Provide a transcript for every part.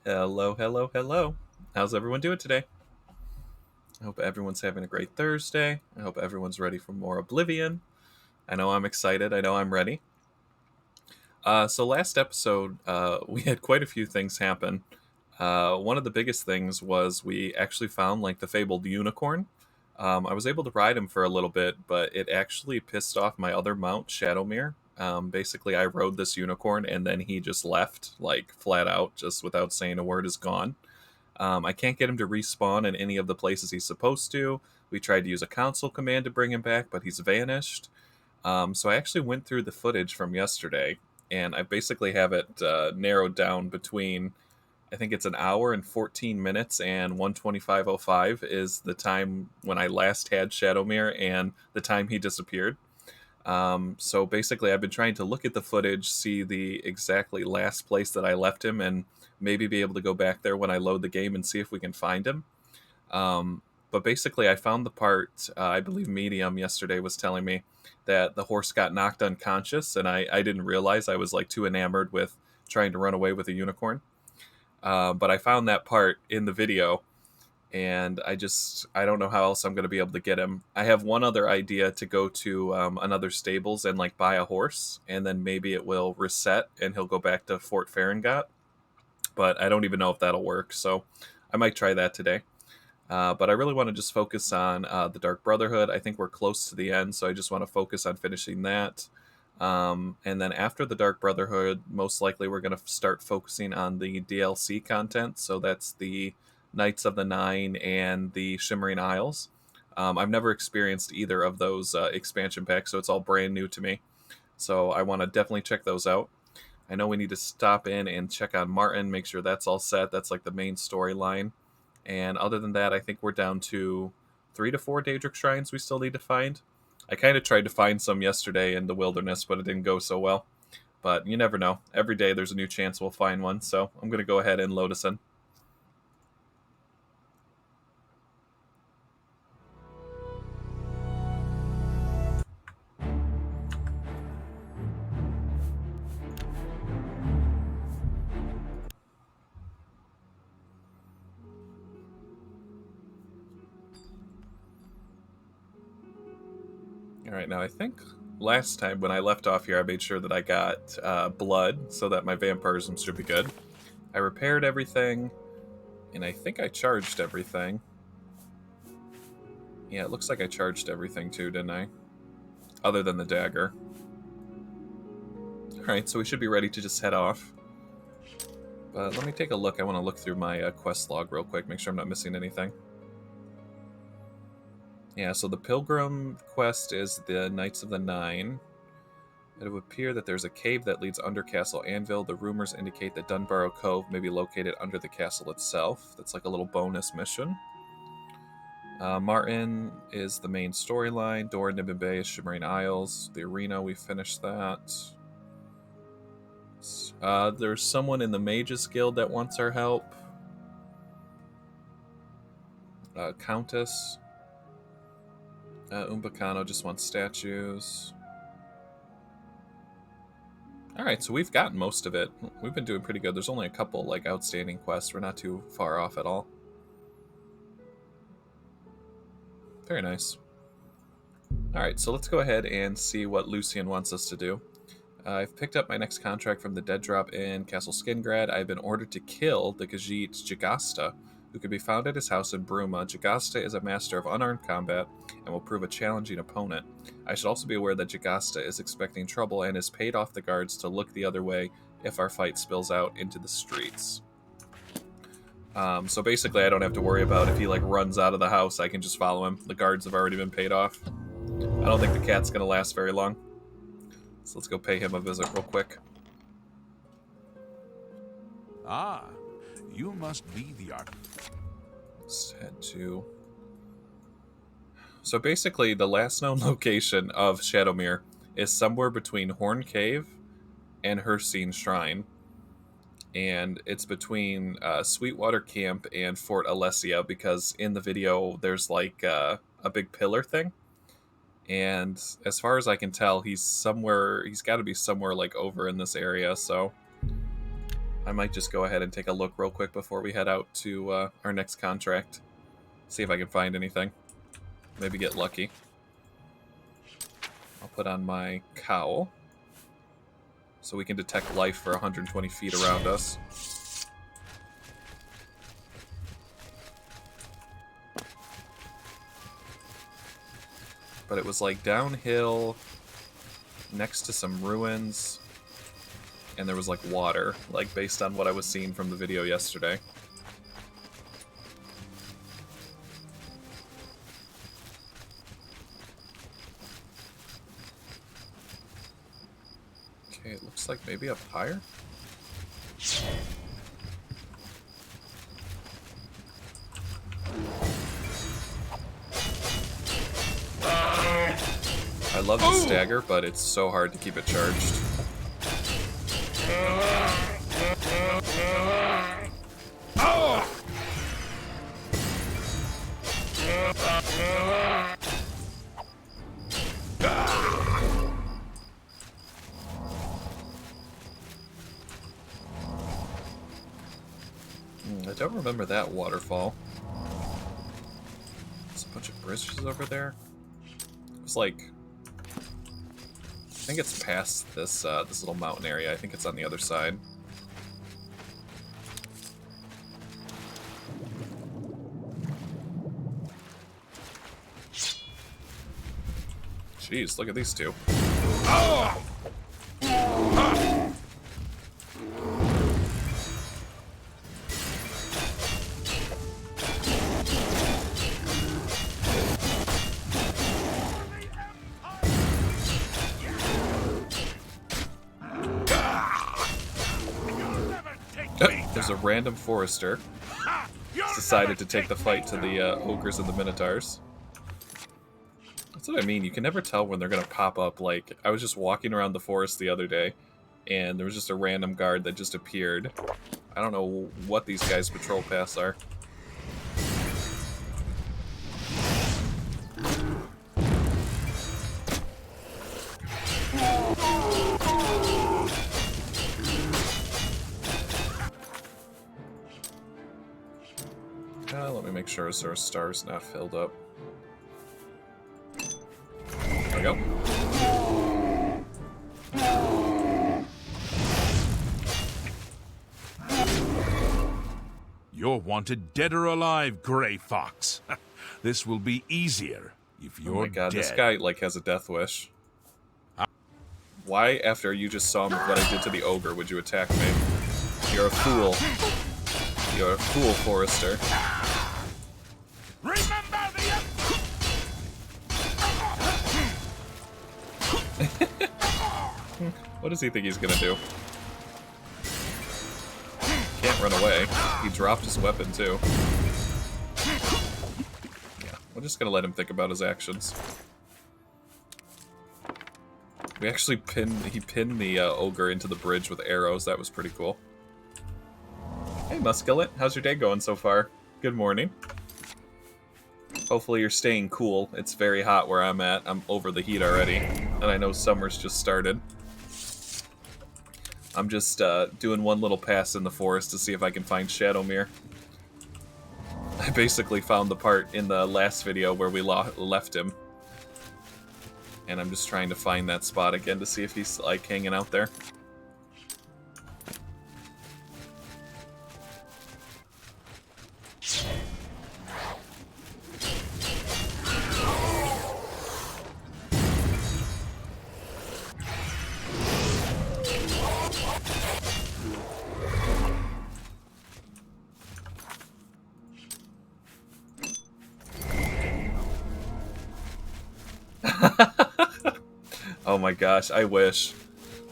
Hello, hello, hello. How's everyone doing today? I hope everyone's having a great Thursday. I hope everyone's ready for more Oblivion. I know I'm excited. I know I'm ready. So last episode, we had quite a few things happen. One of the biggest things was we actually found like the fabled unicorn. I was able to ride him for a little bit, but it actually pissed off my other mount, Shadowmere. Basically, I rode this unicorn and then he just left, like flat out, just without saying a word, is gone. I can't get him to respawn in any of the places he's supposed to. We tried to use a console command to bring him back, but he's vanished. So I actually went through the footage from yesterday, and I basically have it narrowed down between, I think it's an hour and 14 minutes, and 125:05 is the time when I last had Shadowmere and the time he disappeared. So basically, I've been trying to look at the footage, see the exactly last place that I left him, and maybe be able to go back there when I load the game and see if we can find him. Um, but basically, I found the part, I believe Medium yesterday was telling me that the horse got knocked unconscious, and I didn't realize. I was like too enamored with trying to run away with a unicorn. But I found that part in the video, and I don't know how else I'm going to be able to get him. I have one other idea to go to another stables and like buy a horse, and then maybe it will reset and he'll go back to Fort Farengot. But I don't even know if that'll work, so I might try that today. But I really want to just focus on the Dark Brotherhood. I think we're close to the end, so I just want to focus on finishing that. And then after the Dark Brotherhood, most likely we're going to start focusing on the DLC content. So that's the Knights of the Nine and the Shimmering Isles. I've never experienced either of those expansion packs, so it's all brand new to me. So I want to definitely check those out. I know we need to stop in and check on Martin, make sure that's all set. That's like the main storyline. And other than that, I think we're down to 3 to 4 Daedric shrines we still need to find. I kind of tried to find some yesterday in the wilderness, but it didn't go so well. But you never know. Every day there's a new chance we'll find one, so I'm going to go ahead and load us in. All right, now I think last time when I left off here, I made sure that I got blood so that my vampirism should be good. I repaired everything, and I think I charged everything. Yeah, it looks like I charged everything too, didn't I? Other than the dagger. Alright, so we should be ready to just head off. But let me take a look. I want to look through my quest log real quick, make sure I'm not missing anything. Yeah, so the Pilgrim quest is the Knights of the Nine. It would appear that there's a cave that leads under Castle Anvil. The rumors indicate that Dunbarrow Cove may be located under the castle itself. That's like a little bonus mission. Martin is the main storyline. Dora Nibbin Bay is Shimmering Isles. The arena, we finished that. There's someone in the Mages Guild that wants our help. Countess. Umbacano just wants statues. Alright, so we've gotten most of it. We've been doing pretty good. There's only a couple like outstanding quests. We're not too far off at all. Very nice. Alright, so let's go ahead and see what Lucien wants us to do. I've picked up my next contract from the dead drop in Castle Skingrad. I've been ordered to kill the Khajiit Jagasta, who can be found at his house in Bruma. Jagasta is a master of unarmed combat and will prove a challenging opponent. I should also be aware that Jagasta is expecting trouble and has paid off the guards to look the other way if our fight spills out into the streets. So basically, I don't have to worry about if he like runs out of the house. I can just follow him. The guards have already been paid off. I don't think the cat's gonna last very long. So let's go pay him a visit real quick. Ah, you must be the art. Let's head to... So basically, the last known location of Shadowmere is somewhere between Horn Cave and Hersine Shrine. And it's between Sweetwater Camp and Fort Alessia, because in the video there's like a big pillar thing. And as far as I can tell, he's got to be somewhere like over in this area, so I might just go ahead and take a look real quick before we head out to our next contract. See if I can find anything. Maybe get lucky. I'll put on my cowl so we can detect life for 120 feet around us. But it was like downhill next to some ruins, and there was like water, like based on what I was seeing from the video yesterday. Okay, it looks like maybe up higher. I love the stagger, but it's so hard to keep it charged. I don't remember that waterfall. There's a bunch of bridges over there. It was like, I think it's past this this little mountain area. I think it's on the other side. Jeez, look at these two. There's a random forester. He's decided to take the fight to the ogres and the minotaurs. That's what I mean. You can never tell when they're going to pop up. Like, I was just walking around the forest the other day, and there was just a random guard that just appeared. I don't know what these guys' patrol paths are. Let me make sure our star's not filled up. There we go. You're wanted dead or alive, Grey Fox. This will be easier if you're dead. Oh my god, this guy like has a death wish. Why, after you just saw what I did to the ogre, would you attack me? You're a fool. You're a fool, Forester. Remember What does he think he's gonna do? Can't run away. He dropped his weapon, too. Yeah, we're just gonna let him think about his actions. We actually he pinned the ogre into the bridge with arrows. That was pretty cool. Hey, Musculate. How's your day going so far? Good morning. Hopefully you're staying cool. It's very hot where I'm at. I'm over the heat already. And I know summer's just started. I'm just doing one little pass in the forest to see if I can find Shadowmere. I basically found the part in the last video where we left him. And I'm just trying to find that spot again to see if he's like hanging out there. Oh my gosh, I wish.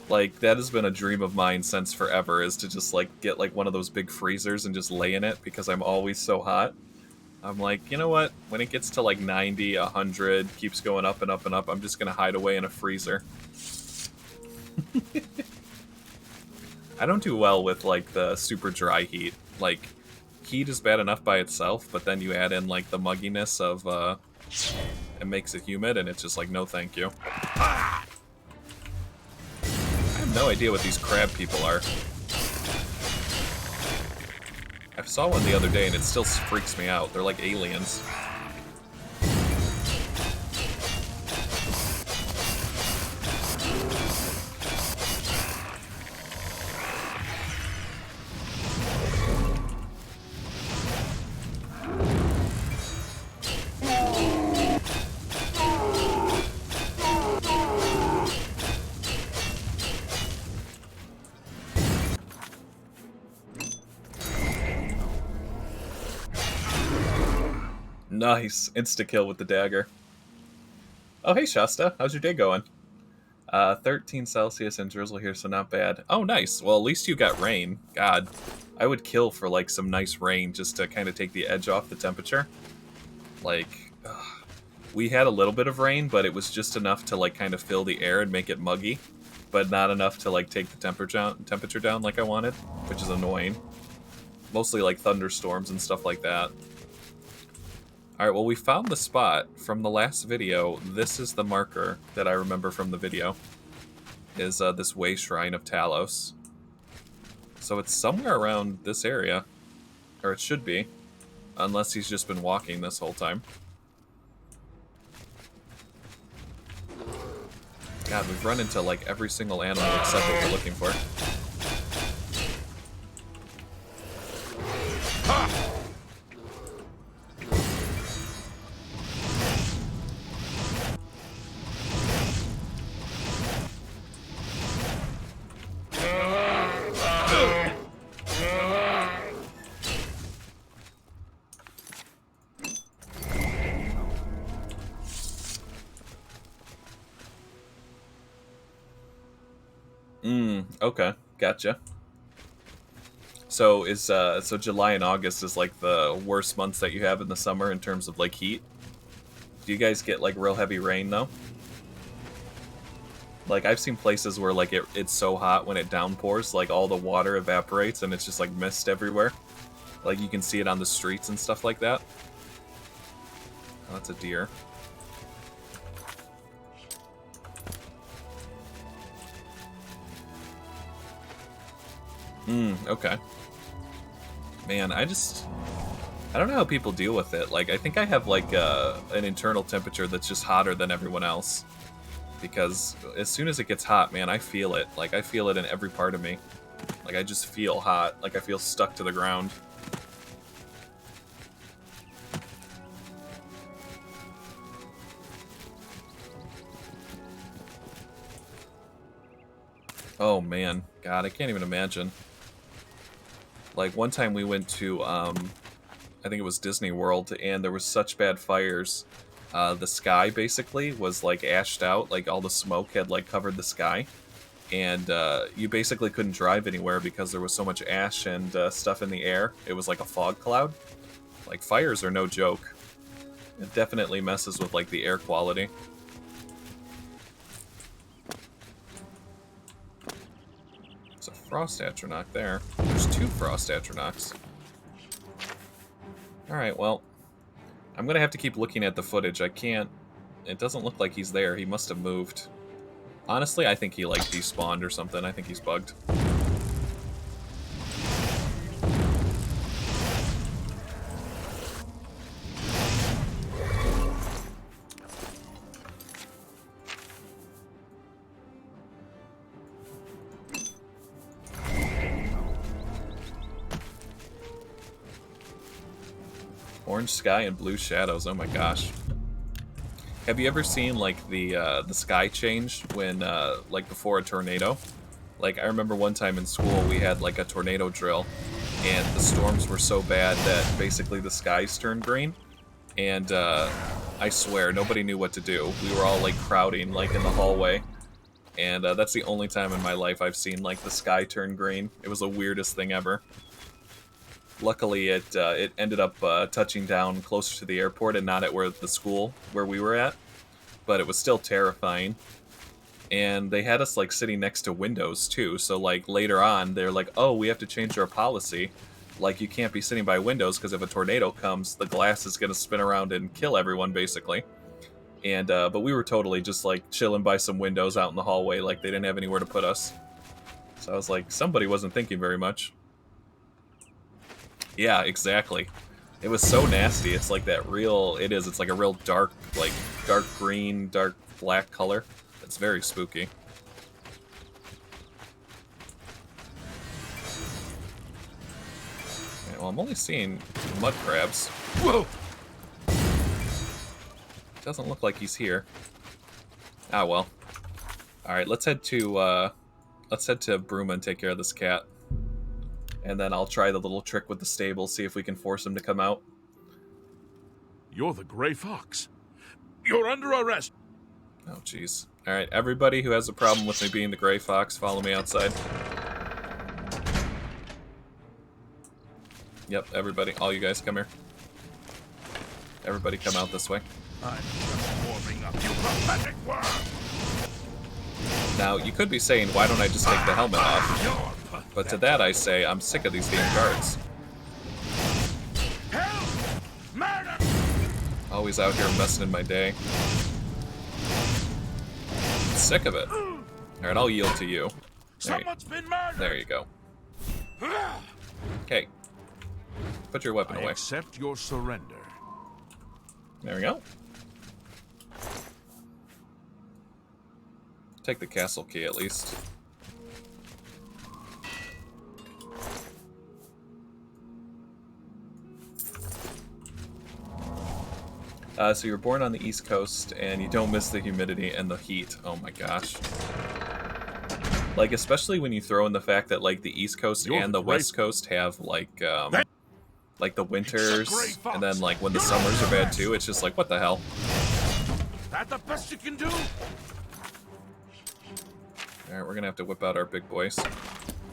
Like, that has been a dream of mine since forever, is to just, like, get, like, one of those big freezers and just lay in it, because I'm always so hot. I'm like, you know what? When it gets to, like, 90, 100, keeps going up and up and up, I'm just gonna hide away in a freezer. I don't do well with, like, the super dry heat. Like, heat is bad enough by itself, but then you add in, like, the mugginess of, it makes it humid, and it's just like, no thank you. I have no idea what these crab people are. I saw one the other day and it still freaks me out. They're like aliens. Nice. Insta-kill with the dagger. Oh, hey, Shasta. How's your day going? 13 Celsius and drizzle here, so not bad. Oh, nice. Well, at least you got rain. God, I would kill for, like, some nice rain just to kind of take the edge off the temperature. Like, we had a little bit of rain, but it was just enough to, like, kind of fill the air and make it muggy. But not enough to, like, take the temperature down like I wanted, which is annoying. Mostly, like, thunderstorms and stuff like that. Alright, well, we found the spot from the last video. This is the marker that I remember from the video. Is this way shrine of Talos. So it's somewhere around this area. Or it should be. Unless he's just been walking this whole time. God, we've run into, like, every single animal except what we're looking for. Okay, gotcha. So so July and August is like the worst months that you have in the summer in terms of like heat. Do you guys get like real heavy rain though? Like I've seen places where like it's so hot when it downpours, like all the water evaporates and it's just like mist everywhere. Like you can see it on the streets and stuff like that. Oh, that's a deer. Okay. Man, I don't know how people deal with it. Like, I think I have, like, an internal temperature that's just hotter than everyone else. Because as soon as it gets hot, man, I feel it. Like, I feel it in every part of me. Like, I just feel hot. Like, I feel stuck to the ground. Oh, man. God, I can't even imagine. Like, one time we went to, I think it was Disney World, and there was such bad fires. The sky, basically, was, like, ashed out. Like, all the smoke had, like, covered the sky. And you basically couldn't drive anywhere because there was so much ash and stuff in the air. It was like a fog cloud. Like, fires are no joke. It definitely messes with, like, the air quality. Frost Atronach there. There's 2 Frost Atronachs. Alright, well, I'm gonna have to keep looking at the footage. I can't... It doesn't look like he's there. He must have moved. Honestly, I think he, like, despawned or something. I think he's bugged. Orange sky and blue shadows. Oh my gosh. Have you ever seen like the sky change when like before a tornado? Like I remember one time in school we had like a tornado drill, and the storms were so bad that basically the skies turned green, and I swear nobody knew what to do. We were all like crowding like in the hallway, and that's the only time in my life I've seen like the sky turn green. It was the weirdest thing ever. Luckily, it ended up touching down closer to the airport and not at where the school where we were at, but it was still terrifying. And they had us like sitting next to windows too, so like later on they're like, oh, we have to change our policy. Like you can't be sitting by windows because if a tornado comes, the glass is gonna spin around and kill everyone basically. And but we were totally just like chilling by some windows out in the hallway, like they didn't have anywhere to put us. So I was like, somebody wasn't thinking very much. Yeah, exactly. It was so nasty. It's like that real... It is. It's like a real dark, like, dark green, dark black color. It's very spooky. Okay, well, I'm only seeing mud crabs. Whoa! Doesn't look like he's here. Ah, well. Alright, let's head to Bruma and take care of this cat. And then I'll try the little trick with the stable, see if we can force him to come out. You're the Grey Fox. You're under arrest. Oh, jeez. Alright, everybody who has a problem with me being the Grey Fox, follow me outside. Yep, everybody. All you guys, come here. Everybody come out this way. I'm just warming up, you pathetic worm. Now, you could be saying, why don't I just take the helmet off? But to that I say, I'm sick of these damn guards. Always out here messing in my day. Sick of it. Alright, I'll yield to you. There you go. Okay. Put your weapon I away. accept your surrender. There we go. Take the castle key at least. So you were born on the East Coast, and you don't miss the humidity and the heat. Oh my gosh. Like, especially when you throw in the fact that, like, the East Coast and the West Coast have, like the winters, and then, like, when the summers are bad too, it's just like, what the hell? That the best you can do? Alright, we're gonna have to whip out our big boys.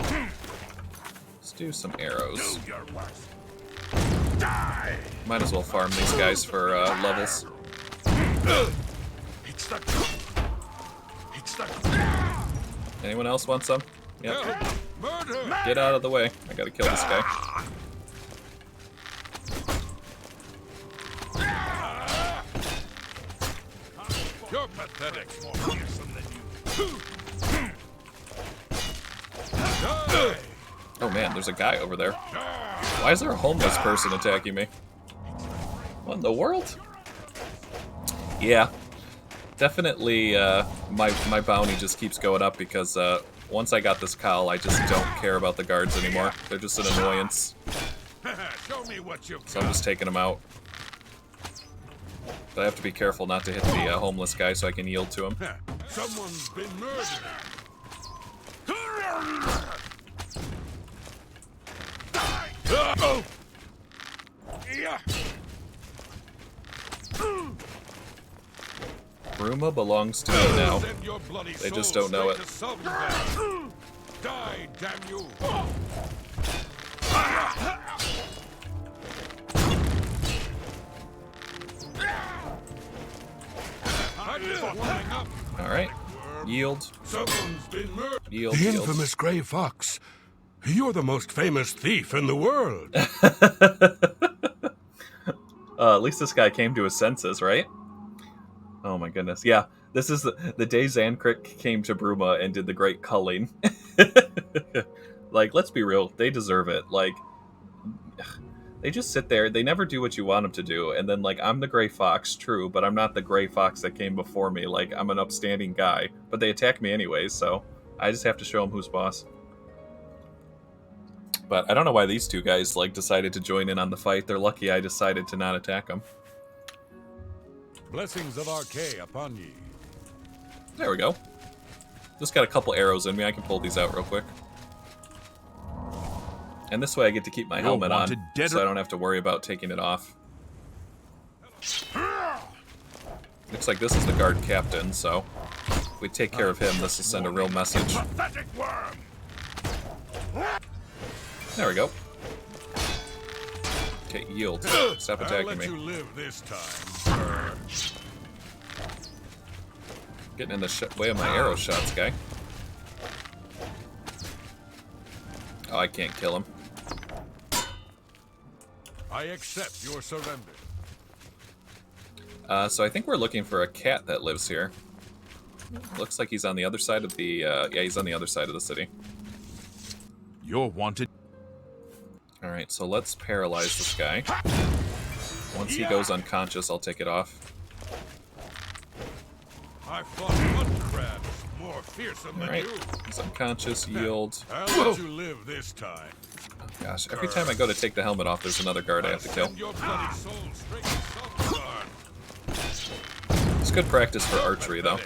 Let's do some arrows. Do your worst. Die! Might as well farm these guys for levels. It's the... Anyone else want some? Yep. Murder! Get out of the way. I gotta kill this guy. You're pathetic. More fearsome than you. Oh man, there's a guy over there. Why is there a homeless person attacking me? What in the world? Yeah. Definitely, my bounty just keeps going up because, once I got this cowl, I just don't care about the guards anymore. They're just an annoyance. Show me what you've So I'm just taking them out. But I have to be careful not to hit the homeless guy so I can yield to him. Someone's been murdered. Bruma belongs to me now. They just don't know it. Die, damn you! Alright. Yield. Someone's been murdered. Yield, The yield. infamous Grey Fox. You're the most famous thief in the world. At least this guy came to his senses, right? Oh my goodness. Yeah, this is the day Zankrik came to Bruma and did the great culling. Like, let's be real, they deserve it. Like, they just sit there, they never do what you want them to do, and then, like, I'm the Grey Fox, true, but I'm not the Grey Fox that came before me. Like, I'm an upstanding guy, but they attack me anyways, so I just have to show them who's boss. But I don't know why these two guys, like, decided to join in on the fight. They're lucky I decided to not attack them. Blessings of Archay upon ye. There we go. Just got a couple arrows in me. I can pull these out real quick. And this way I get to keep my helmet on, so I don't have to worry about taking it off. Looks like this is the guard captain, so if we take care of him, this will send a real message. Pathetic worm. There we go. Okay, yield. Stop attacking I'll let me. you live this time. Getting in the way of my arrow shots, guy. Oh, I can't kill him. I accept your surrender. So I think we're looking for a cat that lives here. Looks like he's on the other side of the, yeah, he's on the other side of the city. You're wanted. Alright, so let's paralyze this guy. Once he goes unconscious, I'll take it off. I fought mud crabs more fearsome than Alright, you. he's unconscious, yield. I'll let you live this time. Oh gosh, every time I go to take the helmet off, there's another guard I have to kill. Send your bloody soul straight to Saltburn. It's good practice for archery, though.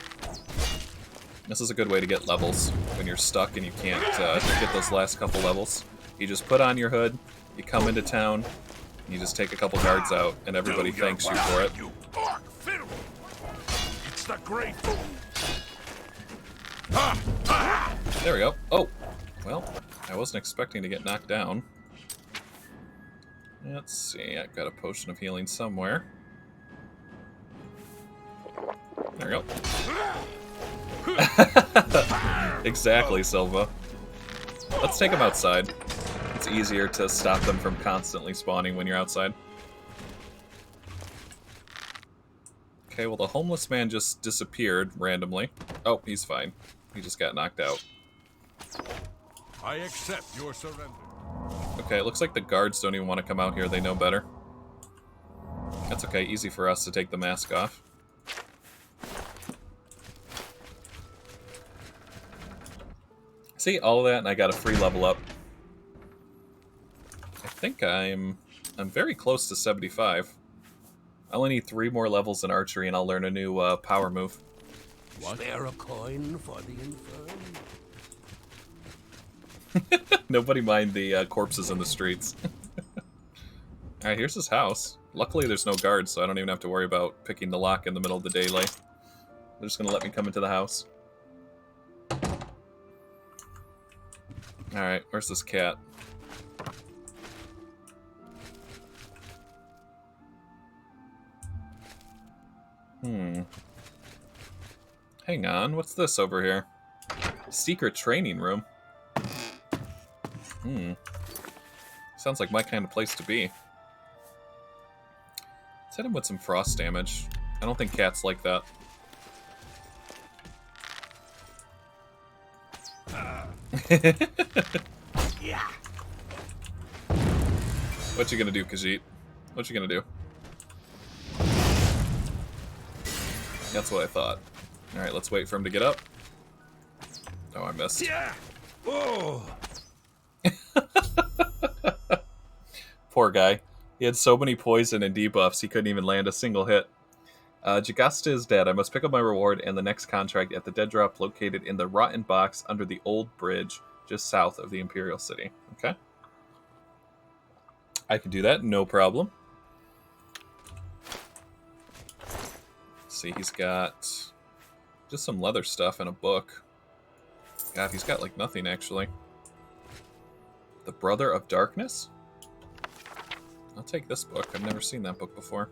This is a good way to get levels when you're stuck and you can't get those last couple levels. You just put on your hood, you come into town, you just take a couple guards out, and everybody thanks you for it. You orc fiddle. It's the great. There we go. Oh, well, I wasn't expecting to get knocked down. Let's see, I've got a potion of healing somewhere. There we go. Exactly, Silva. Let's take them outside. It's easier to stop them from constantly spawning when you're outside. Okay, well the homeless man just disappeared randomly. Oh, he's fine. He just got knocked out. I accept your surrender. Okay, it looks like the guards don't even want to come out here. They know better. That's okay. Easy for us to take the mask off. See, all of that, and I got a free level up. I think I'm very close to 75. I only need 3 more levels in archery, and I'll learn a new power move. Spare a coin for the infirm. Nobody mind the corpses in the streets. Alright, here's his house. Luckily there's no guards, so I don't even have to worry about picking the lock in the middle of the daylight. They're just going to let me come into the house. Alright, where's this cat? Hang on, what's this over here? Secret training room. Sounds like my kind of place to be. Let's hit him with some frost damage. I don't think cats like that. Yeah. What you gonna do, Khajiit? What you gonna do? That's what I thought. Alright, let's wait for him to get up. Oh, I missed. Yeah. Oh. Poor guy. He had so many poison and debuffs, he couldn't even land a single hit. Jagasta is dead. I must pick up my reward and the next contract at the dead drop located in the Rotten Box under the Old Bridge, just south of the Imperial City. Okay. I can do that, no problem. Let's see, he's got just some leather stuff and a book. God, he's got like nothing, actually. The Brother of Darkness? I'll take this book. I've never seen that book before.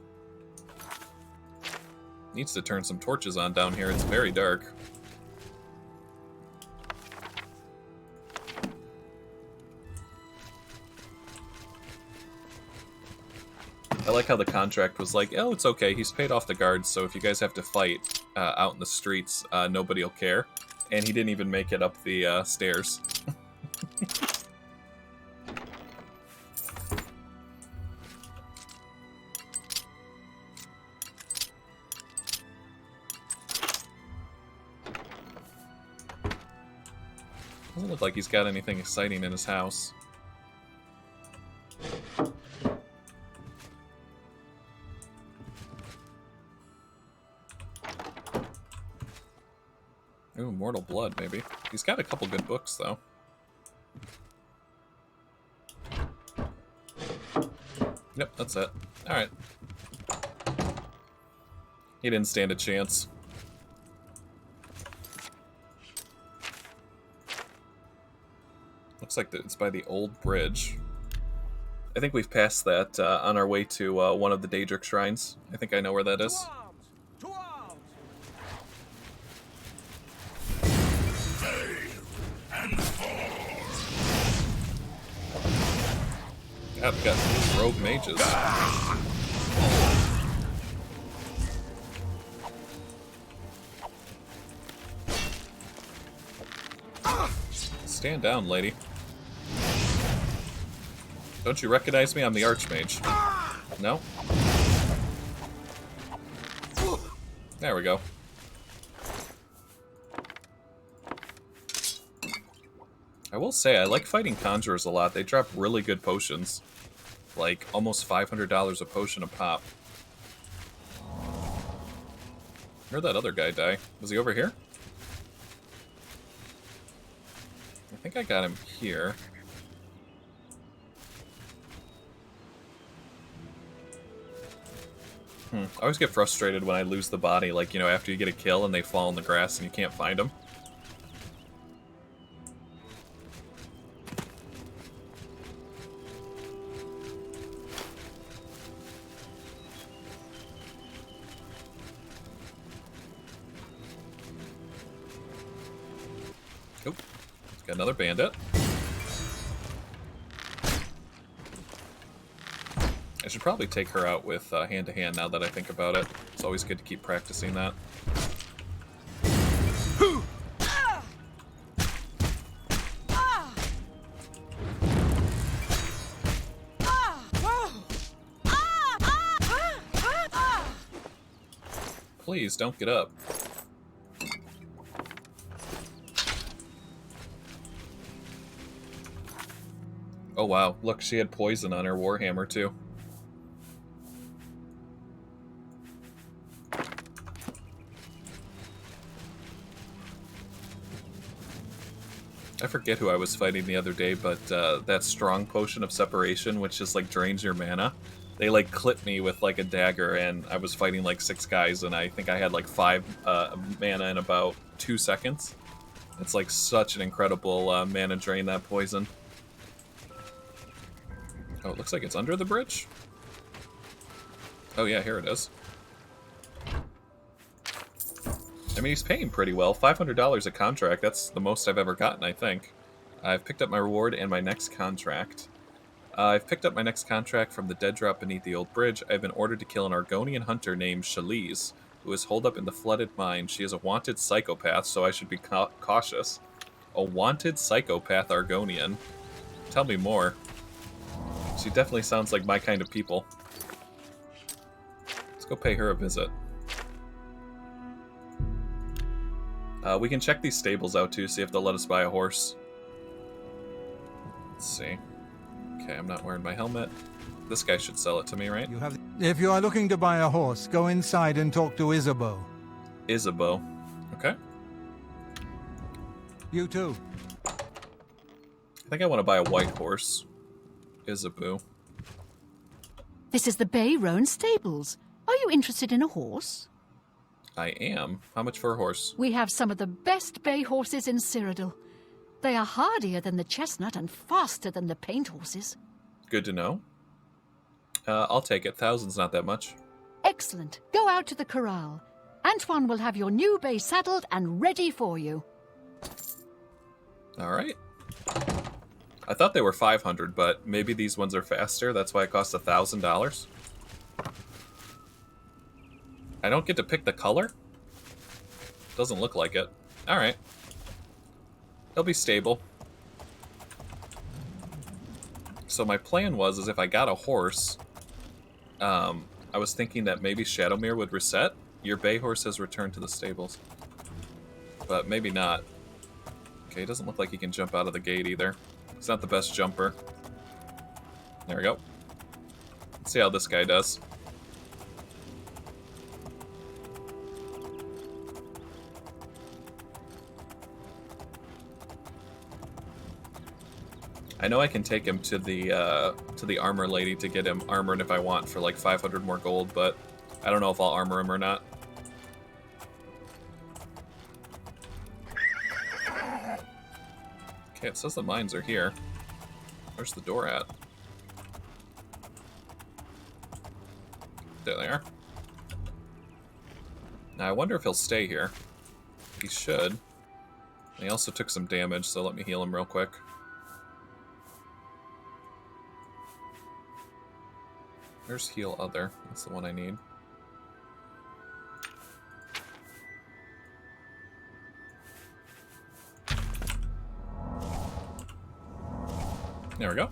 Needs to turn some torches on down here. It's very dark. I like how the contract was like, oh, it's okay. He's paid off the guards, so if you guys have to fight out in the streets, nobody will care. And he didn't even make it up the stairs. Doesn't look like he's got anything exciting in his house. Ooh, Mortal Blood, maybe. He's got a couple good books, though. Yep, that's it. Alright. He didn't stand a chance. Looks like it's by the old bridge. I think we've passed that on our way to one of the Daedric shrines. I think I know where that is. To arms! God, we got these rogue mages. Stand down, lady. Don't you recognize me? I'm the Archmage. No? There we go. I will say, I like fighting conjurers a lot. They drop really good potions. Like, almost $500 a potion a pop. Where'd that other guy die? Was he over here? I think I got him here. I always get frustrated when I lose the body, like, you know, after you get a kill and they fall in the grass and you can't find them. Oh, got another bandit. I should probably take her out with hand-to-hand now that I think about it. It's always good to keep practicing that. Please, don't get up. Oh wow, look, she had poison on her warhammer too. I forget who I was fighting the other day, but that strong potion of separation, which just like drains your mana, they like clipped me with like a dagger, and I was fighting like 6 guys, and I think I had like 5 mana in about 2 seconds. It's like such an incredible mana drain, that poison. Oh, it looks like it's under the bridge? Oh yeah, here it is. I mean, he's paying pretty well. $500 a contract, that's the most I've ever gotten, I think. I've picked up my reward and my next contract. I've picked up my next contract from the dead drop beneath the old bridge. I've been ordered to kill an Argonian hunter named Shalise, who is holed up in the flooded mine. She is a wanted psychopath, so I should be cautious. A wanted psychopath Argonian? Tell me more. She definitely sounds like my kind of people. Let's go pay her a visit. We can check these stables out too, see if they'll let us buy a horse. Let's see. Okay, I'm not wearing my helmet. This guy should sell it to me, right? If you are looking to buy a horse, go inside and talk to Isabeau. Isabeau. Okay. You too. I think I want to buy a white horse. Isabeau. This is the Bay Roan Stables. Are you interested in a horse? I am. How much for a horse? We have some of the best bay horses in Cyrodiil. They are hardier than the chestnut and faster than the paint horses. Good to know. I'll take it. 1,000's not that much. Excellent. Go out to the corral. Antoine will have your new bay saddled and ready for you. Alright. I thought they were 500, but maybe these ones are faster. That's why it costs $1,000. I don't get to pick the color? Doesn't look like it. Alright. They'll be stable. So my plan is if I got a horse, I was thinking that maybe Shadowmere would reset. Your bay horse has returned to the stables. But maybe not. Okay, it doesn't look like he can jump out of the gate either. He's not the best jumper. There we go. Let's see how this guy does. I know I can take him to the armor lady to get him armored if I want for like 500 more gold, but I don't know if I'll armor him or not. Okay, it says the mines are here. Where's the door at? There they are. Now I wonder if he'll stay here. He should. He also took some damage, so let me heal him real quick. Where's heal other? That's the one I need. There we go.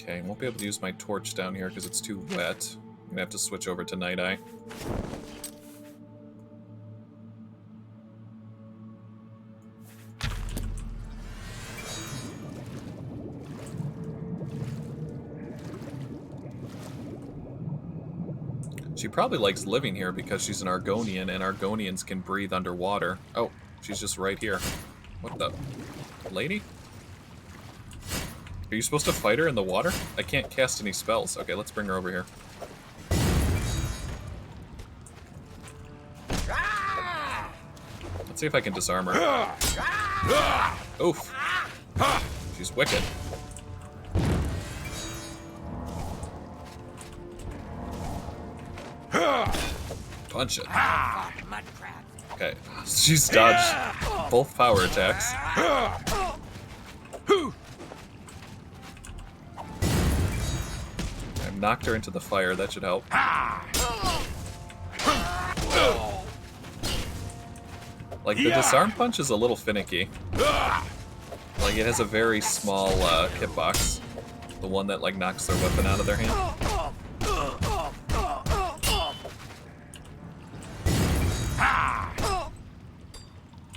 Okay, won't be able to use my torch down here because it's too wet. I'm gonna have to switch over to Night Eye. She probably likes living here because she's an Argonian, and Argonians can breathe underwater. Oh, she's just right here. What the... Lady? Are you supposed to fight her in the water? I can't cast any spells. Okay, let's bring her over here. Let's see if I can disarm her. Oof. She's wicked. Punch it. Okay, she's dodged both power attacks. I've knocked her into the fire, that should help. Like, the disarm punch is a little finicky. Like, it has a very small hitbox. The one that, like, knocks their weapon out of their hand.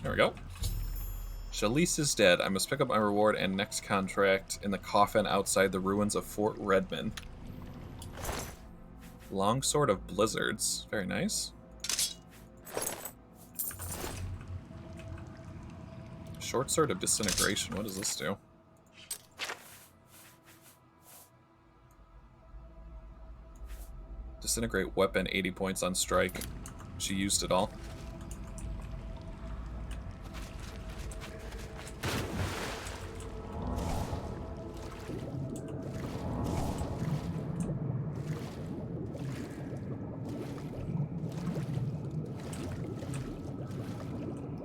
There we go. Chalice is dead. I must pick up my reward and next contract in the coffin outside the ruins of Fort Redmond. Longsword of Blizzards. Very nice. Short Sword of Disintegration. What does this do? Disintegrate weapon, 80 points on strike. She used it all.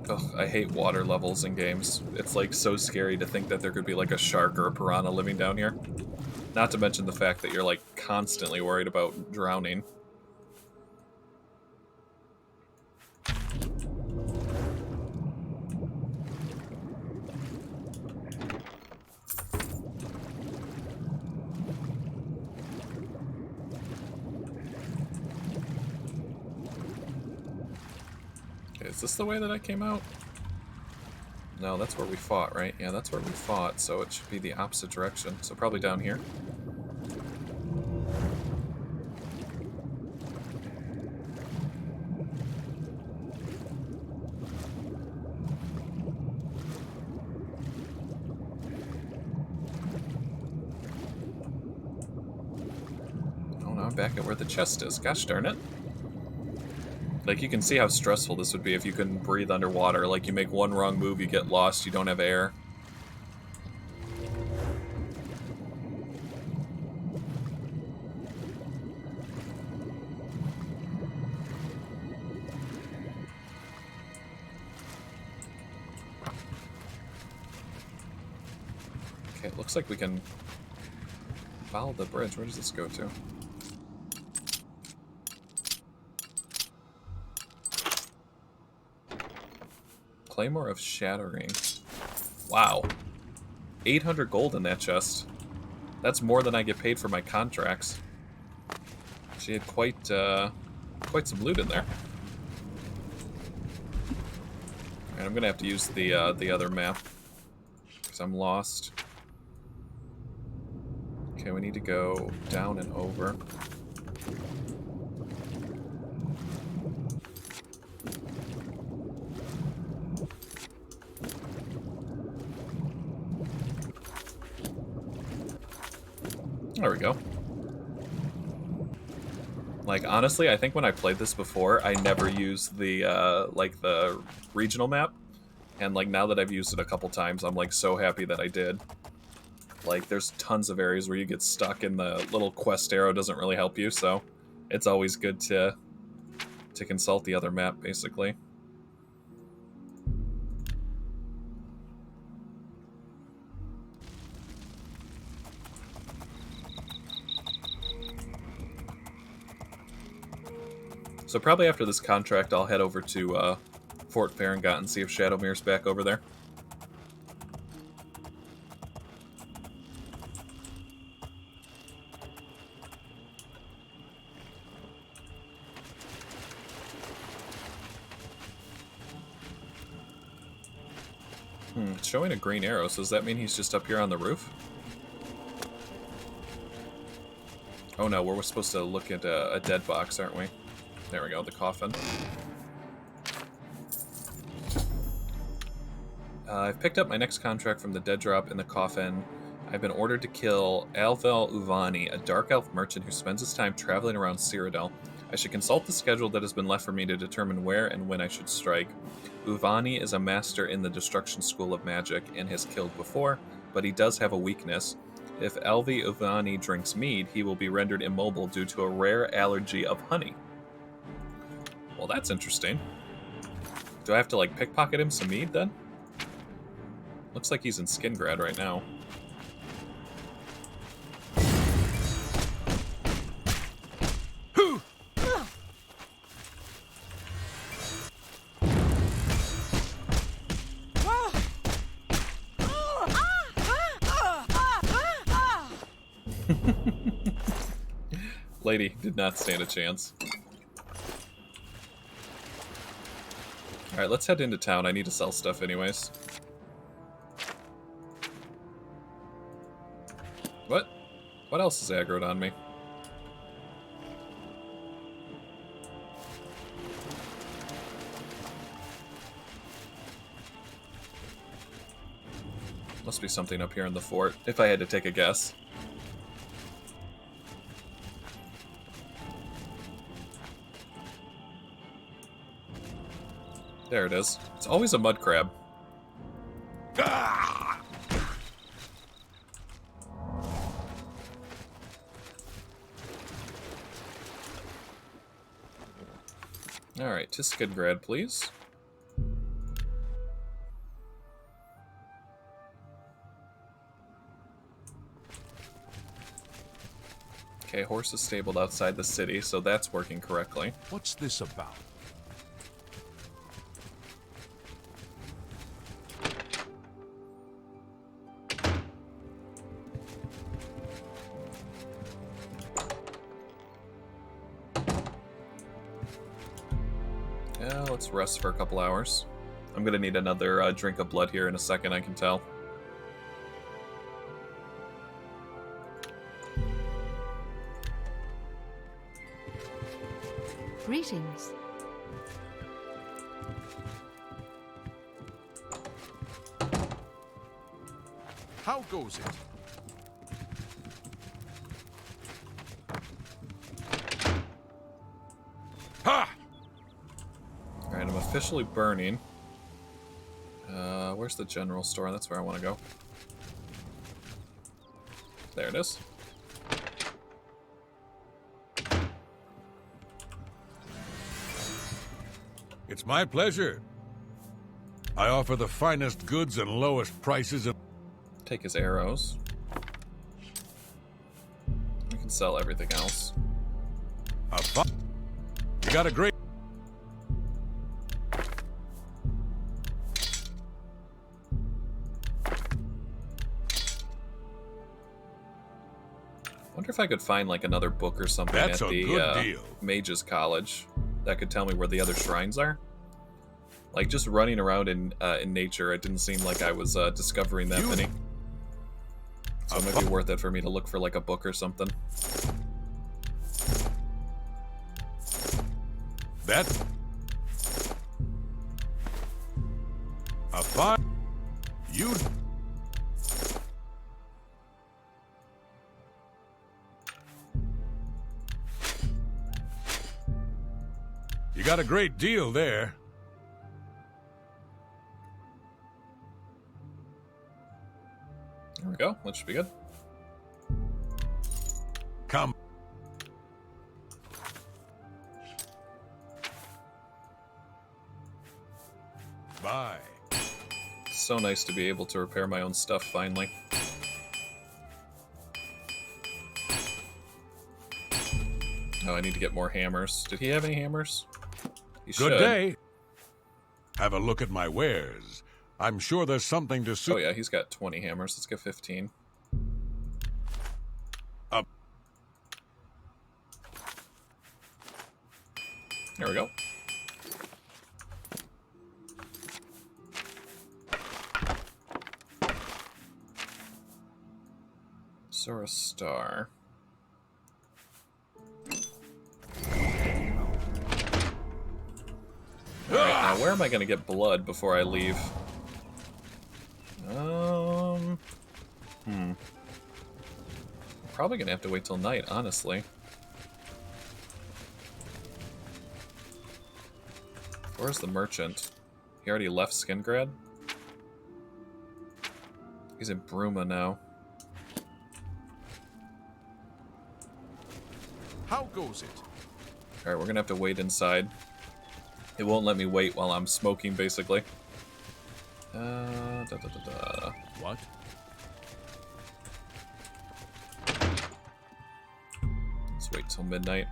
Ugh, I hate water levels in games. It's like so scary to think that there could be like a shark or a piranha living down here. Not to mention the fact that you're like constantly worried about drowning. Is this the way that I came out? No, that's where we fought, right? Yeah, that's where we fought, so it should be the opposite direction. So probably down here. Oh, now I'm back at where the chest is. Gosh darn it. Like, you can see how stressful this would be if you couldn't breathe underwater. Like, you make one wrong move, you get lost, you don't have air. Okay, it looks like we can follow the bridge. Where does this go to? Claymore of Shattering. Wow. 800 gold in that chest. That's more than I get paid for my contracts. She had quite some loot in there. Alright, I'm gonna have to use the other map because I'm lost. Okay, we need to go down and over. There we go. Like, honestly, I think when I played this before, I never used the, like, the regional map. And, like, now that I've used it a couple times, I'm, like, so happy that I did. Like, there's tons of areas where you get stuck and the little quest arrow doesn't really help you, so it's always good to consult the other map, basically. So probably after this contract, I'll head over to Fort Farengot and see if Shadowmere's back over there. It's showing a green arrow, so does that mean he's just up here on the roof? Oh no, we're supposed to look at a dead box, aren't we? There we go, the coffin. I've picked up my next contract from the dead drop in the coffin. I've been ordered to kill Alvel Uvani, a dark elf merchant who spends his time traveling around Cyrodiil. I should consult the schedule that has been left for me to determine where and when I should strike. Uvani is a master in the Destruction School of Magic and has killed before, but he does have a weakness. If Alvi Uvani drinks mead, he will be rendered immobile due to a rare allergy of honey. Well, that's interesting. Do I have to, like, pickpocket him some mead, then? Looks like he's in Skingrad right now. Lady did not stand a chance. Alright, let's head into town. I need to sell stuff anyways. What? What else is aggroed on me? Must be something up here in the fort, if I had to take a guess. There it is. It's always a mud crab. Alright, to Skidgrad, please. Okay, horse is stabled outside the city, so that's working correctly. What's this about? Let's rest for a couple hours. I'm gonna need another drink of blood here in a second, I can tell. Greetings. How goes it? Ha! Alright, I'm officially burning. Where's the general store? That's where I want to go. There it is. It's my pleasure. I offer the finest goods and lowest prices. Take his arrows. We can sell everything else. You got a great... Wonder if I could find like another book or something That's at a the good deal. Mages College that could tell me where the other shrines are. Like just running around in nature, it didn't seem like I was discovering that many. So it might be worth it for me to look for like a book or something. That... A fine... You... You got a great deal there. There we go. That should be good. Come. Bye. So nice to be able to repair my own stuff finally. Oh, I need to get more hammers. Did he have any hammers? He should. Good day. Have a look at my wares. I'm sure there's something to suit. Oh yeah, he's got 20 hammers. Let's get 15. Up. There we go. or a star? Alright, now where am I going to get blood before I leave? Probably going to have to wait till night, honestly. Where's the merchant? He already left Skingrad? He's in Bruma now. How goes it? Alright, we're gonna have to wait inside. It won't let me wait while I'm smoking, basically. What? Let's wait till midnight.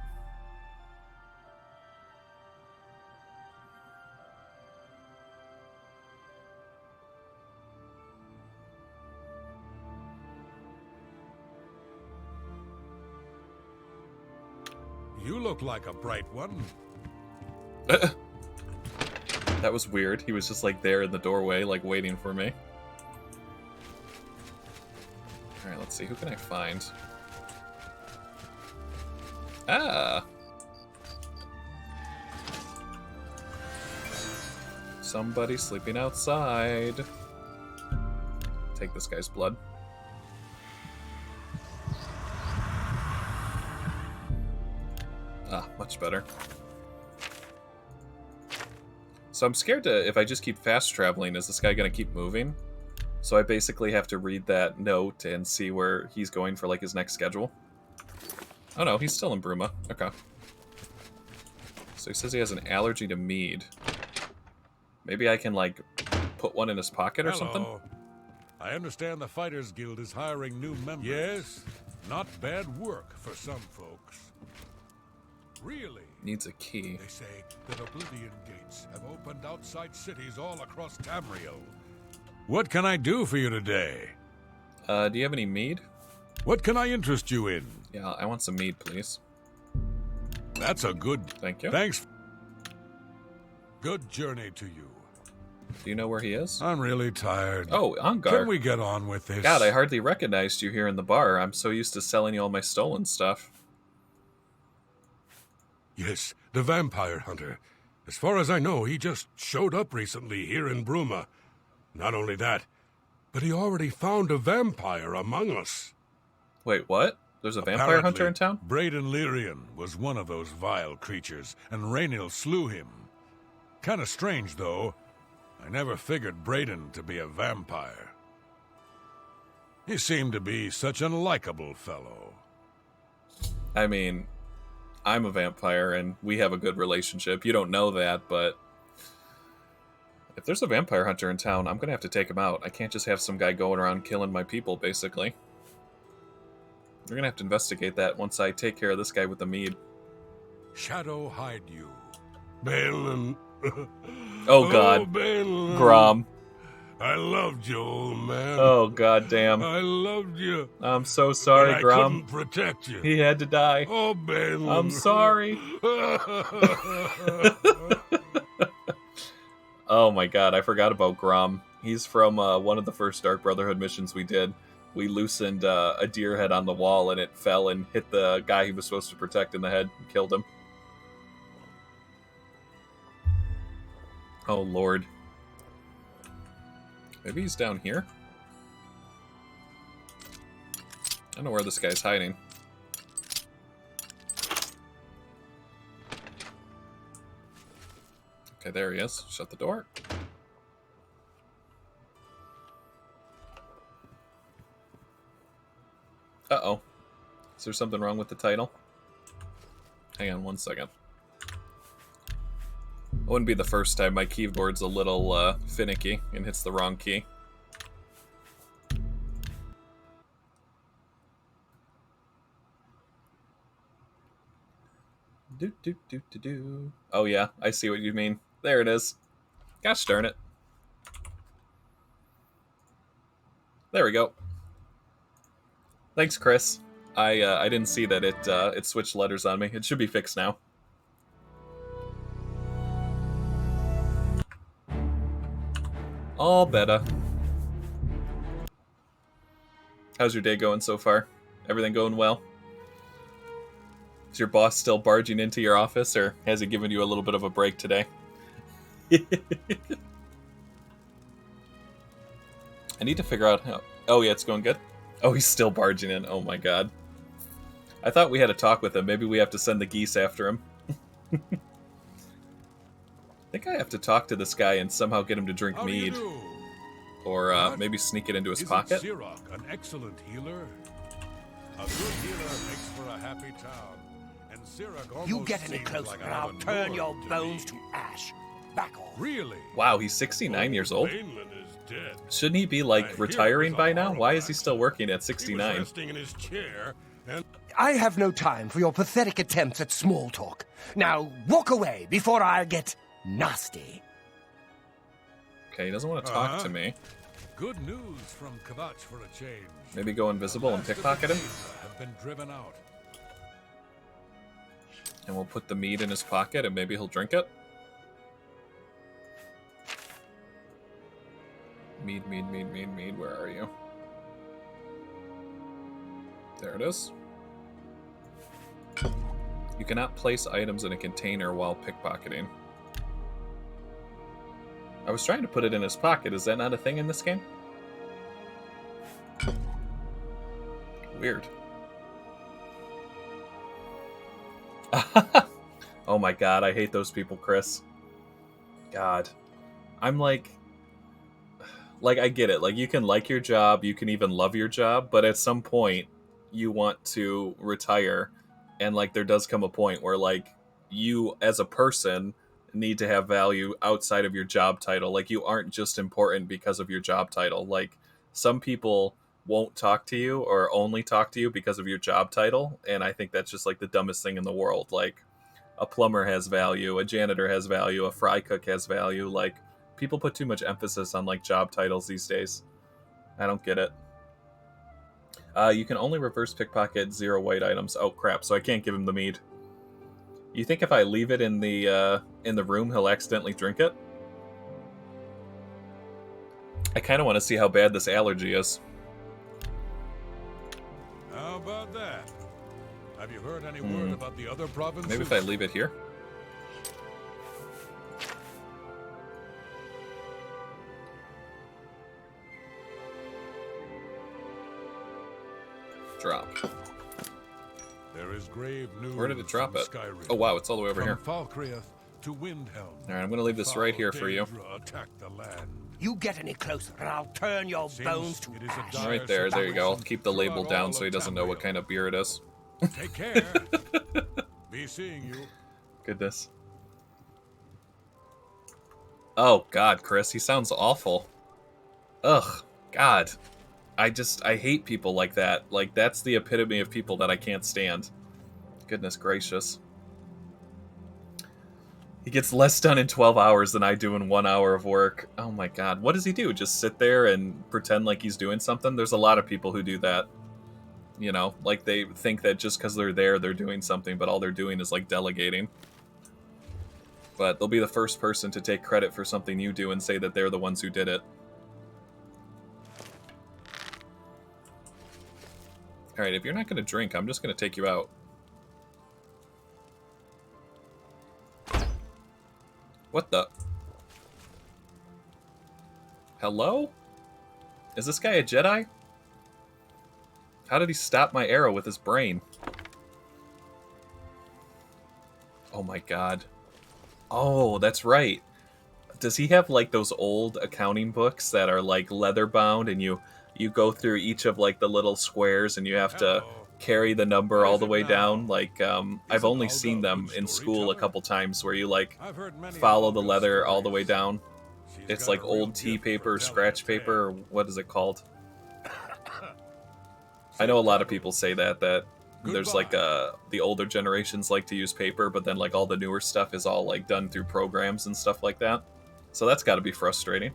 You look like a bright one. That was weird. He was just like there in the doorway, like waiting for me. Alright, let's see. Who can I find? Ah! Somebody sleeping outside. Take this guy's blood. Ah, much better. So I'm scared to, if I just keep fast traveling, is this guy going to keep moving? So I basically have to read that note and see where he's going for like his next schedule. Oh no, he's still in Bruma. Okay. So he says he has an allergy to mead. Maybe I can like put one in his pocket or something? I understand the Fighters Guild is hiring new members. Yes, not bad work for some folks. Really? Needs a key. They say that Oblivion gates have opened outside cities all across Tamriel. What can I do for you today? Do you have any mead? What can I interest you in? Yeah, I want some mead, please. That's a good... Thank you. Thanks. Good journey to you. Do you know where he is? I'm really tired. Oh, Angar. Can we get on with this? God, I hardly recognized you here in the bar. I'm so used to selling you all my stolen stuff. Yes, the vampire hunter. As far as I know, he just showed up recently here in Bruma. Not only that, but he already found a vampire among us. Wait, what? There's a vampire hunter in town? Braden Lyrian was one of those vile creatures, and Raynil slew him. Kinda strange, though. I never figured Braden to be a vampire. He seemed to be such a likable fellow. I mean, I'm a vampire, and we have a good relationship. You don't know that, but if there's a vampire hunter in town, I'm going to have to take him out. I can't just have some guy going around killing my people, basically. We're going to have to investigate that once I take care of this guy with the mead. Shadow hide you. Balin. Oh, God. Oh, Balin. Grom. I loved you, old man. Oh, God damn. I loved you. I'm so sorry, but Grom. I couldn't protect you. He had to die. Oh, Balin. I'm sorry. Oh my god, I forgot about Grom. He's from one of the first Dark Brotherhood missions we did. We loosened a deer head on the wall and it fell and hit the guy he was supposed to protect in the head and killed him. Oh lord. Maybe he's down here? I don't know where this guy's hiding. Okay, there he is. Shut the door. Uh-oh. Is there something wrong with the title? Hang on one second. It wouldn't be the first time my keyboard's a little finicky and hits the wrong key. Do. Oh yeah, I see what you mean. There it is. Gosh darn it. There we go. Thanks, Chris. I didn't see that it switched letters on me. It should be fixed now. All better. How's your day going so far? Everything going well? Is your boss still barging into your office, or has he given you a little bit of a break today? I need to figure out how... Oh, yeah, it's going good? Oh, he's still barging in. Oh, my God. I thought we had a talk with him. Maybe we have to send the geese after him. I think I have to talk to this guy and somehow get him to drink mead. Or maybe sneak it into his pocket. Sirach, an excellent healer? A good healer makes for a happy town. And Sirach almost You get any seems closer like and I'll turn your bones to ash. Back off. Really? Wow, he's 69 years old. Bainland is dead. Shouldn't he be, like, retiring by now? Why is he still working at He was 69? resting in his chair, and I have no time for your pathetic attempts at small talk. Now, walk away before I get nasty. Okay, he doesn't want to talk to me. good news from Kvatch for a change. Maybe go invisible and pickpocket him? Have been driven out. And we'll put the mead in his pocket and maybe he'll drink it? Mead, mead, mead, mead, mead. Where are you? There it is. You cannot place items in a container while pickpocketing. I was trying to put it in his pocket. Is that not a thing in this game? Weird. Oh my god, I hate those people, Chris. God. I'm like, I get it. Like, you can like your job, you can even love your job, but at some point, you want to retire, and, like, there does come a point where, like, you, as a person, need to have value outside of your job title. Like, you aren't just important because of your job title. Like, some people won't talk to you or only talk to you because of your job title, and I think that's just, like, the dumbest thing in the world. Like, a plumber has value, a janitor has value, a fry cook has value. Like, people put too much emphasis on, like, job titles these days. I don't get it. You can only reverse pickpocket 0 white items. Oh crap! So I can't give him the mead. You think if I leave it in the room, he'll accidentally drink it? I kind of want to see how bad this allergy is. How about that? Have you heard any word about the other provinces? Maybe if I leave it here. Drop. There is grave news. Where did it drop from it? Skyrim. Oh wow, it's all the way over here. From Falkreath to Windhelm. Alright, I'm gonna leave this right here for you. Daedra attacked the land. You get any closer and I'll turn your Seems bones to it is a ash. dire Right there, there you go. I'll situation keep the label throughout down all so he of doesn't know what Tamriel. kind of beer it is. Take care. Be seeing you. Goodness. Oh god, Chris, he sounds awful. Ugh, god. I hate people like that. Like, that's the epitome of people that I can't stand. Goodness gracious. He gets less done in 12 hours than I do in 1 hour of work. Oh my god. What does he do? Just sit there and pretend like he's doing something? There's a lot of people who do that. You know, like they think that just because they're there, they're doing something, but all they're doing is, like, delegating. But they'll be the first person to take credit for something you do and say that they're the ones who did it. Alright, if you're not going to drink, I'm just going to take you out. What the? Hello? Is this guy a Jedi? How did he stop my arrow with his brain? Oh my god. Oh, that's right. Does he have, like, those old accounting books that are, like, leather bound and you go through each of, like, the little squares and you have to carry the number all the way down? Like, I've only seen them in school a couple times where you, like, follow the leather all the way down. It's like old tea paper, scratch paper, or what is it called? I know a lot of people say that there's, like, the older generations like to use paper, but then, like, all the newer stuff is all, like, done through programs and stuff like that. So that's got to be frustrating.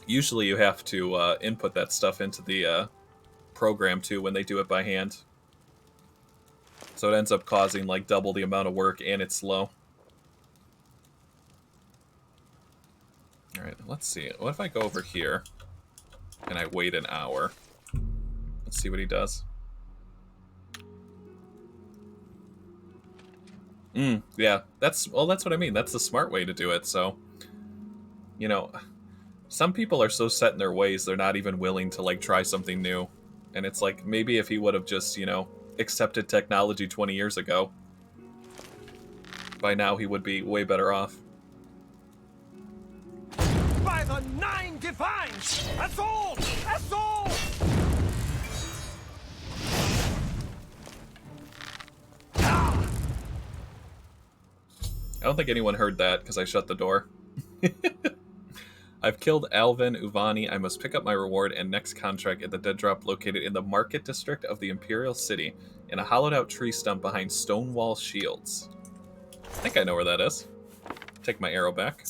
Usually you have to input that stuff into the program, too, when they do it by hand. So it ends up causing, like, double the amount of work, and it's slow. Alright, let's see. What if I go over here, and I wait an hour? Let's see what he does. Yeah, that's what I mean. That's the smart way to do it. So, you know, some people are so set in their ways they're not even willing to like try something new. And it's like maybe if he would have just, accepted technology 20 years ago, by now he would be way better off. By the 9 divines! That's all! That's all! I don't think anyone heard that because I shut the door. I've killed Alvin Uvani. I must pick up my reward and next contract at the dead drop located in the market district of the Imperial City in a hollowed out tree stump behind Stonewall Shields. I think I know where that is. Take my arrow back.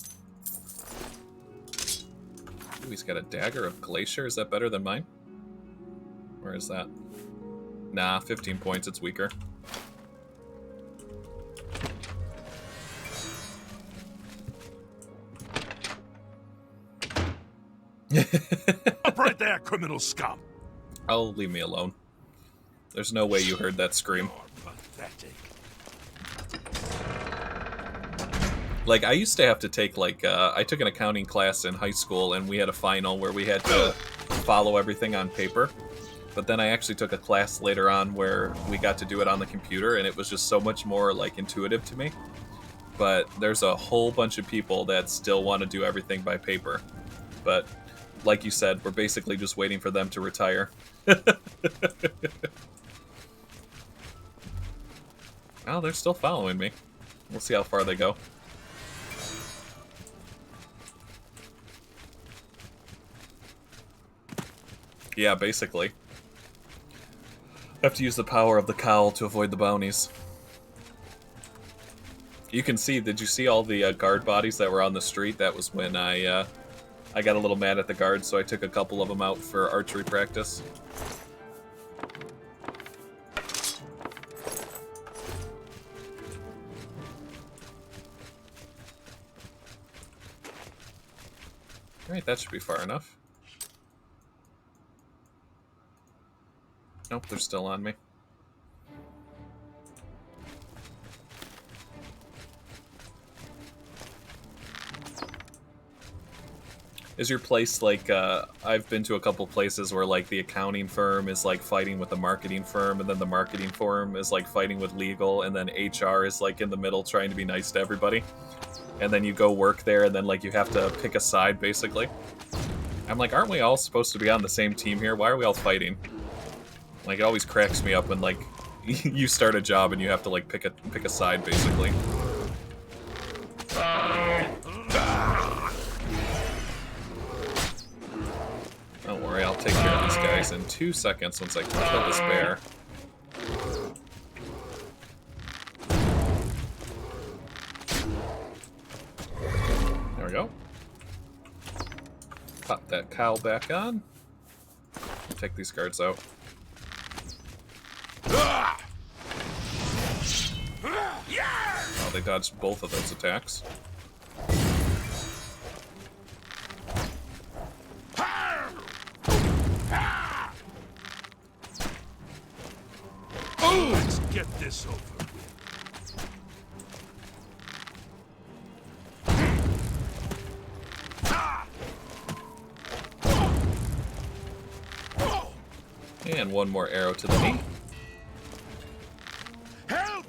Ooh, he's got a dagger of Glacier. Is that better than mine? Where is that? Nah, 15 points. It's weaker. Up right there, criminal scum! Oh, leave me alone. There's no way you heard that scream. You're pathetic. Like, I used to have to take, I took an accounting class in high school, and we had a final where we had to follow everything on paper. But then I actually took a class later on where we got to do it on the computer, and it was just so much more, intuitive to me. But there's a whole bunch of people that still want to do everything by paper. But, like you said, we're basically just waiting for them to retire. Oh, they're still following me. We'll see how far they go. Yeah, basically. Have to use the power of the cowl to avoid the bounties. You can see, did you see all the guard bodies that were on the street? That was when I got a little mad at the guards, so I took a couple of them out for archery practice. Alright, that should be far enough. Nope, they're still on me. Is your place I've been to a couple places where the accounting firm is fighting with the marketing firm, and then the marketing firm is fighting with legal, and then HR is in the middle trying to be nice to everybody. And then you go work there, and then you have to pick a side basically. I'm like, aren't we all supposed to be on the same team here? Why are we all fighting? It always cracks me up when you start a job and you have to pick a side basically. Don't worry, I'll take care of these guys in 2 seconds once I kill this bear. There we go. Pop that cowl back on. Take these guards out. Oh, they dodged both of those attacks. Let's get this over with. And one more arrow to the knee. Help!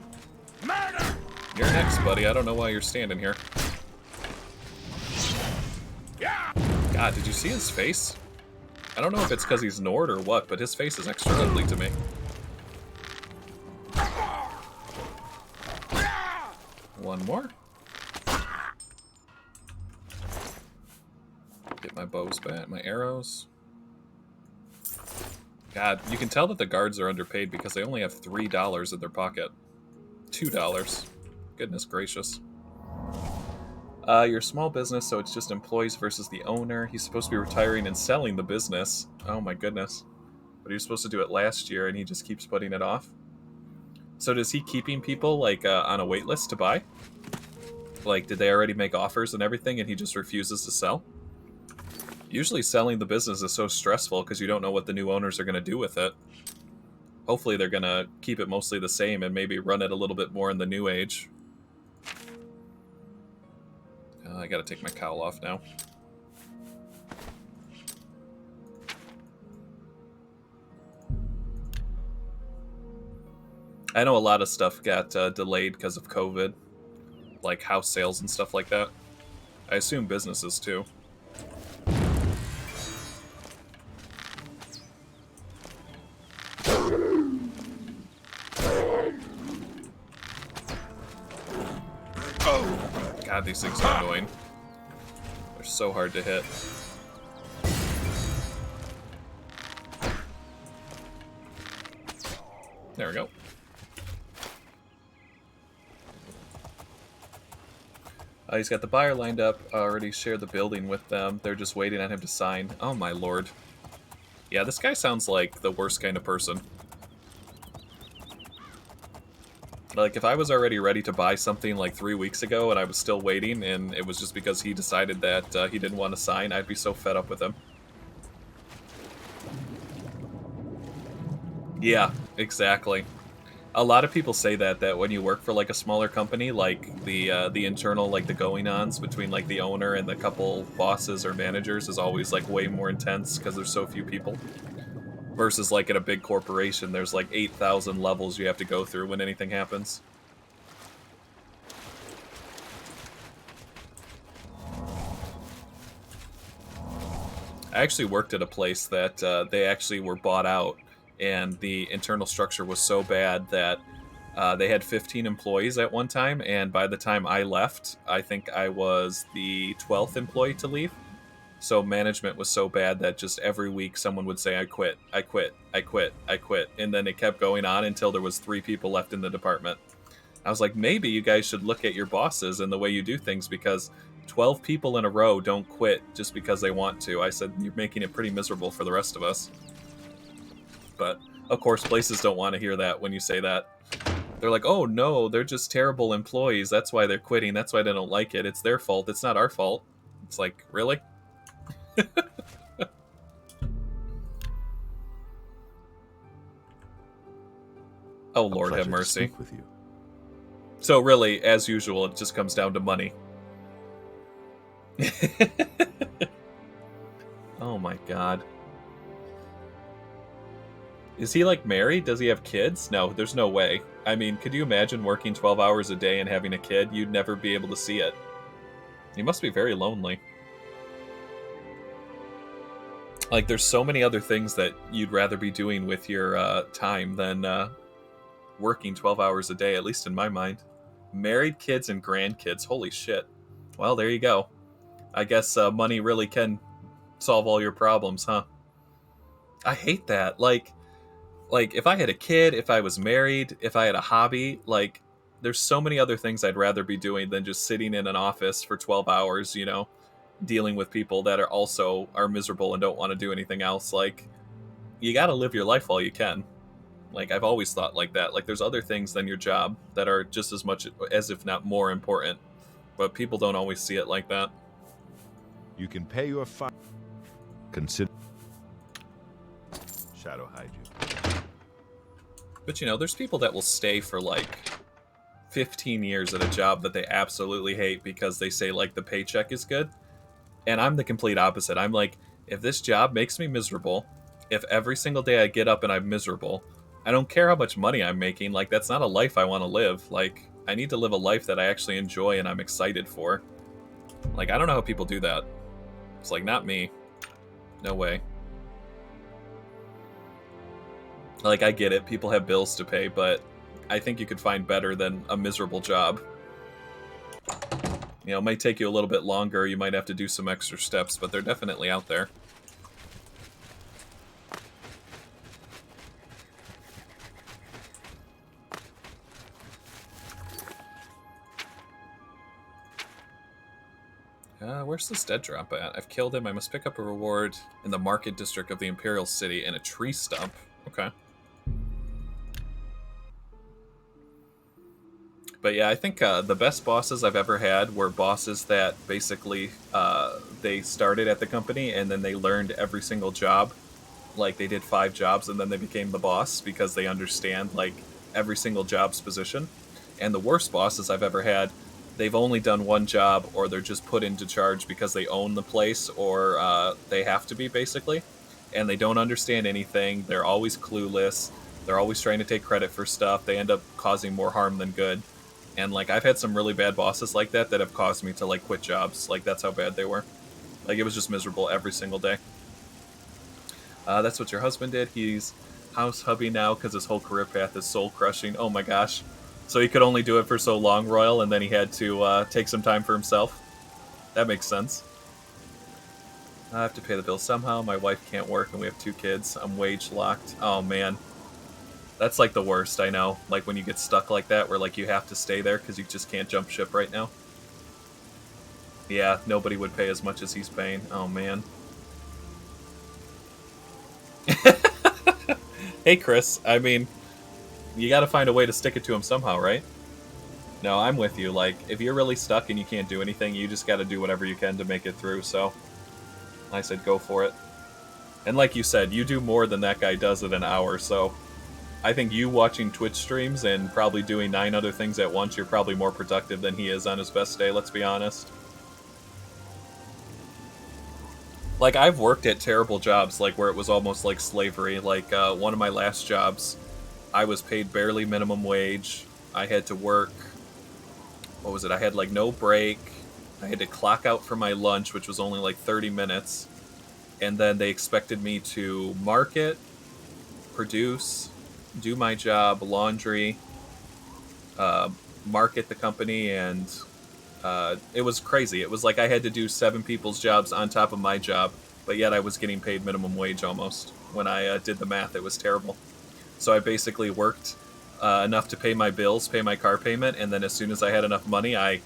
Murder! You're next, buddy. I don't know why you're standing here. God, did you see his face? I don't know if it's because he's Nord or what, but his face is extra ugly to me. One more. Get my bows back, my arrows. God, you can tell that the guards are underpaid because they only have $3 in their pocket. $2. Goodness gracious. You're a small business, so it's just employees versus the owner. He's supposed to be retiring and selling the business. Oh my goodness. But he was supposed to do it last year, and he just keeps putting it off. So does he keeping people, on a wait list to buy? Did they already make offers and everything, and he just refuses to sell? Usually selling the business is so stressful because you don't know what the new owners are going to do with it. Hopefully they're going to keep it mostly the same and maybe run it a little bit more in the new age. I got to take my cowl off now. I know a lot of stuff got delayed because of COVID, like house sales and stuff like that. I assume businesses too. God, these things are annoying. They're so hard to hit. There we go. He's got the buyer lined up. Already shared the building with them. They're just waiting on him to sign. Oh my lord. Yeah, this guy sounds like the worst kind of person. Like, if I was already ready to buy something like 3 weeks ago and I was still waiting and it was just because he decided that he didn't want to sign, I'd be so fed up with him. Yeah, exactly. A lot of people say that when you work for like a smaller company, like the internal, like the going-ons between like the owner and the couple bosses or managers is always like way more intense because there's so few people. Versus like at a big corporation, there's like 8,000 levels you have to go through when anything happens. I actually worked at a place that they actually were bought out, and the internal structure was so bad that they had 15 employees at one time, and by the time I left, I think I was the 12th employee to leave. So management was so bad that just every week someone would say, I quit, I quit, I quit, I quit. And then it kept going on until there was 3 people left in the department. I was like, maybe you guys should look at your bosses and the way you do things, because 12 people in a row don't quit just because they want to. I said, you're making it pretty miserable for the rest of us. But, of course, places don't want to hear that when you say that. They're like, oh no, they're just terrible employees. That's why they're quitting. That's why they don't like it. It's their fault. It's not our fault. It's like, really? Oh Lord, have mercy. With you. So really, as usual, it just comes down to money. Oh my god. Is he like married? Does he have kids? No, there's no way. I mean, could you imagine working 12 hours a day and having a kid? You'd never be able to see it. You must be very lonely. Like, there's so many other things that you'd rather be doing with your time than working 12 hours a day, at least in my mind. Married, kids, and grandkids. Holy shit. Well, there you go. I guess money really can solve all your problems, huh? I hate that. Like, if I had a kid, if I was married, if I had a hobby, like, there's so many other things I'd rather be doing than just sitting in an office for 12 hours, you know, dealing with people that are miserable and don't want to do anything else. Like, you got to live your life while you can. Like, I've always thought like that. Like, there's other things than your job that are just as much as, if not more important. But people don't always see it like that. You can pay your fine. Consider shadow hide you. But, you know, there's people that will stay for, like, 15 years at a job that they absolutely hate because they say, like, the paycheck is good. And I'm the complete opposite. I'm like, if this job makes me miserable, if every single day I get up and I'm miserable, I don't care how much money I'm making. Like, that's not a life I want to live. Like, I need to live a life that I actually enjoy and I'm excited for. Like, I don't know how people do that. It's like, not me. No way. Like, I get it. People have bills to pay, but I think you could find better than a miserable job. You know, it might take you a little bit longer. You might have to do some extra steps, but they're definitely out there. Where's this dead drop at? I've killed him. I must pick up a reward in the market district of the Imperial City and a tree stump. Okay. But yeah, I think the best bosses I've ever had were bosses that basically they started at the company and then they learned every single job. Like they did 5 jobs and then they became the boss because they understand like every single job's position. And the worst bosses I've ever had, they've only done one job, or they're just put into charge because they own the place, or they have to be, basically. And they don't understand anything. They're always clueless. They're always trying to take credit for stuff. They end up causing more harm than good. And like I've had some really bad bosses like that have caused me to like quit jobs. Like that's how bad they were. Like it was just miserable every single day. That's what your husband did. He's house hubby now because his whole career path is soul crushing. Oh my gosh. So he could only do it for so long, Royal, and then he had to take some time for himself. That makes sense. I have to pay the bill somehow. My wife can't work and we have 2 kids. I'm wage locked. Oh man. That's like the worst, I know. Like when you get stuck like that where like you have to stay there because you just can't jump ship right now. Yeah, nobody would pay as much as he's paying. Oh man. Hey Chris, I mean, you gotta find a way to stick it to him somehow, right? No, I'm with you. Like, if you're really stuck and you can't do anything, you just gotta do whatever you can to make it through, so I said go for it. And like you said, you do more than that guy does in an hour, so I think you watching Twitch streams and probably doing 9 other things at once, you're probably more productive than he is on his best day, let's be honest. Like, I've worked at terrible jobs, like, where it was almost like slavery. Like, one of my last jobs, I was paid barely minimum wage. I had to work, what was it? I had, like, no break. I had to clock out for my lunch, which was only, like, 30 minutes. And then they expected me to market, produce, do my job, laundry, market the company, and it was crazy. It was like I had to do 7 people's jobs on top of my job, but yet I was getting paid minimum wage almost. When I did the math, it was terrible. So I basically worked enough to pay my bills, pay my car payment, and then as soon as I had enough money, I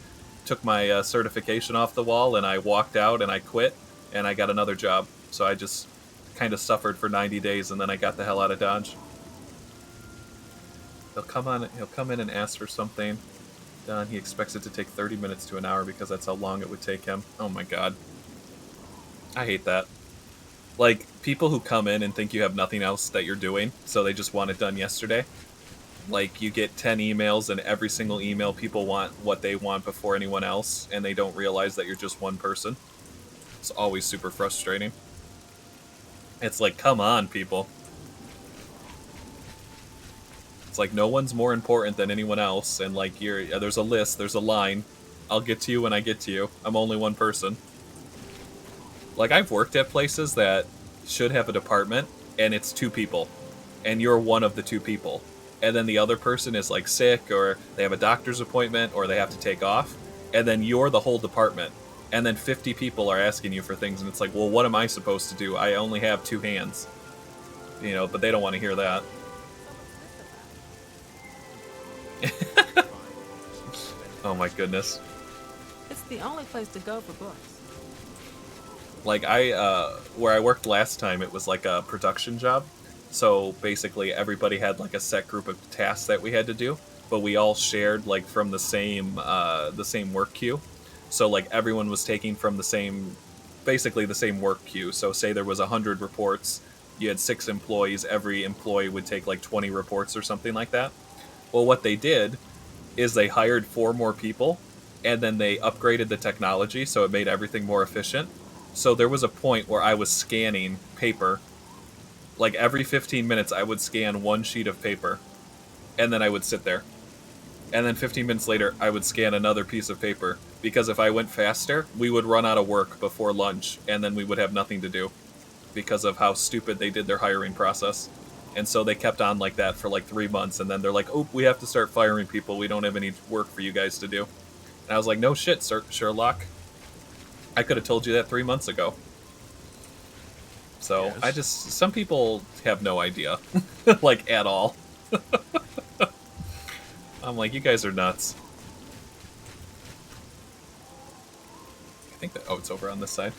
took my certification off the wall, and I walked out, and I quit, and I got another job. So I just kind of suffered for 90 days, and then I got the hell out of Dodge. He'll come in and ask for something. Done. He expects it to take 30 minutes to an hour because that's how long it would take him. Oh my god. I hate that. Like, people who come in and think you have nothing else that you're doing, so they just want it done yesterday. Like, you get 10 emails, and every single email people want what they want before anyone else, and they don't realize that you're just one person. It's always super frustrating. It's like, come on, people. It's like, no one's more important than anyone else, and like, there's a list, there's a line. I'll get to you when I get to you. I'm only one person. Like, I've worked at places that should have a department, and it's 2 people. And you're one of the 2 people. And then the other person is, like, sick, or they have a doctor's appointment, or they have to take off. And then you're the whole department. And then 50 people are asking you for things, and it's like, well, what am I supposed to do? I only have 2 hands. You know, but they don't want to hear that. Oh my goodness. It's the only place to go for books. Like, where I worked last time, it was like a production job. So basically everybody had like a set group of tasks that we had to do, but we all shared like from the same work queue. So like everyone was taking from basically the same work queue. So say there was 100 reports, you had 6 employees, every employee would take like 20 reports or something like that. Well, what they did is they hired 4 more people, and then they upgraded the technology so it made everything more efficient. So there was a point where I was scanning paper. Like every 15 minutes I would scan 1 sheet of paper, and then I would sit there. And then 15 minutes later I would scan another piece of paper, because if I went faster, we would run out of work before lunch, and then we would have nothing to do because of how stupid they did their hiring process. And so they kept on like that for like 3 months, and then they're like, oh, we have to start firing people. We don't have any work for you guys to do. And I was like, no shit, Sir Sherlock. I could have told you that 3 months ago. So, yes. Some people have no idea. Like, at all. I'm like, you guys are nuts. I think that, oh, it's over on this side.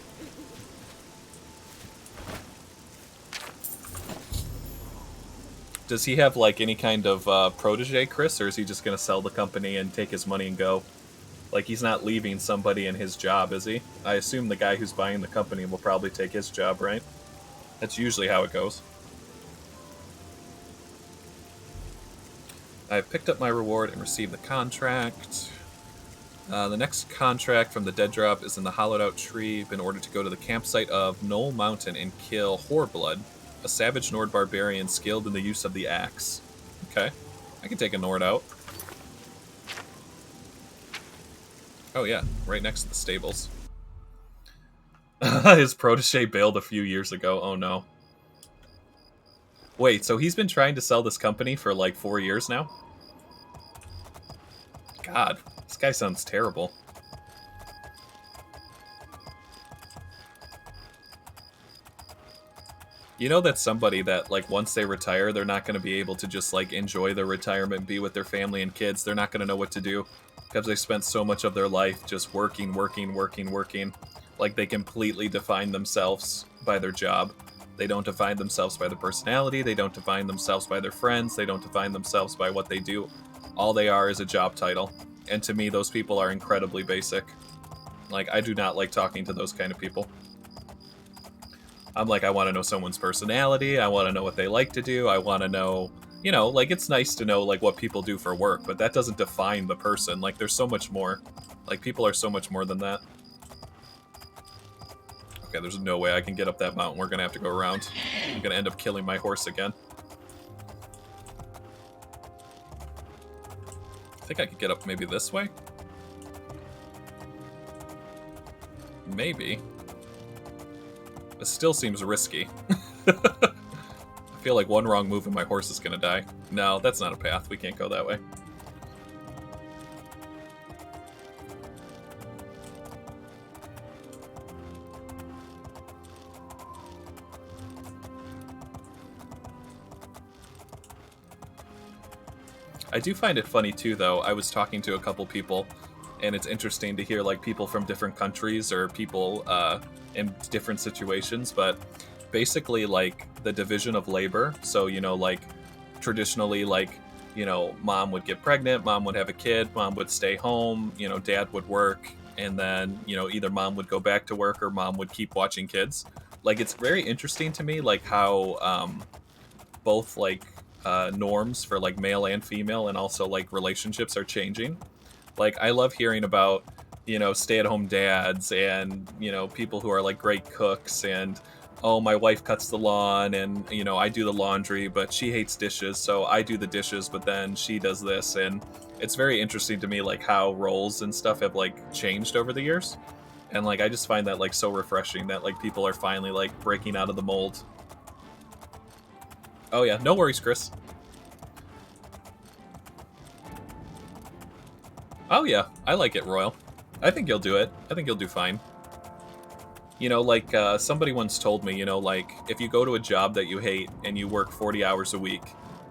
Does he have, like, any kind of protege, Chris, or is he just going to sell the company and take his money and go? Like, he's not leaving somebody in his job, is he? I assume the guy who's buying the company will probably take his job, right? That's usually how it goes. I've picked up my reward and received the contract. The next contract from the dead drop is in the hollowed out tree. Been ordered to go to the campsite of Knoll Mountain and kill Whoreblood, a savage Nord barbarian skilled in the use of the axe. Okay. I can take a Nord out. Oh yeah, right next to the stables. His protege bailed a few years ago. Oh no. Wait, so he's been trying to sell this company for like 4 years now? God, this guy sounds terrible. You know that's somebody that, like, once they retire, they're not going to be able to just, like, enjoy their retirement, be with their family and kids. They're not going to know what to do because they spent so much of their life just working. Like, they completely define themselves by their job. They don't define themselves by their personality. They don't define themselves by their friends. They don't define themselves by what they do. All they are is a job title. And to me, those people are incredibly basic. Like, I do not like talking to those kind of people. I'm like, I want to know someone's personality. I want to know what they like to do. I want to know, you know, like, it's nice to know, like, what people do for work, but that doesn't define the person. Like, there's so much more. Like, people are so much more than that. Okay, there's no way I can get up that mountain. We're going to have to go around. I'm going to end up killing my horse again. I think I could get up maybe this way? Maybe. It still seems risky. I feel like one wrong move and my horse is gonna die. No, that's not a path. We can't go that way. I do find it funny too, though. I was talking to a couple people, and it's interesting to hear, like, people from different countries or people in different situations, but basically, like, the division of labor. So, you know, like, traditionally, like, you know, mom would get pregnant, mom would have a kid, mom would stay home, you know, dad would work, and then, you know, either mom would go back to work or mom would keep watching kids. Like, it's very interesting to me, like, how both, like, norms for, like, male and female and also, like, relationships are changing. Like, I love hearing about, you know, stay-at-home dads and, you know, people who are, like, great cooks and, oh, my wife cuts the lawn and, you know, I do the laundry, but she hates dishes, so I do the dishes, but then she does this. And it's very interesting to me, like, how roles and stuff have, like, changed over the years. And, like, I just find that, like, so refreshing that, like, people are finally, like, breaking out of the mold. Oh, yeah. No worries, Chris. Oh, yeah. I like it, Royal. I think you'll do it. I think you'll do fine. You know, like, somebody once told me, you know, like, if you go to a job that you hate and you work 40 hours a week,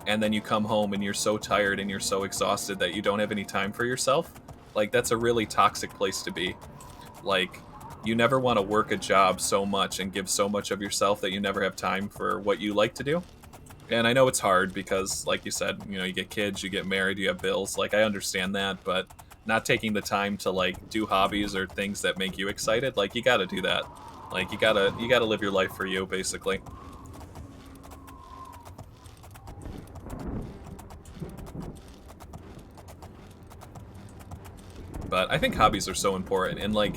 and then you come home and you're so tired and you're so exhausted that you don't have any time for yourself, like, that's a really toxic place to be. Like, you never want to work a job so much and give so much of yourself that you never have time for what you like to do. And I know it's hard because, like you said, you know, you get kids, you get married, you have bills. Like, I understand that, but not taking the time to, like, do hobbies or things that make you excited, like, you gotta do that. Like, you gotta live your life for you, basically. But I think hobbies are so important, and, like,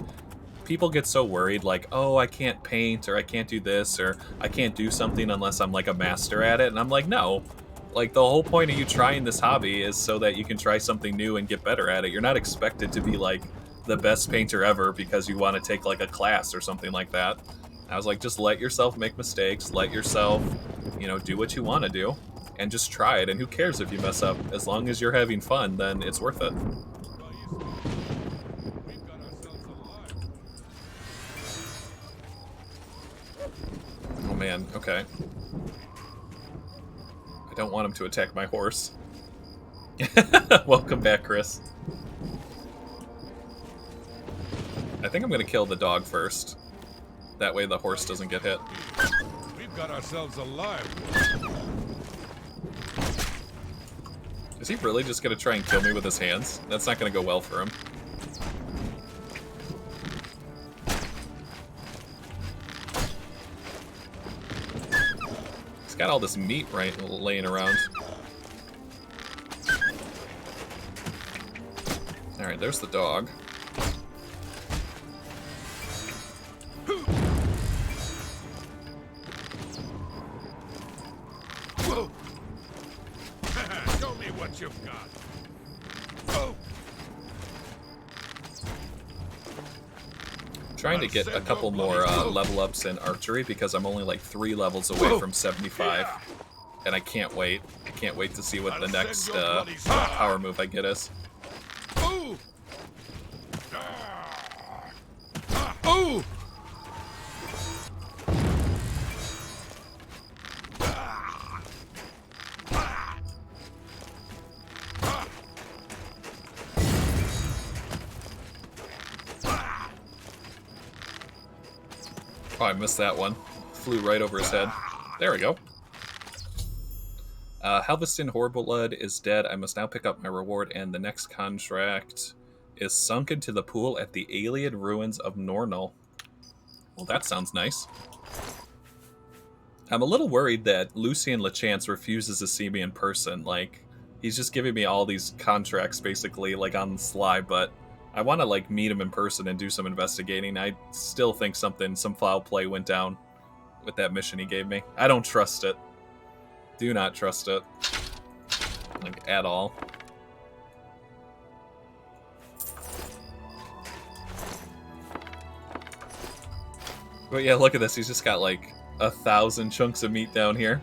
people get so worried, like, oh, I can't paint, or I can't do this, or I can't do something unless I'm, like, a master at it, and I'm like, no. Like, the whole point of you trying this hobby is so that you can try something new and get better at it. You're not expected to be, like, the best painter ever because you want to take, like, a class or something like that. I was like, just let yourself make mistakes, let yourself, you know, do what you want to do, and just try it, and who cares if you mess up? As long as you're having fun, then it's worth it. Oh man, okay. I don't want him to attack my horse. Welcome back, Chris. I think I'm gonna kill the dog first. That way the horse doesn't get hit. We've got ourselves a live. Is he really just gonna try and kill me with his hands? That's not gonna go well for him. got all this meat laying around. Alright, there's the dog. Show me what you've got. Oh. Trying to get a couple more level ups in archery because I'm only like 3 levels away from 75. And I can't wait. I can't wait to see what the next power move I get is. Ooh. Ooh. Oh, I missed that one. Flew right over his head. There we go. Halveston Horribleblood is dead. I must now pick up my reward, and the next contract is sunk into the pool at the alien ruins of Nornal. Well, that sounds nice. I'm a little worried that Lucien LeChance refuses to see me in person. Like, he's just giving me all these contracts, basically, like, on the sly, but I want to, like, meet him in person and do some investigating. I still think some foul play went down with that mission he gave me. I don't trust it. Do not trust it. Like, at all. But yeah, look at this. He's just got, like, 1,000 chunks of meat down here.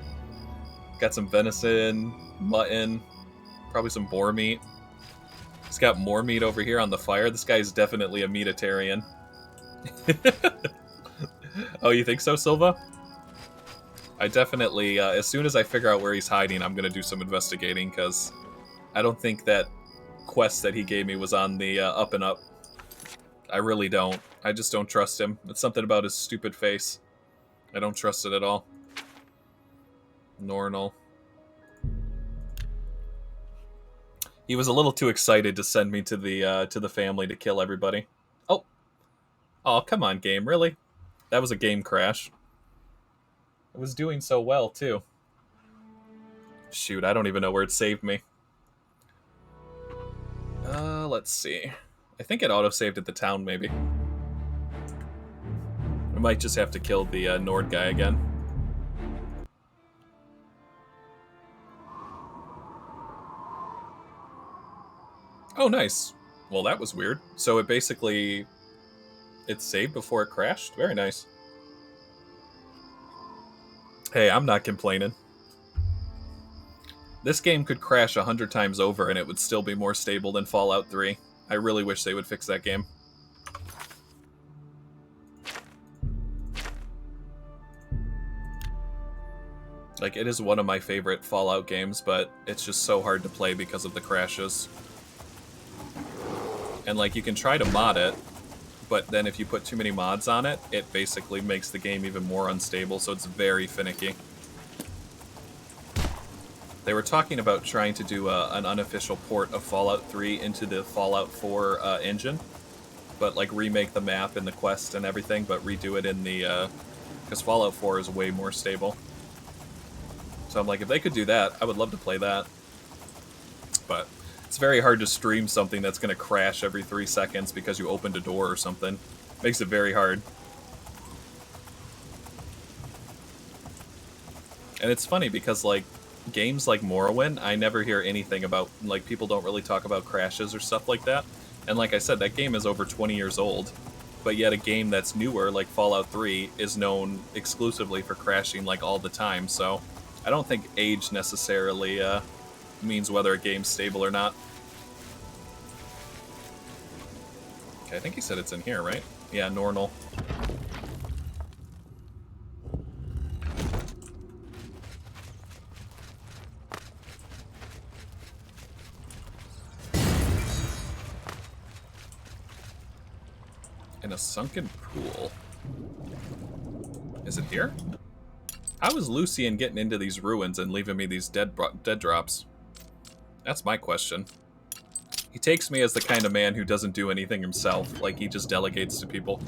Got some venison, mutton, probably some boar meat. He's got more meat over here on the fire. This guy's definitely a meatitarian. Oh, you think so, Silva? I definitely, as soon as I figure out where he's hiding, I'm going to do some investigating, because I don't think that quest that he gave me was on the up and up. I really don't. I just don't trust him. It's something about his stupid face. I don't trust it at all. Nornal. He was a little too excited to send me to the family to kill everybody. Oh. Oh, come on, game. Really? That was a game crash. It was doing so well, too. Shoot, I don't even know where it saved me. Let's see. I think it auto-saved at the town, maybe. I might just have to kill the Nord guy again. Oh, nice. Well, that was weird. So it basically... it saved before it crashed? Very nice. Hey, I'm not complaining. This game could crash 100 times over and it would still be more stable than Fallout 3. I really wish they would fix that game. Like, it is one of my favorite Fallout games, but it's just so hard to play because of the crashes. And, like, you can try to mod it, but then if you put too many mods on it, it basically makes the game even more unstable, so it's very finicky. They were talking about trying to do an unofficial port of Fallout 3 into the Fallout 4 engine, but like remake the map and the quest and everything, but redo it in the... because Fallout 4 is way more stable. So I'm like, if they could do that, I would love to play that. But it's very hard to stream something that's going to crash every 3 seconds because you opened a door or something. Makes it very hard. And it's funny because, like, games like Morrowind, I never hear anything about, like, people don't really talk about crashes or stuff like that. And like I said, that game is over 20 years old. But yet a game that's newer, like Fallout 3, is known exclusively for crashing, like, all the time. So I don't think age necessarily means whether a game's stable or not. Okay, I think he said it's in here, right? Yeah, Nornal. In a sunken pool. Is it here? How is Lucien getting into these ruins and leaving me these dead drops? That's my question. He takes me as the kind of man who doesn't do anything himself, like he just delegates to people.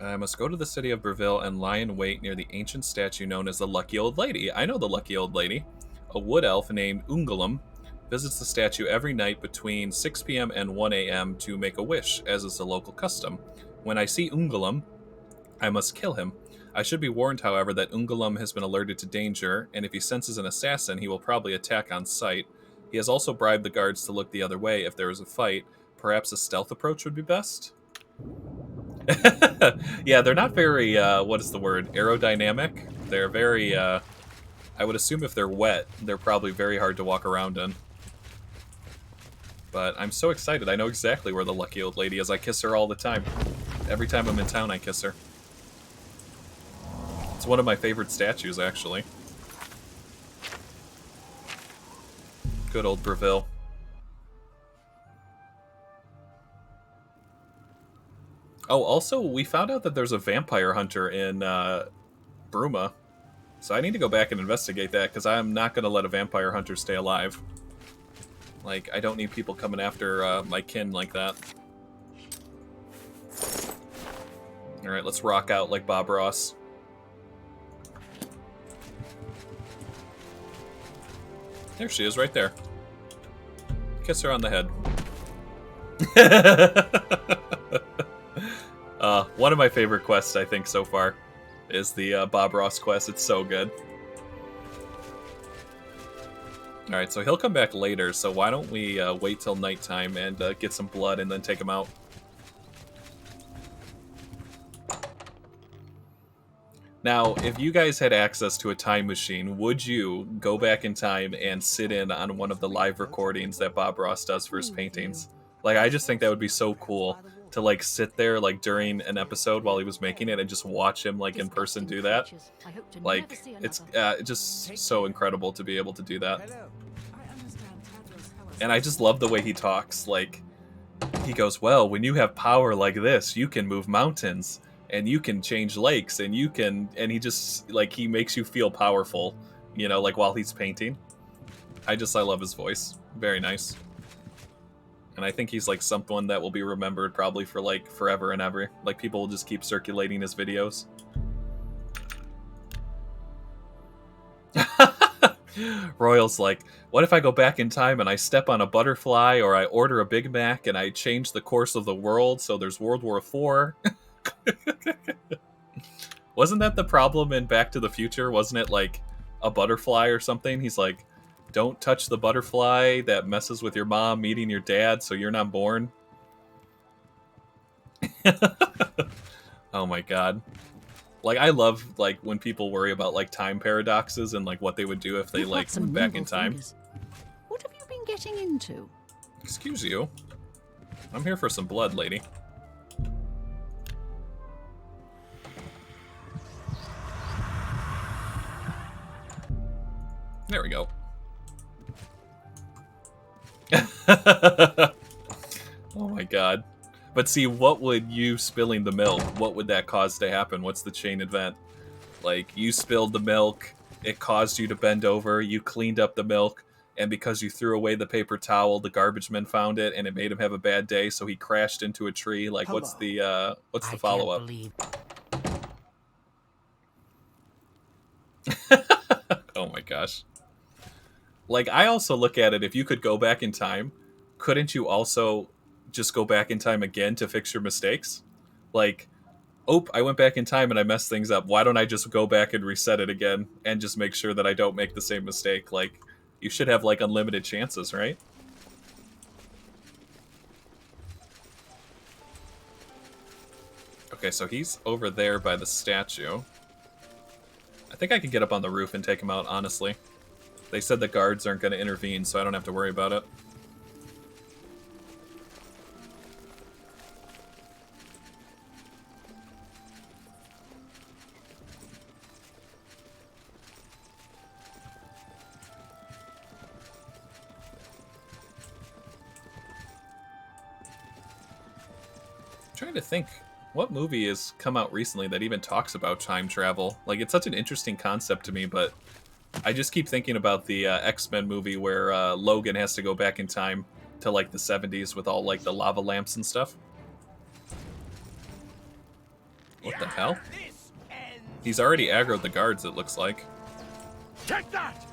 I must go to the city of Breville and lie in wait near the ancient statue known as the Lucky Old Lady. I know the Lucky Old Lady. A wood elf named Ungulum visits the statue every night between 6 p.m. and 1 a.m. to make a wish, as is the local custom. When I see Ungulum, I must kill him. I should be warned, however, that Ungulum has been alerted to danger, and if he senses an assassin, he will probably attack on sight. He has also bribed the guards to look the other way if there is a fight. Perhaps a stealth approach would be best? Yeah, they're not very, what is the word, aerodynamic. They're very, I would assume if they're wet, they're probably very hard to walk around in. But I'm so excited. I know exactly where the Lucky Old Lady is. I kiss her all the time. Every time I'm in town, I kiss her. It's one of my favorite statues, actually. Good old Breville. Oh, also, we found out that there's a vampire hunter in Bruma. So I need to go back and investigate that, because I'm not going to let a vampire hunter stay alive. Like, I don't need people coming after my kin like that. Alright, let's rock out like Bob Ross. There she is, right there. Kiss her on the head. One of my favorite quests, I think, so far is the Bob Ross quest. It's so good. Alright, so he'll come back later, so why don't we wait till nighttime and get some blood and then take him out. Now, if you guys had access to a time machine, would you go back in time and sit in on one of the live recordings that Bob Ross does for his paintings? Like, I just think that would be so cool to, like, sit there, like, during an episode while he was making it and just watch him, like, in person do that. Like, it's just so incredible to be able to do that. And I just love the way he talks. Like, he goes, well, when you have power like this, you can move mountains. And you can change lakes, and you can, and he just, like, he makes you feel powerful, you know, like, while he's painting. I love his voice. Very nice. And I think he's, like, someone that will be remembered probably for, like, forever and ever. Like, people will just keep circulating his videos. Royal's like, what if I go back in time and I step on a butterfly, or I order a Big Mac and I change the course of the world so there's World War IV? Wasn't that the problem in Back to the Future? Wasn't it like a butterfly or something? He's like, don't touch the butterfly that messes with your mom meeting your dad so you're not born. Oh my god. Like, I love, like, when people worry about, like, time paradoxes and, like, what they would do if they, like, went back in time. Fingers. What have you been getting into? Excuse you. I'm here for some blood, lady. There we go. Oh my god. But see, what would you spilling the milk, what would that cause to happen? What's the chain event? Like, you spilled the milk, it caused you to bend over, you cleaned up the milk, and because you threw away the paper towel, the garbage man found it, and it made him have a bad day, so he crashed into a tree. Like, what's the follow-up? Oh my gosh. Like, I also look at it, if you could go back in time, couldn't you also just go back in time again to fix your mistakes? Like, oh, I went back in time and I messed things up. Why don't I just go back and reset it again and just make sure that I don't make the same mistake? Like, you should have, like, unlimited chances, right? Okay, so he's over there by the statue. I think I could get up on the roof and take him out, honestly. They said the guards aren't going to intervene, so I don't have to worry about it. I'm trying to think, what movie has come out recently that even talks about time travel? Like, it's such an interesting concept to me, but I just keep thinking about the X-Men movie where Logan has to go back in time to, like, the 70s with all, like, the lava lamps and stuff. What the hell? He's already aggroed the guards, it looks like. Take that!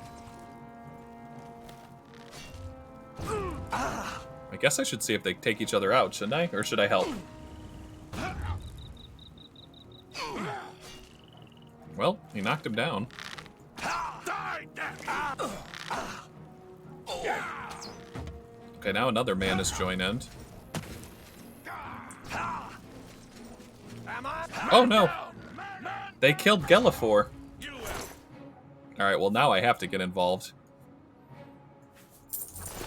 I guess I should see if they take each other out, shouldn't I? Or should I help? Well, he knocked him down. Okay, now another man has joined in. Oh no! They killed Gellifor. Alright, well now I have to get involved.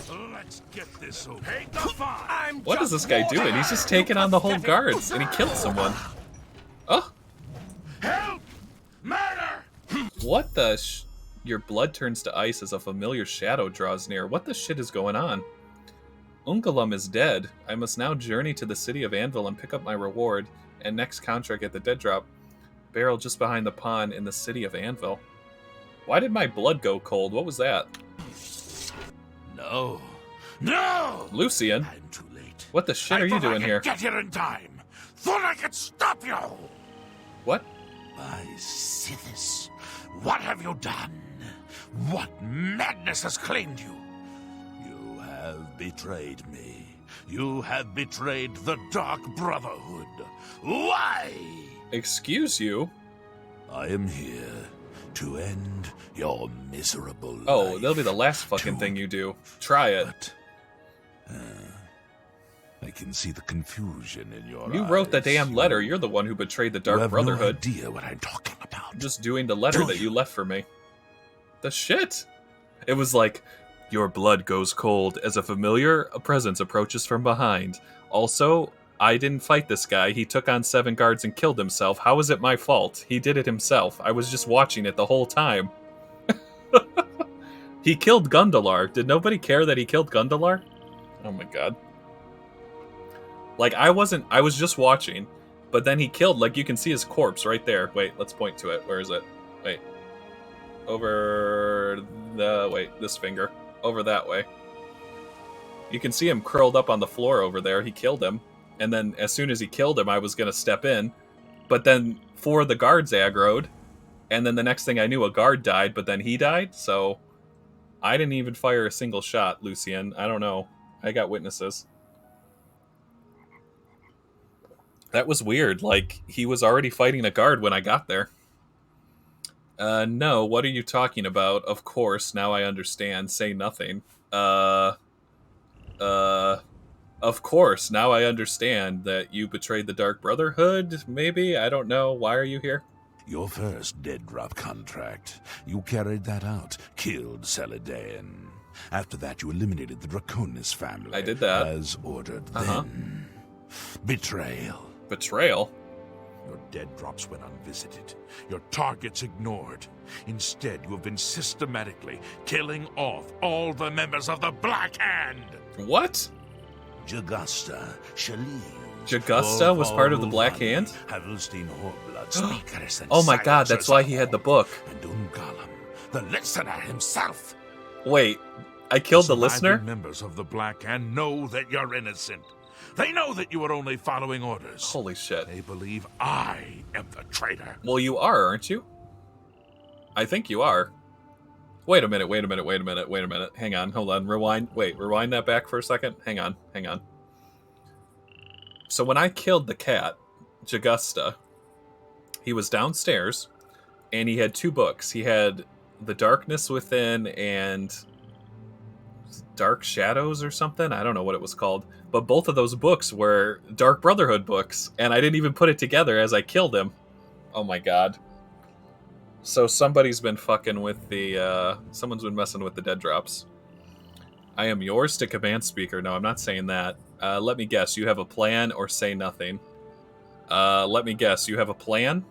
Let's get this over. What is this guy doing? He's just taking on the whole guards, and he killed someone. Oh! Help! Murder! What the Your blood turns to ice as a familiar shadow draws near. What the shit is going on? Ungalum is dead. I must now journey to the city of Anvil and pick up my reward and next contract at the Dead Drop barrel just behind the pond in the city of Anvil. Why did my blood go cold? What was that? No. No! Lucien? I'm too late. What the shit are you doing here? Get here in time. Thought I could stop you. What? By Sithis, what have you done? What madness has claimed you? You have betrayed me. You have betrayed the Dark Brotherhood. Why? Excuse you? I am here to end your miserable life. Oh, that'll be the last fucking thing you do. Try it. But, I can see the confusion in your eyes. You wrote the damn letter. You're the one who betrayed the Dark Brotherhood. You have no idea what I'm talking about. I'm just doing the letter that you left for me. The shit? It was like, your blood goes cold as a familiar presence approaches from behind. Also, I didn't fight this guy. He took on 7 guards and killed himself. How is it my fault? He did it himself. I was just watching it the whole time. He killed Gundalar. Did nobody care that he killed Gundalar? Oh my god. Like, I was just watching, but then he killed, like, you can see his corpse right there. Wait, let's point to it. Where is it? Wait. This finger. Over that way. You can see him curled up on the floor over there. He killed him. And then as soon as he killed him, I was going to step in. But then 4 of the guards aggroed. And then the next thing I knew, a guard died, but then he died. So I didn't even fire a single shot, Lucien. I don't know. I got witnesses. That was weird. Like, he was already fighting a guard when I got there. No, what are you talking about? Of course, now I understand. Say nothing. Of course, now I understand that you betrayed the Dark Brotherhood, maybe? I don't know. Why are you here? Your first Dead Drop contract. You carried that out, killed Celadon. After that, you eliminated the Draconis family. I did that. As ordered then. Betrayal. Betrayal? Your dead drops went unvisited. Your targets ignored. Instead, you have been systematically killing off all the members of the Black Hand. What? Jagusta, Shalim. Jagusta was part of the Black Hand? Oh my god, that's why he had the book. And Ungalam, the listener himself. Wait, I killed the listener? Members of the Black Hand know that you're innocent. They know that you are only following orders. Holy shit. They believe I am the traitor. Well, you are, aren't you? I think you are. Wait a minute. Hang on, hold on, rewind. Wait, rewind that back for a second. Hang on. So when I killed the cat, Jagusta, he was downstairs, and he had 2 books. He had The Darkness Within and Dark Shadows or something. I don't know what it was called. But both of those books were Dark Brotherhood books, and I didn't even put it together as I killed him. Oh my god. So somebody's been fucking with the, someone's been messing with the dead drops. I am yours to command, speaker. No, I'm not saying that. Let me guess, you have a plan or say nothing. Let me guess, you have a plan?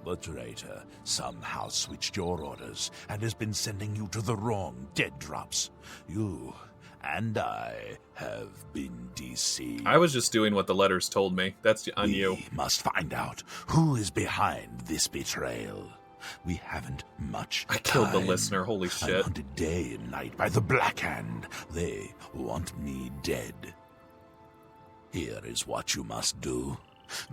The traitor somehow switched your orders and has been sending you to the wrong dead drops. You and I have been deceived. I was just doing what the letters told me. That's on you. We must find out who is behind this betrayal. We haven't much time. I killed the listener, holy shit. I'm hunted day and night by the Black Hand. They want me dead. Here is what you must do.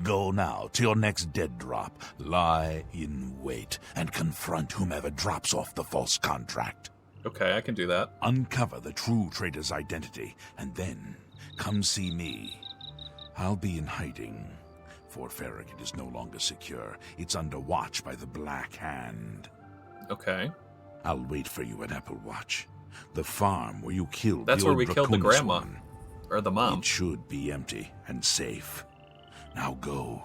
Go now to your next dead drop, lie in wait, and confront whomever drops off the false contract. Okay, I can do that. Uncover the true traitor's identity, and then come see me. I'll be in hiding. Fort Farragut is no longer secure. It's under watch by the Black Hand. Okay. I'll wait for you at Apple Watch, the farm where you killed That's the where old we killed the Draconis grandma. one. Or the mom. It should be empty and safe. Now go,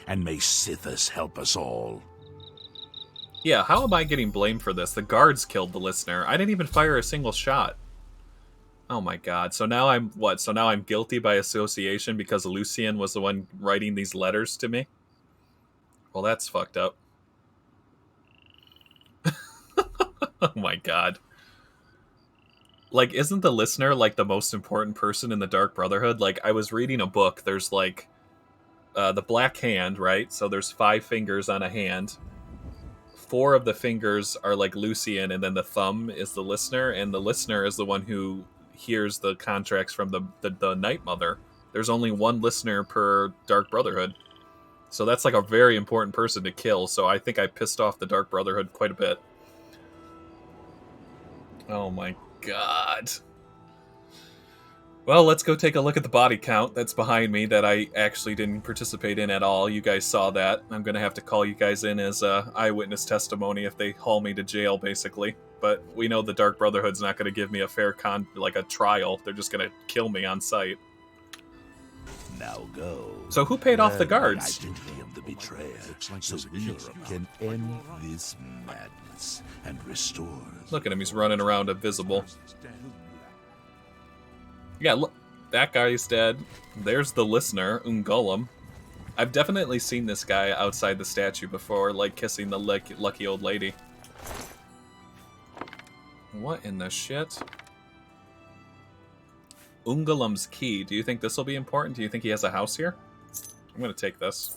and may Sithis help us all. Yeah, how am I getting blamed for this? The guards killed the listener. I didn't even fire a single shot. Oh my god. So now I'm what? So now I'm guilty by association because Lucien was the one writing these letters to me? Well, that's fucked up. Oh my god. Like, isn't the listener, like, the most important person in the Dark Brotherhood? Like, I was reading a book. There's, like, the Black Hand, right? So there's 5 fingers on a hand. 4 of the fingers are, like, Lucien, and then the thumb is the listener, and the listener is the one who hears the contracts from the Night Mother. There's only 1 listener per Dark Brotherhood. So that's, like, a very important person to kill, so I think I pissed off the Dark Brotherhood quite a bit. Oh my god. Well, let's go take a look at the body count that's behind me that I actually didn't participate in at all. You guys saw that. I'm going to have to call you guys in as eyewitness testimony if they haul me to jail, basically. But we know the Dark Brotherhood's not going to give me a fair a trial. They're just going to kill me on sight. Now go. So who paid off the guards? The identity of the betrayer, so Europe can end this madness and restore. Look at him, he's running around invisible. Yeah, look, that guy's dead. There's the listener, Ungolum. I've definitely seen this guy outside the statue before, like kissing the lucky old lady. What in the shit? Ungolum's key. Do you think this will be important? Do you think he has a house here? I'm gonna take this.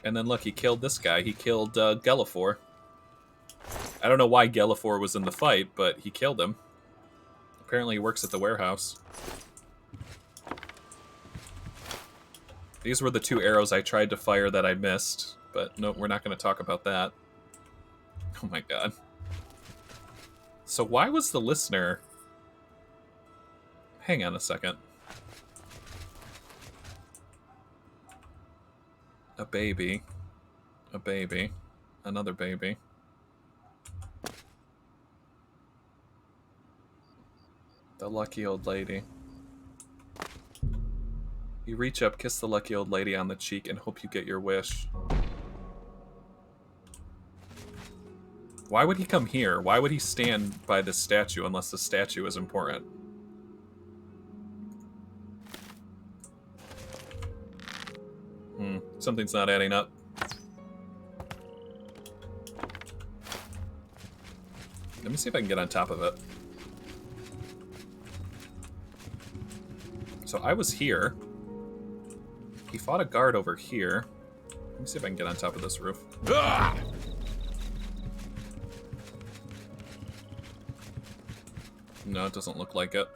And then look, he killed this guy. He killed Gellifor. I don't know why Gellifor was in the fight, but he killed him. Apparently he works at the warehouse. These were the 2 arrows I tried to fire that I missed. But no, we're not going to talk about that. Oh my god. So why was the listener... Hang on a second. A baby. A baby. Another baby. The lucky old lady. You reach up, kiss the lucky old lady on the cheek, and hope you get your wish. Why would he come here? Why would he stand by this statue unless the statue is important? Something's not adding up. Let me see if I can get on top of it. So I was here. He fought a guard over here. Let me see if I can get on top of this roof. Ah! No, it doesn't look like it.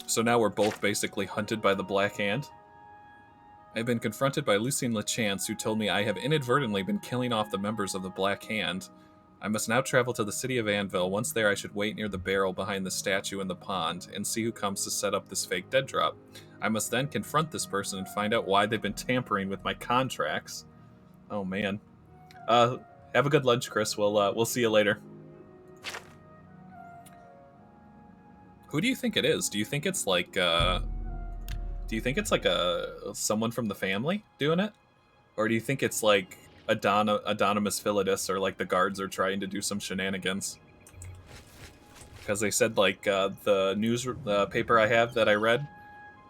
So now we're both basically hunted by the Black Hand. I've been confronted by Lucien Lechance, who told me I have inadvertently been killing off the members of the Black Hand. I must now travel to the city of Anvil. Once there, I should wait near the barrel behind the statue in the pond and see who comes to set up this fake dead drop. I must then confront this person and find out why they've been tampering with my contracts. Oh man. Have a good lunch, Chris. We'll see you later. Who do you think it is? Do you think it's like someone from the family doing it? Or do you think it's like Adonimus Philidus, or like the guards are trying to do some shenanigans? Because they said like the news paper I have that I read,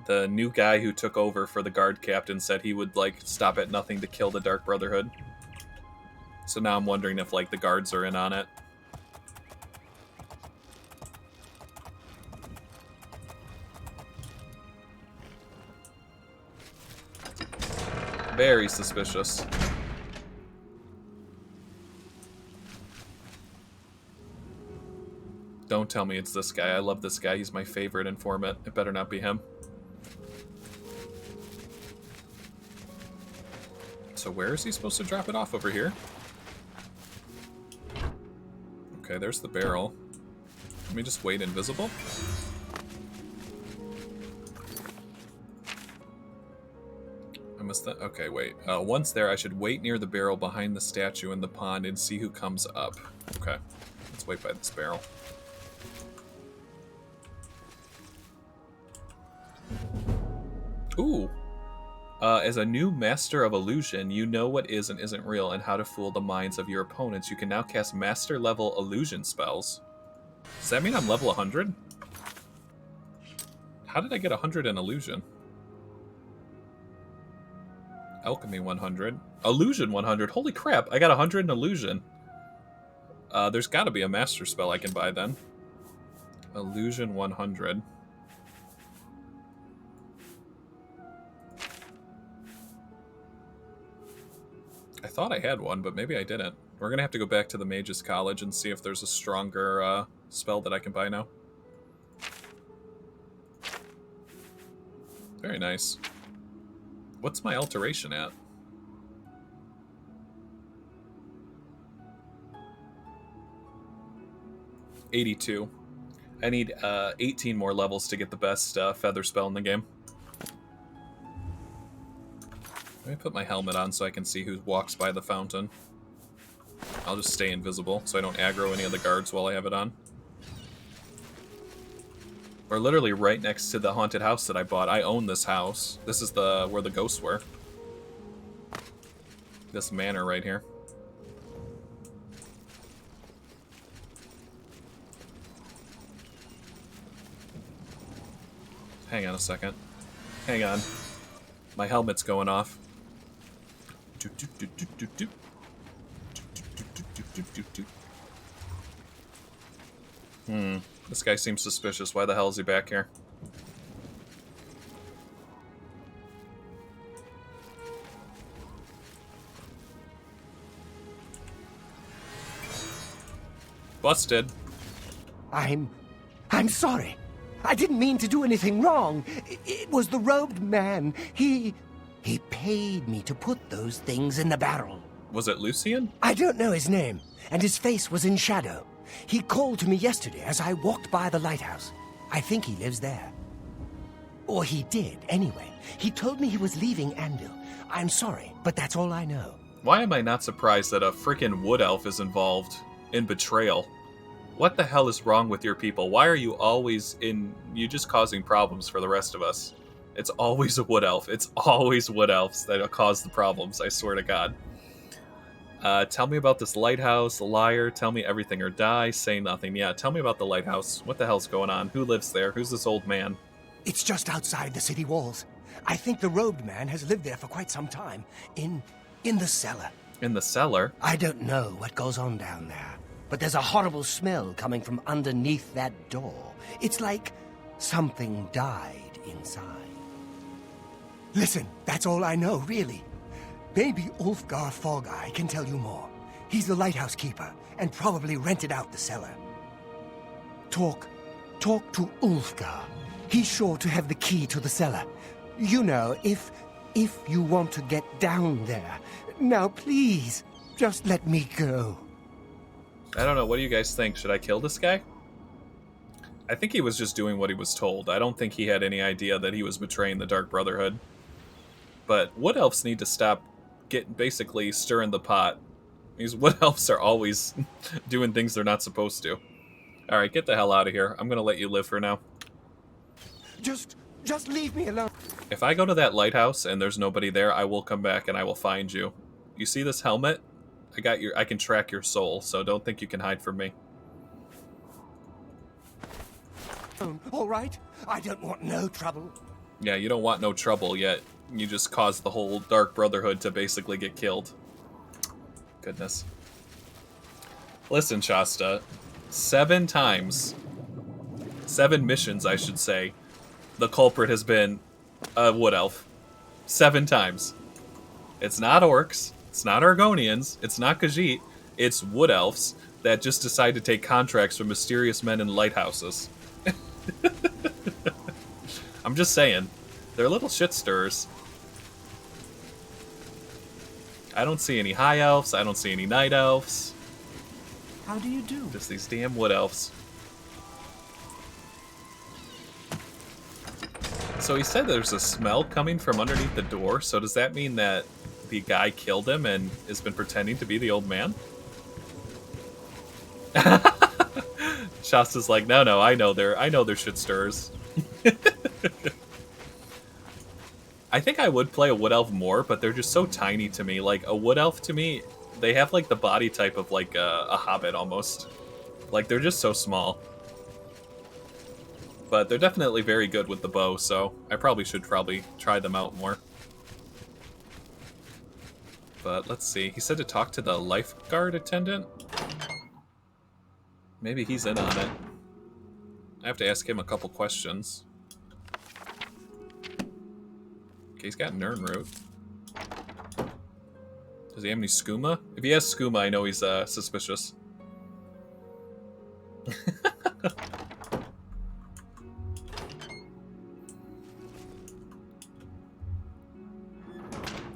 the new guy who took over for the guard captain said he would like stop at nothing to kill the Dark Brotherhood. So now I'm wondering if like the guards are in on it. Very suspicious. Don't tell me it's this guy. I love this guy. He's my favorite informant. It better not be him. So where is he supposed to drop it off? Over here? Okay, there's the barrel. Let me just wait invisible. I must... Okay, wait. Once there, I should wait near the barrel behind the statue in the pond and see who comes up. Okay. Let's wait by this barrel. Ooh. As a new master of illusion, you know what is and isn't real and how to fool the minds of your opponents. You can now cast master level illusion spells. Does that mean I'm level 100? How did I get 100 in illusion? Alchemy 100. Illusion 100. Holy crap, I got 100 in illusion. There's got to be a master spell I can buy then. Illusion 100. I thought I had one, but maybe I didn't. We're going to have to go back to the Mage's College and see if there's a stronger spell that I can buy now. Very nice. What's my alteration at? $82. I need 18 more levels to get the best feather spell in the game. Let me put my helmet on so I can see who walks by the fountain. I'll just stay invisible so I don't aggro any of the guards while I have it on. We're literally right next to the haunted house that I bought. I own this house. This is where the ghosts were. This manor right here. Hang on a second. Hang on. My helmet's going off. This guy seems suspicious. Why the hell is he back here? Busted. I'm sorry. I didn't mean to do anything wrong. It was the robed man. He paid me to put those things in the barrel. Was it Lucien? I don't know his name, and his face was in shadow. He called to me yesterday as I walked by the lighthouse. I think he lives there. Or he did, anyway. He told me he was leaving Andil. I'm sorry, but that's all I know. Why am I not surprised that a freaking wood elf is involved in betrayal? What the hell is wrong with your people? Why are you always you just causing problems for the rest of us? It's always a wood elf. It's always wood elves that cause the problems, I swear to God. Tell me about this lighthouse, liar. Tell me everything or die. Say nothing. Yeah, tell me about the lighthouse. What the hell's going on? Who lives there? Who's this old man? It's just outside the city walls. I think the robed man has lived there for quite some time. In the cellar. In the cellar? I don't know what goes on down there, but there's a horrible smell coming from underneath that door. It's like something died inside. Listen, that's all I know, really. Maybe Ulfgar Fogeye can tell you more. He's the lighthouse keeper, and probably rented out the cellar. Talk to Ulfgar. He's sure to have the key to the cellar. You know, if you want to get down there. Now, please, just let me go. I don't know. What do you guys think? Should I kill this guy? I think he was just doing what he was told. I don't think he had any idea that he was betraying the Dark Brotherhood. But wood elves need to stop basically stirring the pot. These wood elves are always doing things they're not supposed to. Alright, get the hell out of here. I'm gonna let you live for now. Just leave me alone. If I go to that lighthouse and there's nobody there, I will come back and I will find you. You see this helmet? I can track your soul, so don't think you can hide from me. All right? I don't want no trouble. Yeah, you don't want no trouble, yet you just caused the whole Dark Brotherhood to basically get killed. Goodness. Listen, Shasta. 7 times. 7 missions, I should say. The culprit has been a wood elf. 7 times. It's not orcs. It's not Argonians. It's not Khajiit. It's wood elves that just decide to take contracts from mysterious men in lighthouses. I'm just saying. They're little shit stirrers. I don't see any high elves. I don't see any night elves. How do you do? Just these damn wood elves. So he said there's a smell coming from underneath the door, so does that mean that the guy killed him and has been pretending to be the old man? Shasta's like, no, I know they're shit stirrers. I think I would play a wood elf more, but they're just so tiny to me. Like, a wood elf to me, they have like the body type of like a hobbit almost. Like, they're just so small. But they're definitely very good with the bow, so I should try them out more. But let's see. He said to talk to the lifeguard attendant. Maybe he's in on it. I have to ask him a couple questions. Okay, he's got Nirnroot. Does he have any skooma? If he has skooma, I know he's suspicious.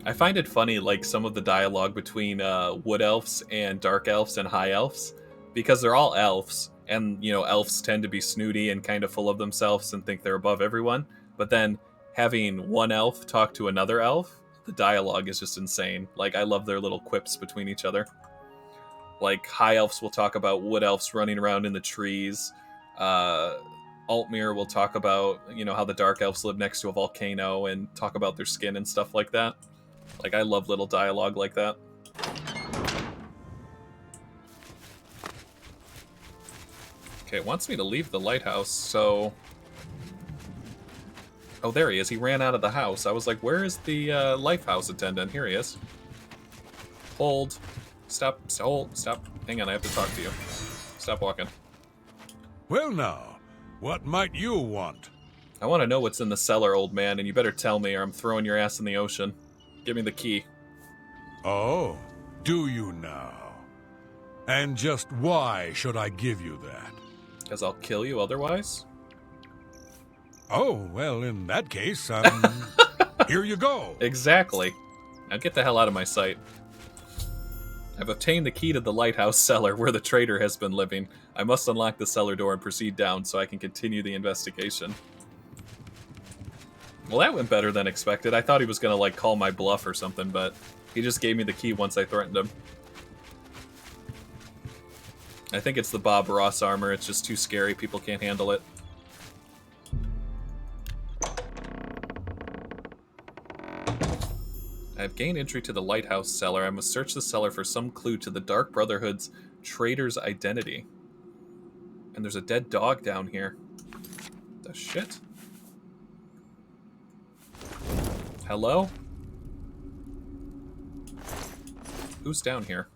I find it funny, like, some of the dialogue between wood elves and dark elves and high elves, because they're all elves, and, you know, elves tend to be snooty and kind of full of themselves and think they're above everyone, but then having one elf talk to another elf, the dialogue is just insane. Like, I love their little quips between each other. Like, high elves will talk about wood elves running around in the trees. Altmir will talk about, you know, how the dark elves live next to a volcano and talk about their skin and stuff like that. Like, I love little dialogue like that. Okay, it wants me to leave the lighthouse, so... Oh, there he is. He ran out of the house. I was like, where is the lifehouse attendant? Here he is. Hold. Stop. Hold. Stop. Hang on, I have to talk to you. Stop walking. Well now, what might you want? I want to know what's in the cellar, old man, and you better tell me or I'm throwing your ass in the ocean. Give me the key. Oh, do you now? And just why should I give you that? Because I'll kill you otherwise? Oh, well, in that case, here you go. Exactly. Now get the hell out of my sight. I've obtained the key to the lighthouse cellar where the traitor has been living. I must unlock the cellar door and proceed down so I can continue the investigation. Well, that went better than expected. I thought he was going to, like, call my bluff or something, but he just gave me the key once I threatened him. I think it's the Bob Ross armor. It's just too scary. People can't handle it. I have gained entry to the lighthouse cellar. I must search the cellar for some clue to the Dark Brotherhood's traitor's identity. And there's a dead dog down here. The shit? Hello? Who's down here?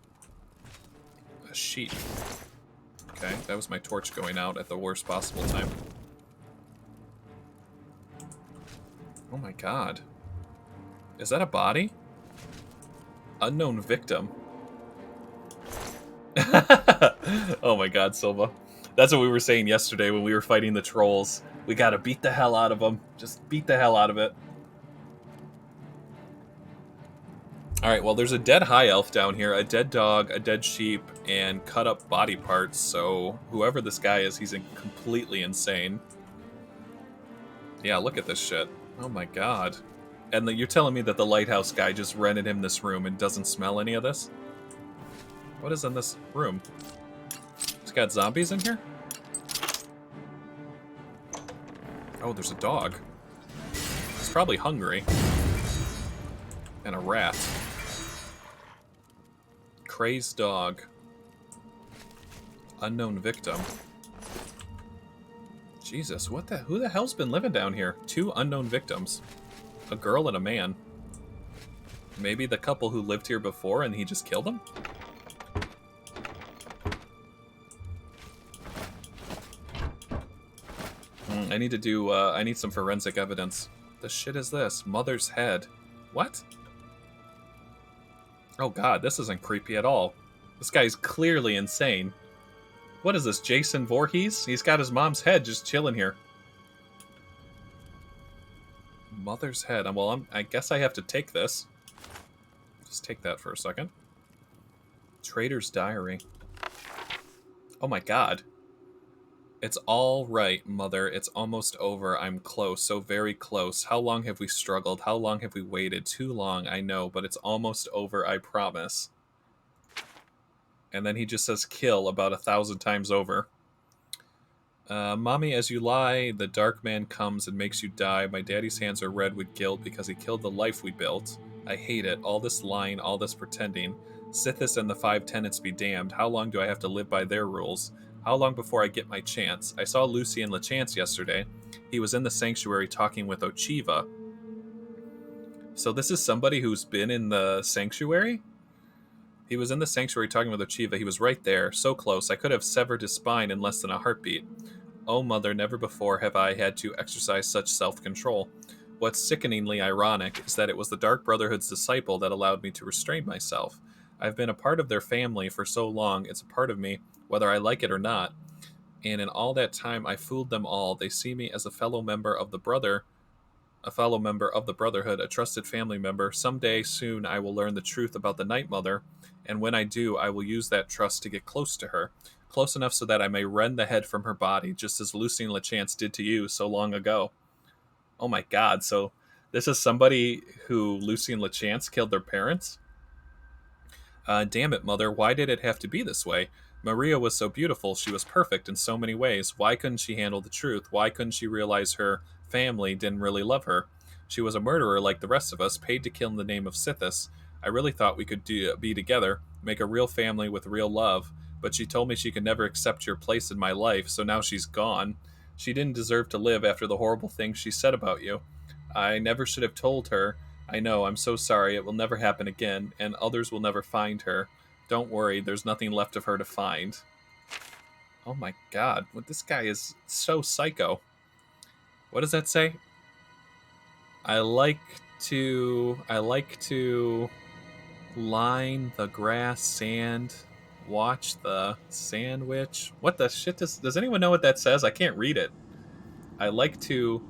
A sheep. Okay, that was my torch going out at the worst possible time. Oh my god. Is that a body? Unknown victim. Oh my god, Silva. That's what we were saying yesterday when we were fighting the trolls. We gotta beat the hell out of them. Just beat the hell out of it. Alright, well, there's a dead high elf down here, a dead dog, a dead sheep, and cut up body parts, so whoever this guy is, he's completely insane. Yeah, look at this shit. Oh my god. And you're telling me that the lighthouse guy just rented him this room and doesn't smell any of this? What is in this room? It's got zombies in here? Oh, there's a dog. He's probably hungry. And a rat. Crazed dog. Unknown victim. Jesus, who the hell's been living down here? 2 unknown victims. A girl and a man. Maybe the couple who lived here before and he just killed them? I need to do, I need some forensic evidence. The shit is this? Mother's head. What? Oh god, this isn't creepy at all. This guy's clearly insane. What is this, Jason Voorhees? He's got his mom's head just chilling here. Mother's head. Well, I guess I have to take this. Just take that for a second. Trader's diary. Oh my god. It's all right, Mother. It's almost over. I'm close, so very close. How long have we struggled? How long have we waited? Too long, I know, but it's almost over, I promise. And then he just says kill about 1,000 times over. Mommy, as you lie, the dark man comes and makes you die. My daddy's hands are red with guilt because he killed the life we built. I hate it. All this lying, all this pretending. Sithis and the 5 tenets be damned. How long do I have to live by their rules? How long before I get my chance? I saw Lucien LeChance yesterday. He was in the sanctuary talking with Ochiva. So this is somebody who's been in the sanctuary? He was in the sanctuary talking with Ochiva. He was right there, so close. I could have severed his spine in less than a heartbeat. Oh, Mother, never before have I had to exercise such self-control. What's sickeningly ironic is that it was the Dark Brotherhood's disciple that allowed me to restrain myself. I've been a part of their family for so long, it's a part of me, whether I like it or not. And in all that time, I fooled them all. They see me as a fellow member of the Brotherhood, a trusted family member. Someday soon I will learn the truth about the Night Mother, and when I do, I will use that trust to get close to her. Close enough so that I may rend the head from her body, just as Lucien LeChance did to you so long ago. Oh my god, so this is somebody who Lucien LeChance killed their parents? Damn it, Mother, why did it have to be this way? Maria was so beautiful, she was perfect in so many ways. Why couldn't she handle the truth? Why couldn't she realize her family didn't really love her? She was a murderer like the rest of us, paid to kill in the name of Sithis. I really thought we could be together, make a real family with real love, but she told me she could never accept your place in my life, so now she's gone. She didn't deserve to live after the horrible things she said about you. I never should have told her. I know, I'm so sorry, it will never happen again, and others will never find her. Don't worry, there's nothing left of her to find. Oh my god, this guy is so psycho. What does that say? I like to line the grass, sand, watch the sandwich. What the shit does anyone know what that says? I can't read it. I like to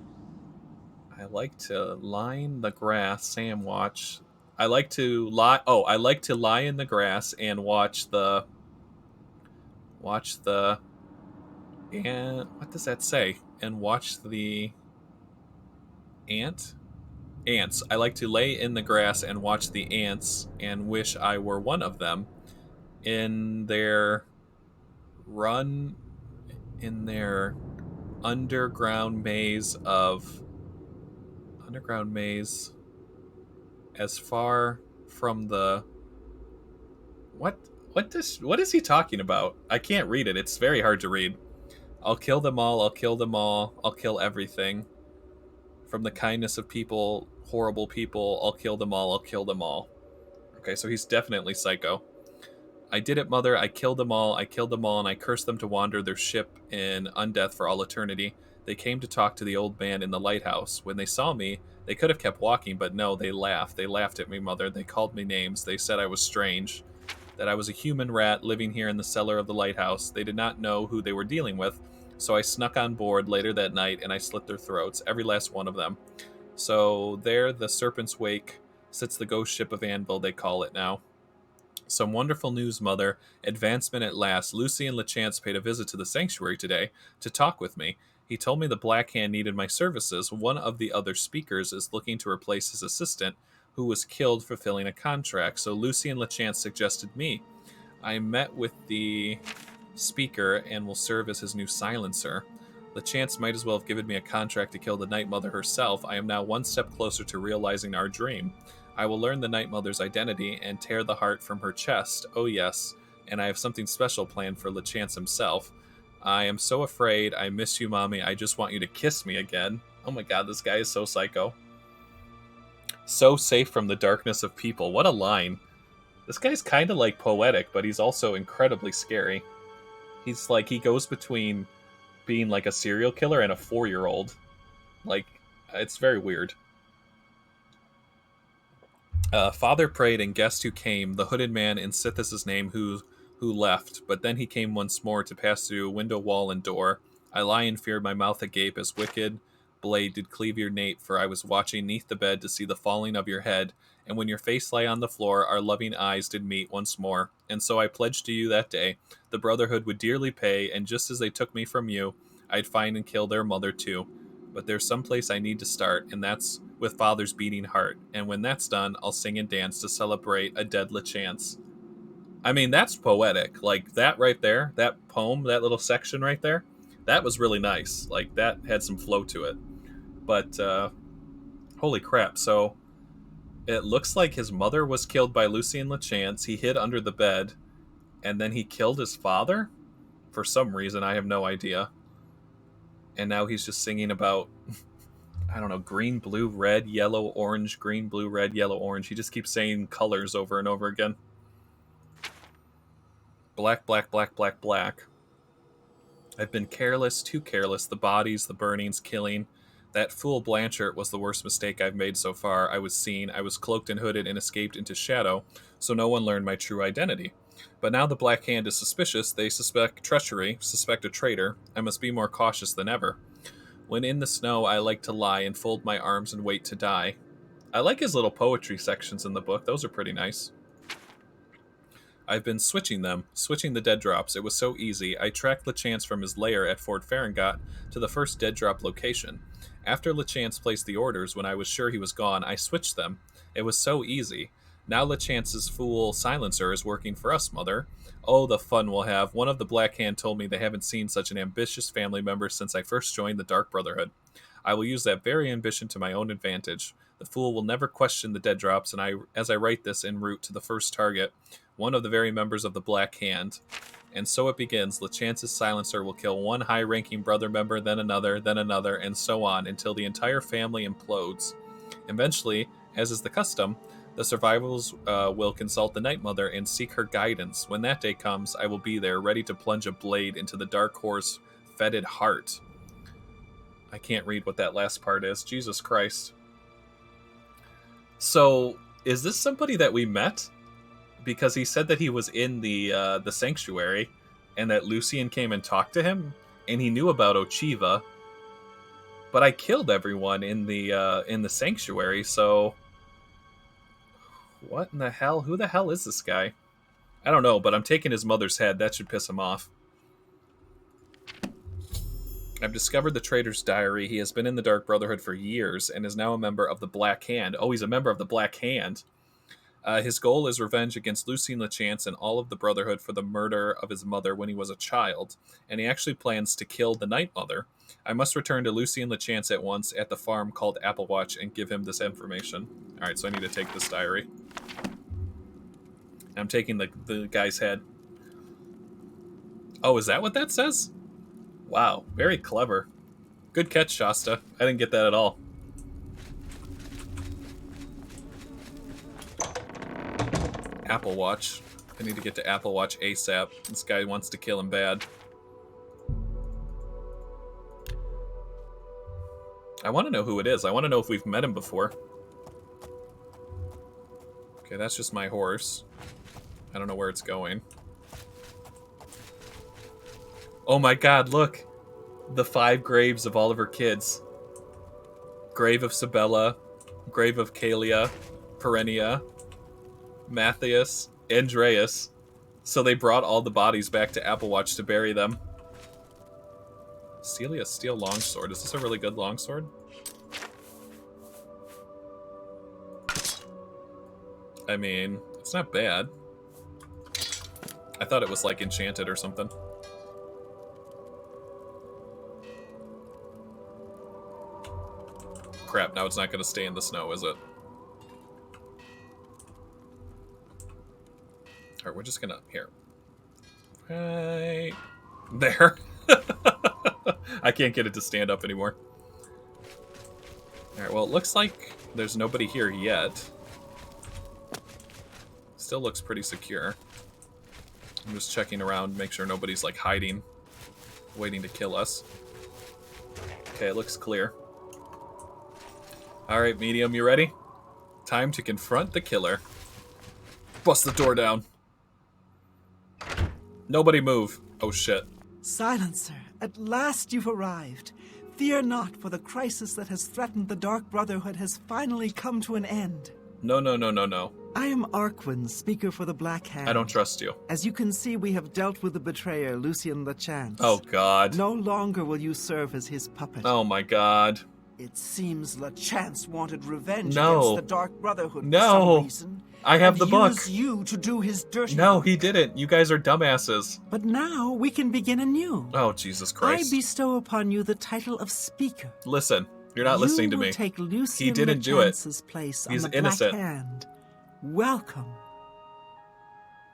line the grass, Sam watch. I like to lie in the grass and watch the and what does that say? And watch the ants. I like to lay in the grass and watch the ants and wish I were one of them in their underground maze as far from the what is he talking about? I can't read it. It's very hard to read. I'll kill them all. I'll kill everything. From the kindness of people, horrible people, I'll kill them all. Okay, so he's definitely psycho. I did it, Mother. I killed them all, and I cursed them to wander their ship in undeath for all eternity. They came to talk to the old man in the lighthouse. When they saw me, they could have kept walking, but no, they laughed. They laughed at me, Mother. They called me names. They said I was strange, that I was a human rat living here in the cellar of the lighthouse. They did not know who they were dealing with, so I snuck on board later that night, and I slit their throats, every last one of them. So there, the Serpent's Wake, sits the ghost ship of Anvil, they call it now. Some wonderful news, Mother. Advancement at last. Lucien LeChance paid a visit to the sanctuary today to talk with me. He told me the Black Hand needed my services. One of the other speakers is looking to replace his assistant, who was killed fulfilling a contract, so Lucien LeChance suggested me. I met with the speaker and will serve as his new silencer. LeChance might as well have given me a contract to kill the Night Mother herself. I am now one step closer to realizing our dream. I will learn the Night Mother's identity and tear the heart from her chest. Oh yes, and I have something special planned for LeChance himself. I am so afraid. I miss you, Mommy. I just want you to kiss me again. Oh my god, this guy is so psycho. So safe from the darkness of people. What a line. This guy's kind of like poetic, but he's also incredibly scary. He's like, he goes between being like a serial killer and a 4-year-old. Like, it's very weird. Father prayed, and guess who came? The hooded man in Sithis' name who who left, but then he came once more to pass through window, wall, and door. I lie in fear, my mouth agape, as wicked blade did cleave your nape, for I was watching neath the bed to see the falling of your head, and when your face lay on the floor, our loving eyes did meet once more. And so I pledged to you that day, the Brotherhood would dearly pay, and just as they took me from you, I'd find and kill their mother too. But there's some place I need to start, and that's with Father's beating heart. And when that's done, I'll sing and dance to celebrate a dead LeChance. I mean, that's poetic. Like, that right there, that poem, that little section right there, that was really nice. Like, that had some flow to it. But, holy crap. So, it looks like his mother was killed by Lucien LeChance. He hid under the bed, and then he killed his father? For some reason, I have no idea. And now he's just singing about, I don't know, green, blue, red, yellow, orange, green, blue, red, yellow, orange. He just keeps saying colors over and over again. Black, black, black, black, black. I've been careless, too careless. The bodies, the burnings, killing. That fool Blanchard was the worst mistake I've made so far. I was seen, I was cloaked and hooded and escaped into shadow, so no one learned my true identity. But now the Black Hand is suspicious. They suspect treachery, suspect a traitor. I must be more cautious than ever. When in the snow, I like to lie and fold my arms and wait to die. I like his little poetry sections in the book. Those are pretty nice. I've been switching the dead drops. It was so easy. I tracked LeChance from his lair at Fort Farragut to the first dead drop location. After LeChance placed the orders, when I was sure he was gone, I switched them. It was so easy. Now LeChance's fool silencer is working for us, Mother. Oh, the fun we'll have. One of the Black Hand told me they haven't seen such an ambitious family member since I first joined the Dark Brotherhood. I will use that very ambition to my own advantage. The fool will never question the dead drops, and as I write this en route to the first target, one of the very members of the Black Hand. And so it begins. LeChance's silencer will kill one high-ranking brother member, then another, and so on, until the entire family implodes. Eventually, as is the custom, the survivors will consult the Night Mother and seek her guidance. When that day comes, I will be there, ready to plunge a blade into the Dark Horse fetid heart. I can't read what that last part is. Jesus Christ. So, is this somebody that we met? Because he said that he was in the sanctuary, and that Lucien came and talked to him, and he knew about Ochiva. But I killed everyone in the sanctuary, so what in the hell? Who the hell is this guy? I don't know, but I'm taking his mother's head. That should piss him off. I've discovered the traitor's diary. He has been in the Dark Brotherhood for years and is now a member of the Black Hand. Oh, he's a member of the Black Hand. His goal is revenge against Lucien LeChance and all of the Brotherhood for the murder of his mother when he was a child, and he actually plans to kill the Night Mother. I must return to Lucien LeChance at once at the farm called Applewatch and give him this information. Alright, so I need to take this diary. I'm taking the guy's head. Oh, is that what that says? Wow, very clever. Good catch, Shasta. I didn't get that at all. Applewatch. I need to get to Applewatch ASAP. This guy wants to kill him bad. I want to know who it is. I want to know if we've met him before. Okay, that's just my horse. I don't know where it's going. Oh my god, look! The 5 graves of all of her kids. Grave of Sabella, grave of Kalia, Perennia, Matthias, Andreas. So they brought all the bodies back to Applewatch to bury them. Celia Steel Longsword. Is this a really good longsword? I mean, it's not bad. I thought it was like enchanted or something. Crap, now it's not going to stay in the snow, is it? Alright, we're just going to... Here. Right there. I can't get it to stand up anymore. Alright, well, it looks like there's nobody here yet. Still looks pretty secure. I'm just checking around, make sure nobody's, like, hiding, waiting to kill us. Okay, it looks clear. Alright, medium, you ready? Time to confront the killer. Bust the door down. Nobody move. Oh, shit. Silencer, at last you've arrived. Fear not, for the crisis that has threatened the Dark Brotherhood has finally come to an end. No, no, no, no, no. I am Arquin, speaker for the Black Hand. I don't trust you. As you can see, we have dealt with the betrayer, Lucien LeChance. Oh, God. No longer will you serve as his puppet. Oh, my God. It seems LeChance wanted revenge No. against the Dark Brotherhood for No. some reason. I have and the book. used you to do his dirty No, work. he didn't. You guys are dumbasses. But now we can begin anew. Oh, Jesus Christ. I bestow upon you the title of speaker. Listen, you're not listening to You me. will take Lucien He didn't do it. LeChance's place He's on the innocent. Black Hand. Welcome.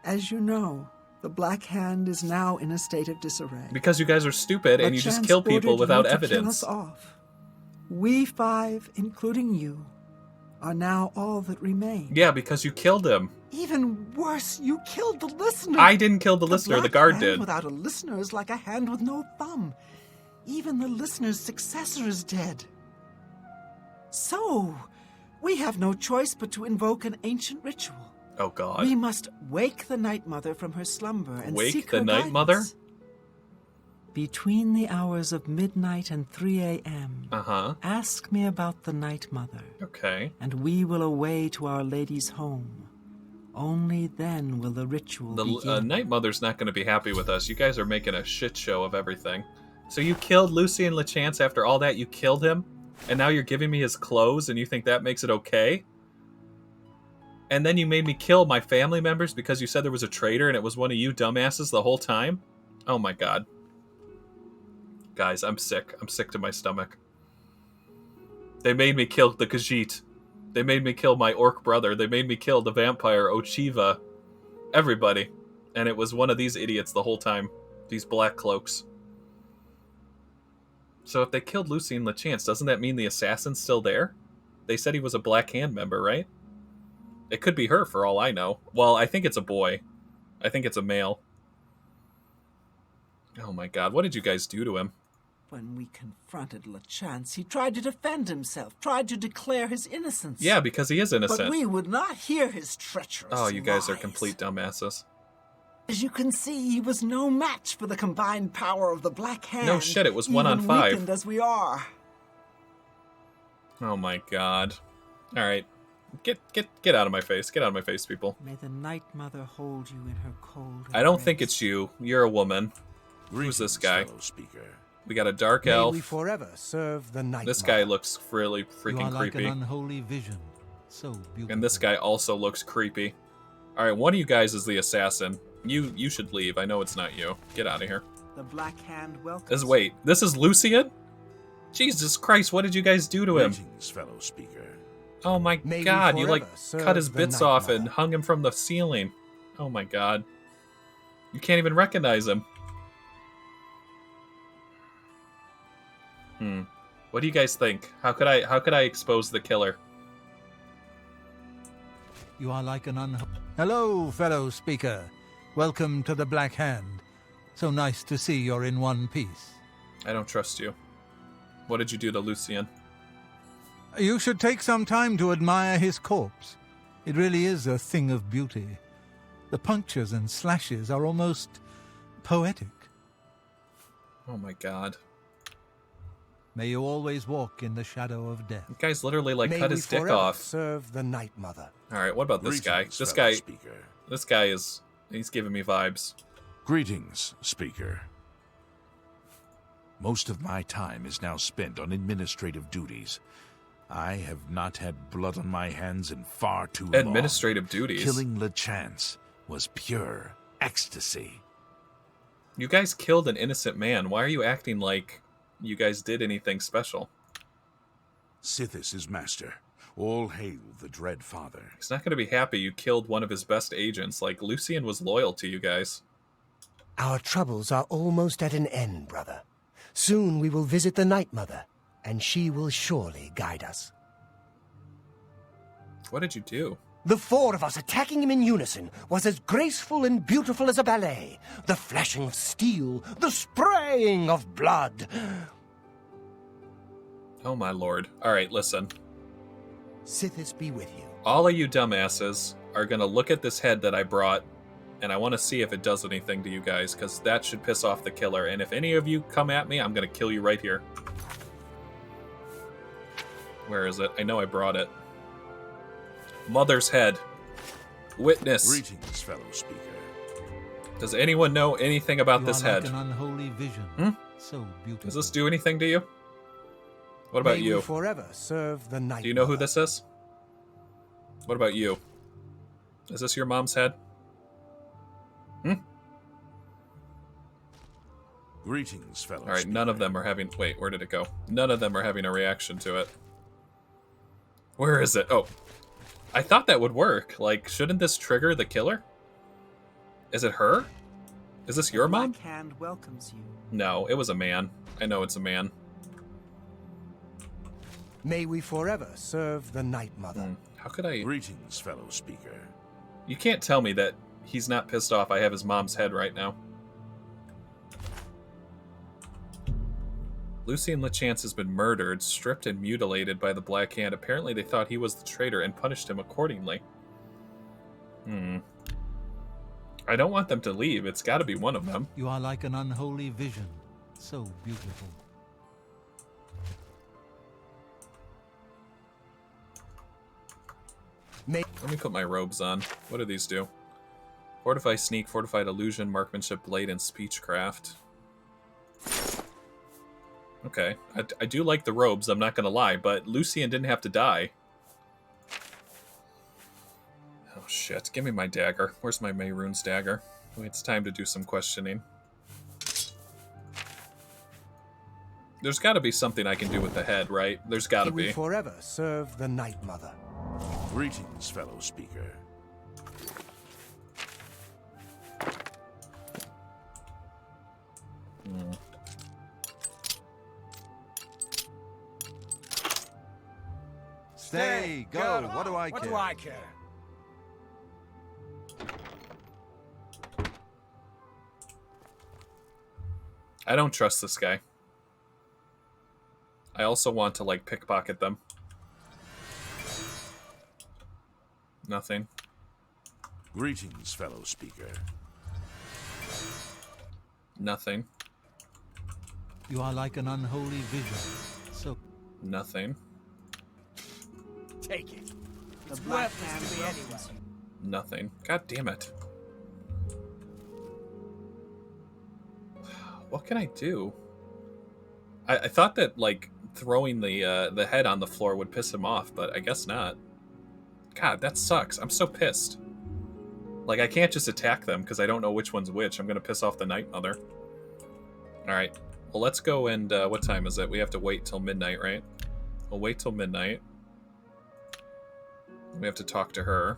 As you know, the Black Hand is now in a state of disarray. Because you guys are stupid and you just LeChance kill people ordered without you to evidence. Kill us off. We five, including you, are now all that remain. Yeah, because you killed him. Even worse, you killed the listener. I didn't kill the listener, the Black guard hand did. Without a listener is like a hand with no thumb. Even the listener's successor is dead. So, we have no choice but to invoke an ancient ritual. Oh, God. We must wake the Night Mother from her slumber and Wake seek the her Night guidance. Mother? Between the hours of midnight and 3 a.m., Uh-huh. ask me about the Night Mother, Okay. and we will away to Our Lady's home. Only then will the ritual The begin. Night Mother's not going to be happy with us. You guys are making a shit show of everything. So you killed Lucien LeChance after all that? You killed him? And now you're giving me his clothes and you think that makes it okay? And then you made me kill my family members because you said there was a traitor and it was one of you dumbasses the whole time? Oh my God. Guys, I'm sick. I'm sick to my stomach. They made me kill the Khajiit. They made me kill my orc brother. They made me kill the vampire, Ochiva. Everybody. And it was one of these idiots the whole time. These black cloaks. So if they killed Lucien LeChance, doesn't that mean the assassin's still there? They said he was a Black Hand member, right? It could be her for all I know. Well, I think it's a boy. I think it's a male. Oh my God, what did you guys do to him? When we confronted LeChance, he tried to defend himself, tried to declare his innocence. Yeah, because he is innocent. But we would not hear his treacherous Oh, you guys are lies. complete dumbasses. As you can see, he was no match for the combined power of the Black Hand. No shit, it was 1 on even 5. weakened as we are. Oh my God. Alright. Get out of my face. Get out of my face, people. May the Night Mother hold you in her cold I don't think embrace. it's you. You're a woman. Who's this guy? Fellow speaker. We got a dark May elf. we forever serve the Night This Mother. guy looks really You freaking are like creepy. an unholy vision, so beautiful. And this guy also looks creepy. Alright, one of you guys is the assassin. You should leave. I know it's not you. Get out of here. The Black Hand welcomes. Wait, this is Lucien? Jesus Christ, what did you guys do to him? Greetings, fellow speaker. Oh my May we God, you like forever serve cut his the bits Night off Mother. and hung him from the ceiling. Oh my God. You can't even recognize him. What do you guys think? How could I expose the killer? You are like an unholy... Hello, fellow speaker. Welcome to the Black Hand. So nice to see you're in one piece. I don't trust you. What did you do to Lucien? You should take some time to admire his corpse. It really is a thing of beauty. The punctures and slashes are almost poetic. Oh my God. May you always walk in the shadow of death. You guys literally like May cut we his dick forever off. serve the Night Mother. Alright, what about this guy? Greetings, This fellow guy speaker. this guy is he's giving me vibes. Greetings, speaker. Most of my time is now spent on administrative duties. I have not had blood on my hands in far too long. Administrative duties. Killing LeChance was pure ecstasy. You guys killed an innocent man. Why are you acting like you guys did anything special? Sithis is master. All hail the Dread Father. He's not going to be happy you killed one of his best agents. Like, Lucien was loyal to you guys. Our troubles are almost at an end, brother. Soon we will visit the Night Mother, and she will surely guide us. What did you do? The four of us attacking him in unison was as graceful and beautiful as a ballet. The flashing of steel, the spraying of blood. Oh my lord. Alright, listen. Sithis be with you. All of you dumbasses are going to look at this head that I brought, And I want to see if it does anything to you guys, because that should piss off the killer. And if any of you come at me, I'm going to kill you right here. Where is it? I know I brought it. Mother's head. Witness. Greetings, fellow speaker. Does anyone know anything about this head? Like an unholy vision. So beautiful. Does this do anything to you? What about May you? we forever serve the night. Do you know who this is? What about you? Is this your mom's head? Greetings, fellow Alright, none of them are having... Wait, where did it go? None of them are having a reaction to it. Where is it? Oh. I thought that would work. Like, shouldn't this trigger the killer? Is it her? Is this your mom? Black Hand welcomes you. No, it was a man. I know it's a man. May we forever serve the Night Mother. How could I... Greetings, fellow speaker. You can't tell me that he's not pissed off I have his mom's head right now. Lucien Lachance has been murdered, stripped and mutilated by the Black Hand. Apparently they thought he was the traitor and punished him accordingly. I don't want them to leave. It's got to be one of them. You are like an unholy vision. So beautiful. Let me put my robes on. What do these do? Fortify Sneak, Fortified Illusion, Marksmanship, Blade, and Speechcraft. Okay. I do like the robes, I'm not going to lie, but Lucien didn't have to die. Oh, shit. Give me my dagger. Where's my Mayrune's dagger? It's time to do some questioning. There's got to be something I can do with the head, right? There's got to May we be. forever serve the Night Mother. Greetings, fellow speaker. Stay, go. What do I care? What do I care? I don't trust this guy. I also want to, like, pickpocket them. Nothing. Greetings, fellow speaker. Nothing. You are like an unholy vision. So Nothing. Take it. The Black Hand welcomes you. Nothing. God damn it. What can I do? I thought that, like, throwing the head on the floor would piss him off, but I guess not. God, that sucks. I'm so pissed. Like, I can't just attack them because I don't know which one's which. I'm going to piss off the Night Mother. Alright. Well, let's go and... what time is it? We have to wait till midnight, right? We'll wait till midnight. We have to talk to her.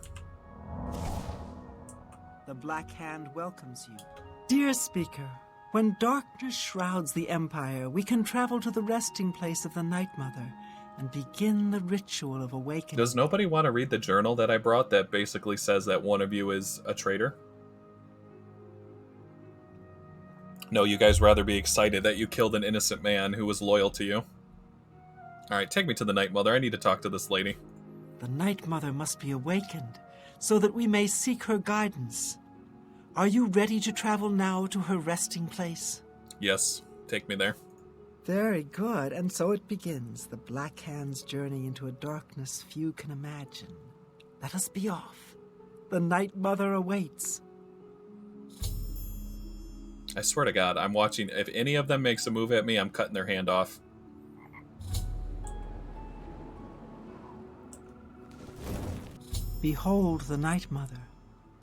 The Black Hand welcomes you. Dear Speaker, when darkness shrouds the Empire, we can travel to the resting place of the Night Mother and begin the ritual of awakening. Does nobody want to read the journal that I brought that basically says that one of you is a traitor? No, you guys rather be excited that you killed an innocent man who was loyal to you. Alright, take me to the Night Mother. I need to talk to this lady. The Night Mother must be awakened so that we may seek her guidance. Are you ready to travel now to her resting place? Yes, take me there. Very good, and so it begins, the Black Hand's journey into a darkness few can imagine. Let us be off. The Night Mother awaits. I swear to God, I'm watching. If any of them makes a move at me, I'm cutting their hand off. Behold the Night Mother.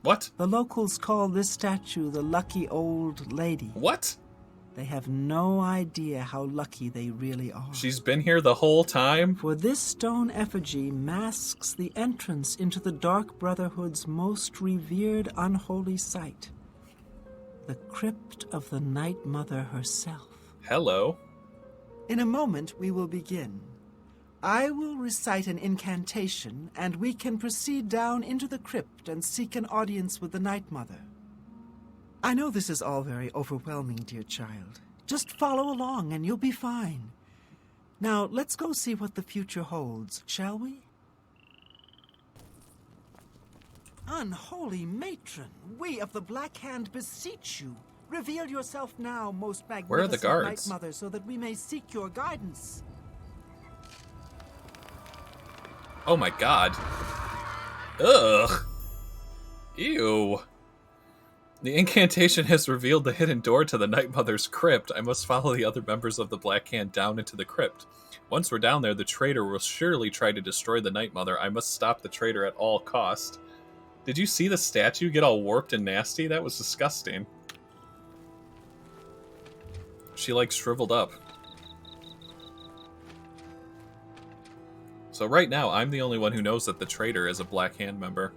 What? The locals call this statue the Lucky Old Lady. What? They have no idea how lucky they really are. She's been here the whole time? For this stone effigy masks the entrance into the Dark Brotherhood's most revered unholy site, the crypt of the Night Mother herself. Hello. In a moment, we will begin. I will recite an incantation, and we can proceed down into the crypt and seek an audience with the Night Mother. I know this is all very overwhelming, dear child. Just follow along, and you'll be fine. Now, let's go see what the future holds, shall we? Unholy matron, we of the Black Hand beseech you. Reveal yourself now, most magnificent Where are the guards? Night Mother, so that we may seek your guidance. Oh my god. Ugh. Ew. The incantation has revealed the hidden door to the Night Mother's crypt. I must follow the other members of the Black Hand down into the crypt. Once we're down there, the traitor will surely try to destroy the Night Mother. I must stop the traitor at all cost. Did you see the statue get all warped and nasty? That was disgusting. She, like, shriveled up. So right now, I'm the only one who knows that the traitor is a Black Hand member.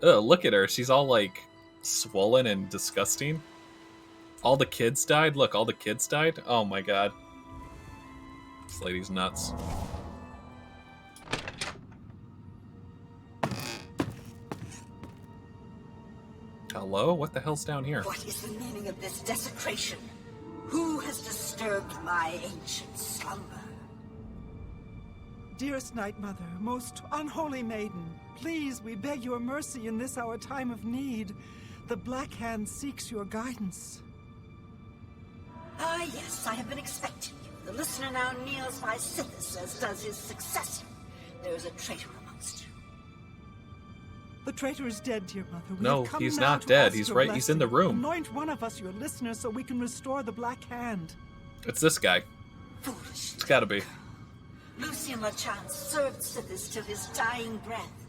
Ugh, look at her. She's all, like, swollen and disgusting. All the kids died? Look, all the kids died? Oh my god. This lady's nuts. Hello? What the hell's down here? What is the meaning of this desecration? Who has disturbed my ancient slumber? Dearest Night Mother, most unholy maiden, please, we beg your mercy in this our time of need. The Black Hand seeks your guidance. Ah, yes, I have been expecting you. The listener now kneels by Sithis, as does his successor. There is a traitor amongst you. The traitor is dead, dear mother. We No, have come he's now not to dead. ask He's your right. He's in the blessing. room. Anoint one of us your listener so we can restore the Black Hand. It's this guy. Foolish. It's gotta be. Lucien LeChance served Sithis till his dying breath.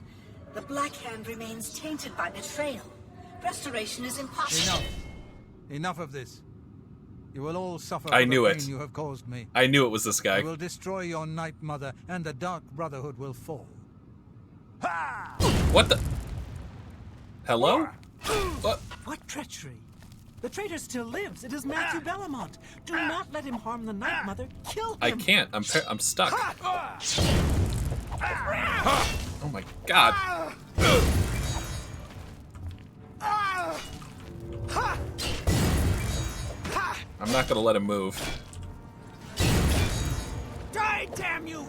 The Black Hand remains tainted by betrayal. Restoration is impossible. Enough of this. You will all suffer I for knew the it. pain you have caused me. I knew it was this guy. I will destroy your Night Mother, and the Dark Brotherhood will fall. What the? Hello? What? What treachery? The traitor still lives. It is Matthew Bellamont. Do not let him harm the Night Mother. Kill him. I can't. I'm stuck. Oh my god. I'm not gonna let him move. Die, damn you!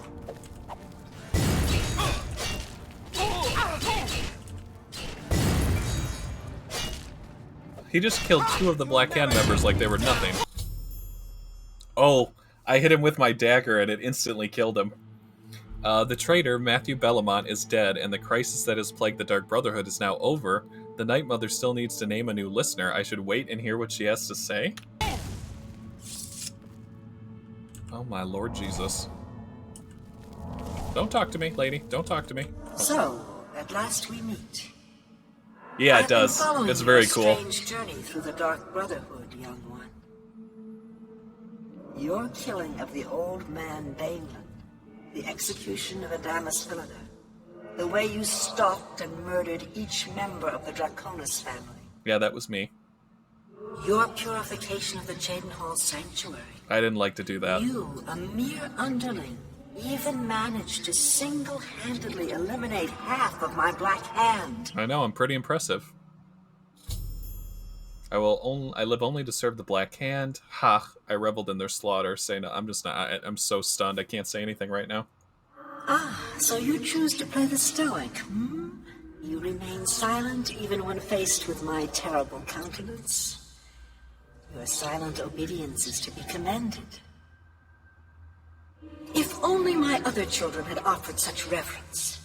He just killed 2 of the Black Hand members like they were nothing. Oh, I hit him with my dagger and it instantly killed him. The traitor, Matthew Bellamont, is dead, and the crisis that has plagued the Dark Brotherhood is now over. The Night Mother still needs to name a new listener. I should wait and hear what she has to say? Oh my Lord Jesus. Don't talk to me, lady. Don't talk to me. So, at last we meet. Yeah, it I've been does. following It's very your cool. strange journey through the Dark Brotherhood, young one. Your killing of the old man Bainland, the execution of Adamus Philida, the way you stalked and murdered each member of the Draconis family. Yeah, that was me. Your purification of the Jadenhall Sanctuary. I didn't like to do that. You, a mere underling, even managed to single-handedly eliminate half of my Black Hand. I know, I'm pretty impressive. I live only to serve the Black Hand. Ha! I reveled in their slaughter. Say no, I'm just not. I'm so stunned. I can't say anything right now. Ah, so you choose to play the stoic, hmm? You remain silent even when faced with my terrible countenance. Your silent obedience is to be commended. If only my other children had offered such reverence.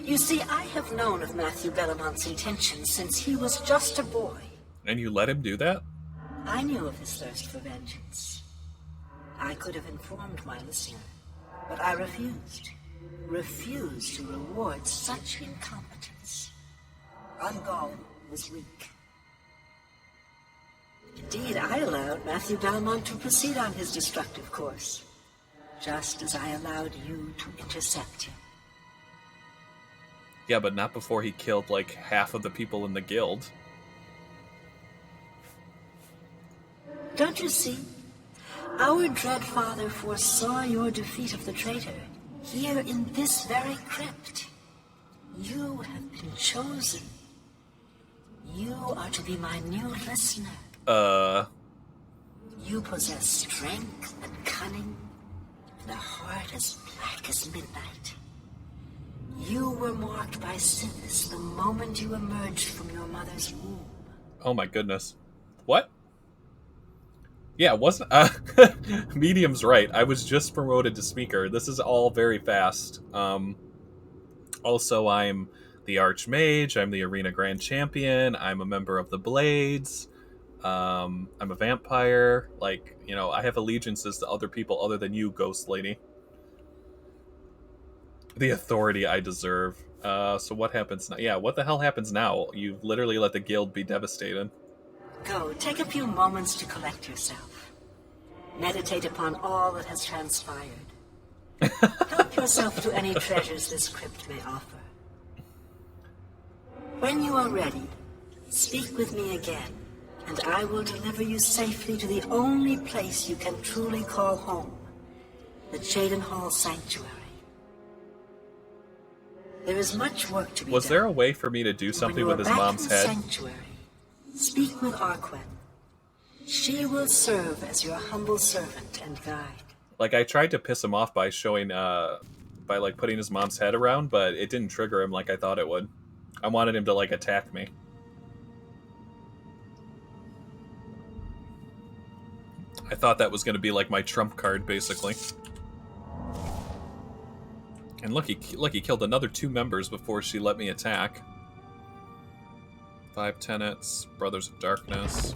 You see, I have known of Matthew Bellamont's intentions since he was just a boy. And you let him do that? I knew of his thirst for vengeance. I could have informed my listener, but I refused. Refused to reward such incompetence. Ungol was weak. Indeed, I allowed Matthew Bellamont to proceed on his destructive course, just as I allowed you to intercept him. Yeah, but not before he killed, like, half of the people in the guild. Don't you see? Our dread father foresaw your defeat of the traitor here in this very crypt. You have been chosen. You are to be my new listener. You possess strength and cunning, and a heart as black as midnight. You were marked by Sithis the moment you emerged from your mother's womb. Oh my goodness. What? Yeah, wasn't... Medium's right. I was just promoted to speaker. This is all very fast. Also, I'm the Archmage. I'm the Arena Grand Champion. I'm a member of the Blades. I'm a vampire. Like, you know, I have allegiances to other people other than you, Ghost Lady. The authority I deserve. So what happens now? Yeah, what the hell happens now? You've literally let the guild be devastated. Go, take a few moments to collect yourself. Meditate upon all that has transpired. Help yourself to any treasures this crypt may offer. When you are ready, speak with me again, and I will deliver you safely to the only place you can truly call home, the Cheydinhal Sanctuary. There is much work to be done. Was there a way for me to do something with his mom's head? Sanctuary, speak with Arquen. She will serve as your humble servant and guide. Like, I tried to piss him off by showing, by, like, putting his mom's head around, but it didn't trigger him like I thought it would. I wanted him to, like, attack me. I thought that was going to be, like, my trump card, basically. And look, he killed another 2 members before she let me attack. 5 tenets, Brothers of Darkness.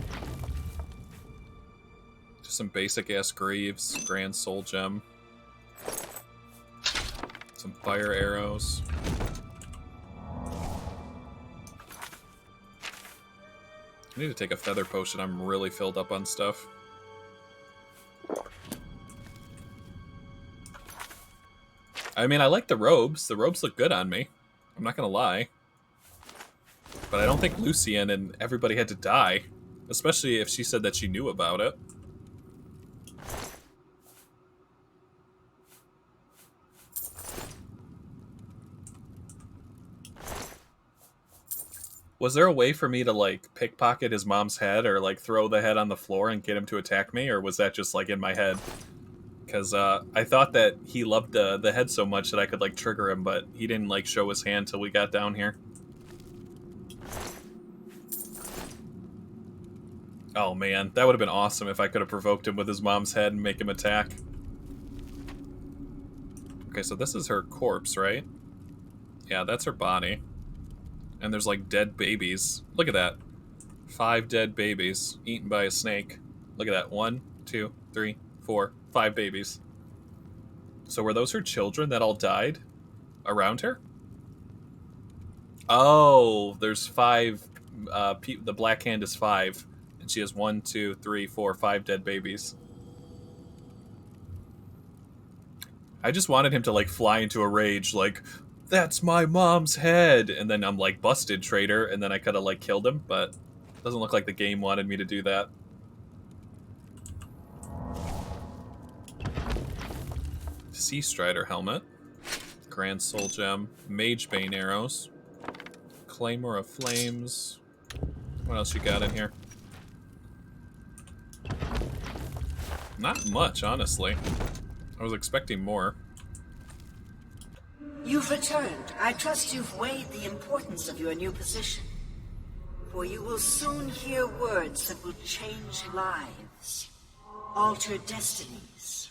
Just some basic-ass greaves, Grand Soul Gem. Some fire arrows. I need to take a feather potion, I'm really filled up on stuff. I mean, I like the robes. The robes look good on me. I'm not gonna lie. But I don't think Lucien and everybody had to die. Especially if she said that she knew about it. Was there a way for me to, like, pickpocket his mom's head or, like, throw the head on the floor and get him to attack me? Or was that just, like, in my head? Because I thought that he loved the head so much that I could, like, trigger him, but he didn't, like, show his hand till we got down here. Oh, man. That would have been awesome if I could have provoked him with his mom's head and make him attack. Okay, so this is her corpse, right? Yeah, that's her body. And there's, like, dead babies. Look at that. 5 dead babies eaten by a snake. Look at that. 1, 2, 3, 4, 5 babies. So were those her children that all died around her? Oh, there's 5. The Black Hand is 5. And she has 1, 2, 3, 4, 5 dead babies. I just wanted him to, like, fly into a rage, like, that's my mom's head! And then I'm like, busted, traitor, and then I could have, like, killed him, but it doesn't look like the game wanted me to do that. Sea Strider helmet. Grand Soul Gem. Mage Bane arrows. Claymore of Flames. What else you got in here? Not much, honestly. I was expecting more. You've returned. I trust you've weighed the importance of your new position. For you will soon hear words that will change lives, alter destinies.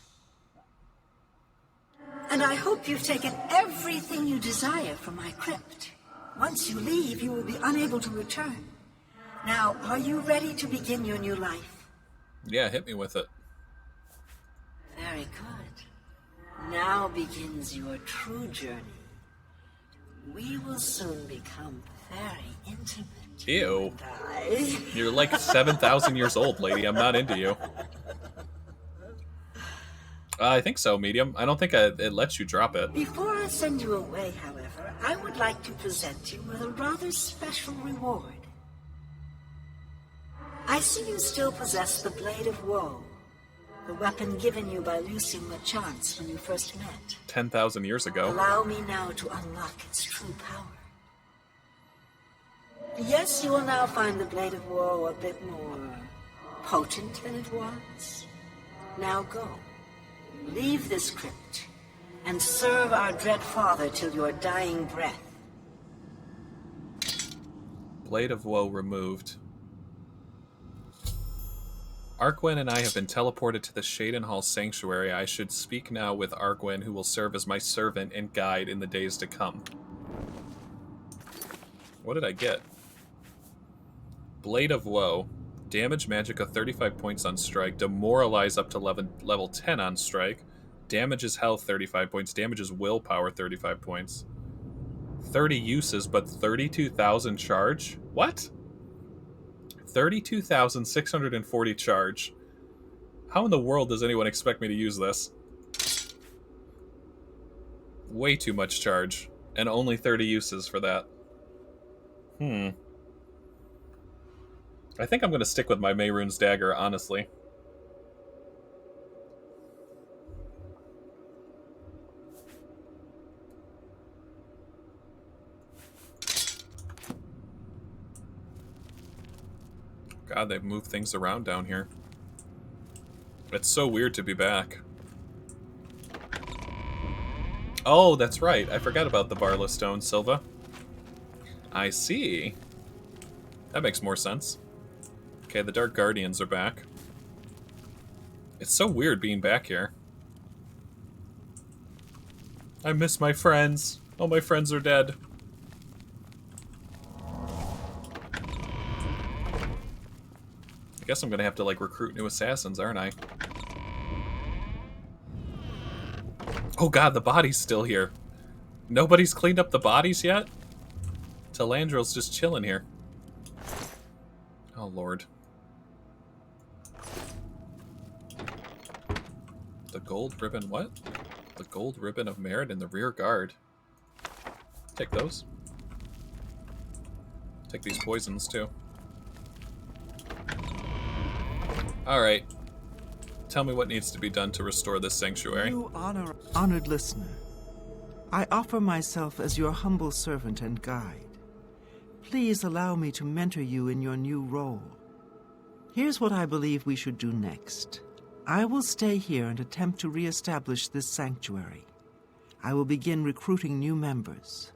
And I hope you've taken everything you desire from my crypt. Once you leave, you will be unable to return. Now, are you ready to begin your new life? Yeah, hit me with it. Very good. Now begins your true journey. We will soon become very intimate. Ew. You're like 7,000 years old, lady. I'm not into you. I think so, medium. I don't think it lets you drop it. Before I send you away, however, I would like to present you with a rather special reward. I see you still possess the Blade of Woe, the weapon given you by Lucien Lachance when you first met. 10,000 years ago. Allow me now to unlock its true power. Yes, you will now find the Blade of Woe a bit more potent than it was. Now go. Leave this crypt, and serve our dread father till your dying breath. Blade of Woe removed. Argwyn and I have been teleported to the Shaden Hall Sanctuary. I should speak now with Argwyn, who will serve as my servant and guide in the days to come. What did I get? Blade of Woe. Damage magic of 35 points on strike. Demoralize up to level 10 on strike. Damages health 35 points. Damages willpower 35 points. 30 uses, but 32,000 charge? What? 32,640 charge. How in the world does anyone expect me to use this? Way too much charge. And only 30 uses for that. I think I'm going to stick with my Mehrunes Dagger, honestly. God, they've moved things around down here. It's so weird to be back. Oh, that's right. I forgot about the Barla Stone, Silva. I see. That makes more sense. Okay, the Dark Guardians are back. It's so weird being back here. I miss my friends. All my friends are dead. I guess I'm gonna have to, like, recruit new assassins, aren't I? Oh god, the body's still here. Nobody's cleaned up the bodies yet? Talandril's just chilling here. Oh lord. The gold ribbon, what? The gold ribbon of merit in the rear guard. Take those. Take these poisons too. Alright. Tell me what needs to be done to restore this sanctuary. You honored listener, I offer myself as your humble servant and guide. Please allow me to mentor you in your new role. Here's what I believe we should do next. I will stay here and attempt to re-establish this sanctuary. I will begin recruiting new members.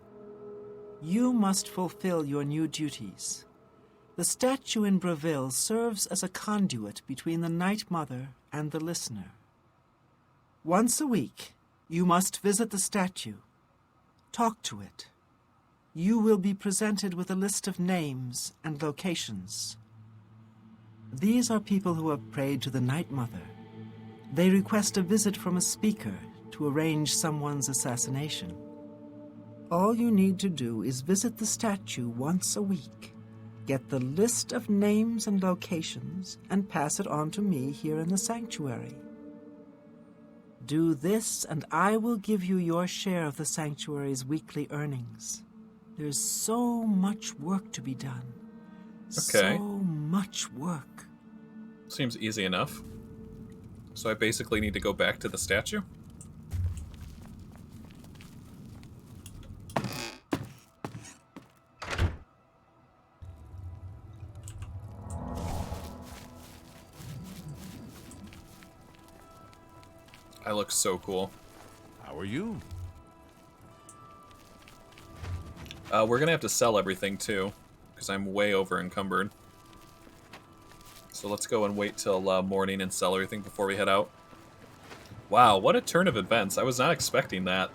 You must fulfill your new duties. The statue in Breville serves as a conduit between the Night Mother and the listener. Once a week, you must visit the statue. Talk to it. You will be presented with a list of names and locations. These are people who have prayed to the Night Mother. They request a visit from a speaker to arrange someone's assassination. All you need to do is visit the statue once a week. Get the list of names and locations and pass it on to me here in the sanctuary. Do this and I will give you your share of the sanctuary's weekly earnings. There's so much work to be done. Okay. So much work. Seems easy enough. So I basically need to go back to the statue? I look so cool. How are you? We're gonna have to sell everything too, because I'm way over encumbered. So let's go and wait till morning and sell everything before we head out. Wow, what a turn of events. I was not expecting that.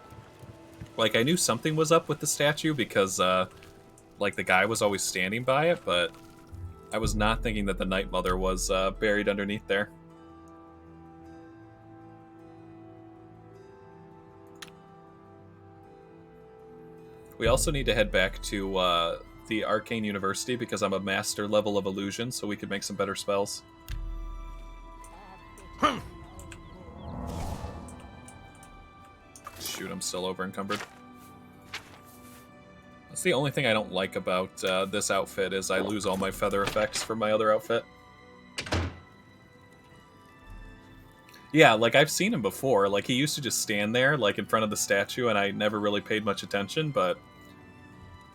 Like, I knew something was up with the statue because, like, the guy was always standing by it, but I was not thinking that the Night Mother was buried underneath there. We also need to head back to the Arcane University because I'm a master level of illusion, so we could make some better spells. Shoot, I'm still over encumbered. That's the only thing I don't like about this outfit is I lose all my feather effects from my other outfit. Yeah, like, I've seen him before. Like, he used to just stand there, like, in front of the statue, and I never really paid much attention, but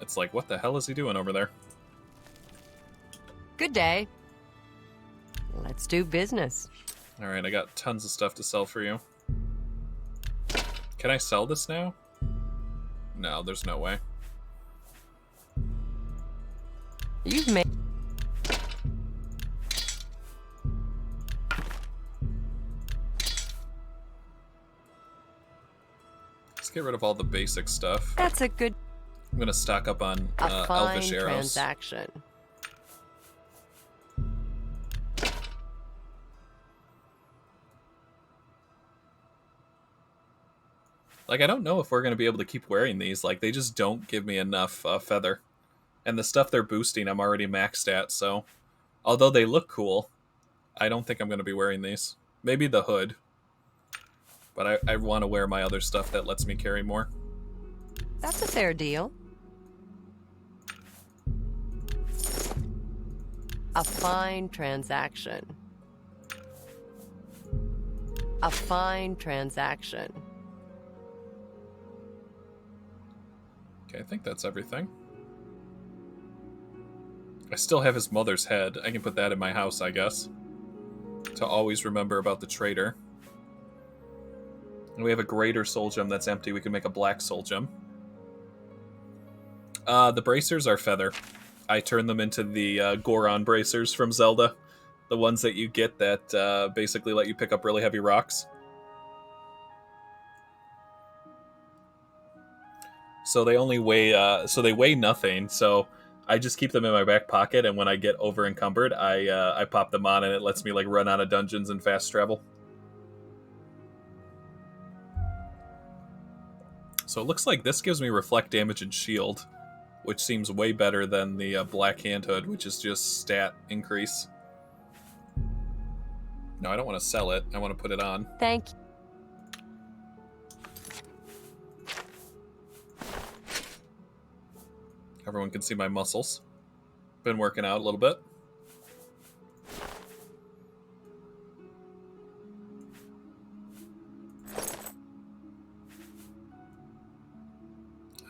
it's like, what the hell is he doing over there? Good day. Let's do business. Alright, I got tons of stuff to sell for you. Can I sell this now? No, there's no way. You've made... Let's get rid of all the basic stuff. That's a good... I'm gonna stock up on a fine elvish arrows. transaction. Like, I don't know if we're gonna be able to keep wearing these. Like, they just don't give me enough feather. And the stuff they're boosting, I'm already maxed at, so... Although they look cool, I don't think I'm gonna be wearing these. Maybe the hood. But I want to wear my other stuff that lets me carry more. That's a fair deal. A fine transaction. A fine transaction. Okay, I think that's everything. I still have his mother's head. I can put that in my house, I guess. To always remember about the traitor. And we have a greater soul gem that's empty. We can make a black soul gem. The bracers are feather. I turn them into the Goron bracers from Zelda. The ones that you get that basically let you pick up really heavy rocks. So they only weigh, they weigh nothing. So I just keep them in my back pocket, and when I get over encumbered, I pop them on, and it lets me like run out of dungeons and fast travel. So it looks like this gives me reflect damage and shield, which seems way better than the black hand hood, which is just stat increase. No, I don't want to sell it. I want to put it on. Thank you. Everyone can see my muscles. Been working out a little bit.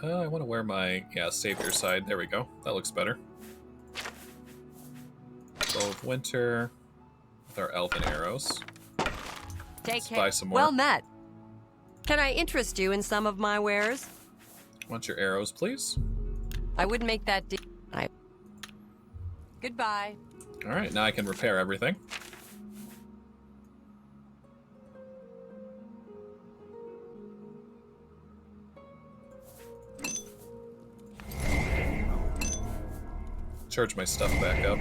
I want to wear my, savior side. There we go. That looks better. Bow of Winter with our elven arrows. Take care. Buy some more. Well met. Can I interest you in some of my wares? Want your arrows, please? I would make that deal. Goodbye. All right, now I can repair everything. Charge my stuff back up.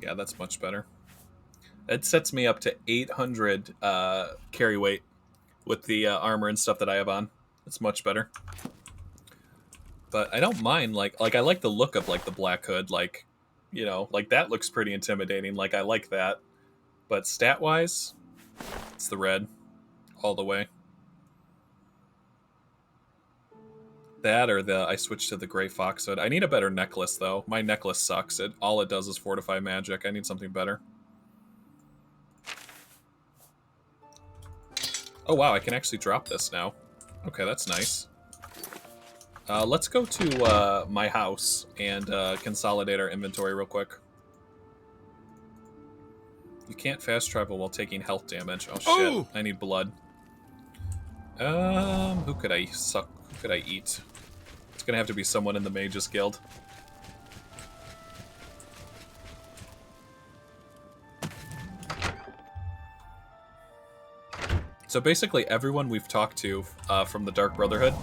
Yeah, that's much better. It sets me up to 800 carry weight with the armor and stuff that I have on. It's much better. But I don't mind, like I like the look of like the black hood, like, you know, like that looks pretty intimidating. Like I like that. But stat wise, it's the red all the way. That or I switched to the gray fox hood. I need a better necklace though. My necklace sucks. All it does is fortify magic. I need something better. Oh wow, I can actually drop this now. Okay, that's nice. Let's go to my house and consolidate our inventory real quick. You can't fast travel while taking health damage. Oh shit, oh! I need blood. Who could I suck? Who could I eat? It's gonna have to be someone in the Mages Guild. So basically everyone we've talked to from the Dark Brotherhood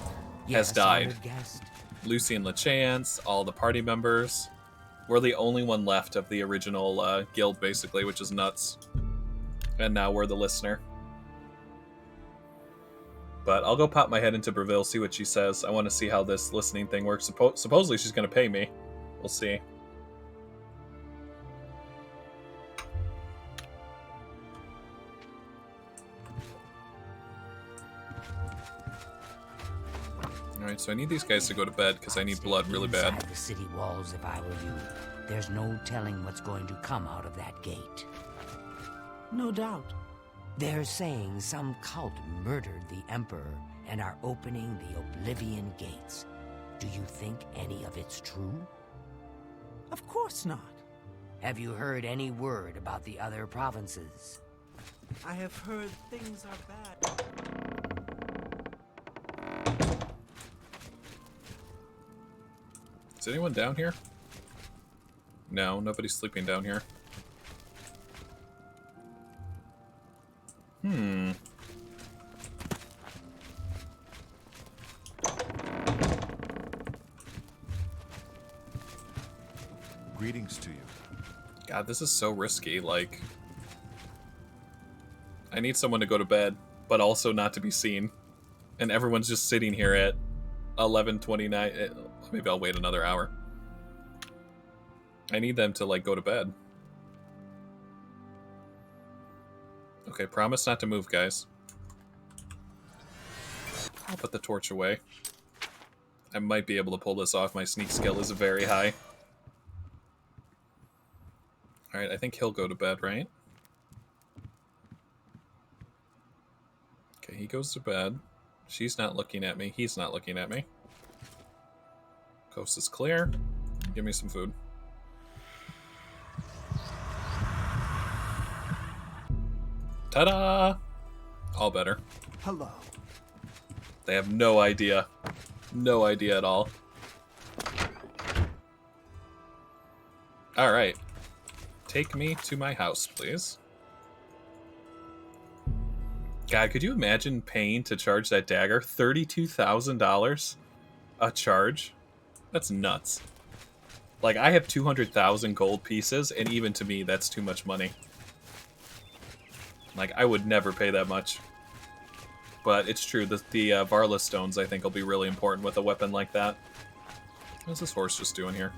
has died. Lucien LeChance, all the party members. We're the only one left of the original guild, basically, which is nuts. And now we're the listener. But I'll go pop my head into Breville, see what she says. I want to see how this listening thing works. Supposedly she's going to pay me. We'll see. Alright, so I need these guys to go to bed because I need blood really bad. Inside the city walls, if I were you. There's no telling what's going to come out of that gate. No doubt. They're saying some cult murdered the Emperor and are opening the Oblivion Gates. Do you think any of it's true? Of course not. Have you heard any word about the other provinces? I have heard things are bad. Is anyone down here? No, nobody's sleeping down here. Greetings to you. God, this is so risky, like... I need someone to go to bed, but also not to be seen. And everyone's just sitting here at 11:29. Maybe I'll wait another hour. I need them to, like, go to bed. Okay, promise not to move, guys. I'll put the torch away. I might be able to pull this off. My sneak skill is very high. Alright, I think he'll go to bed, right? Okay, he goes to bed. She's not looking at me. He's not looking at me. Coast is clear. Give me some food. Ta-da! All better. Hello. They have no idea. No idea at all. Alright. Take me to my house, please. God, could you imagine paying to charge that dagger? $32,000 a charge? That's nuts. Like, I have 200,000 gold pieces, and even to me, that's too much money. Like, I would never pay that much. But it's true, the Varla stones, I think, will be really important with a weapon like that. What's this horse just doing here?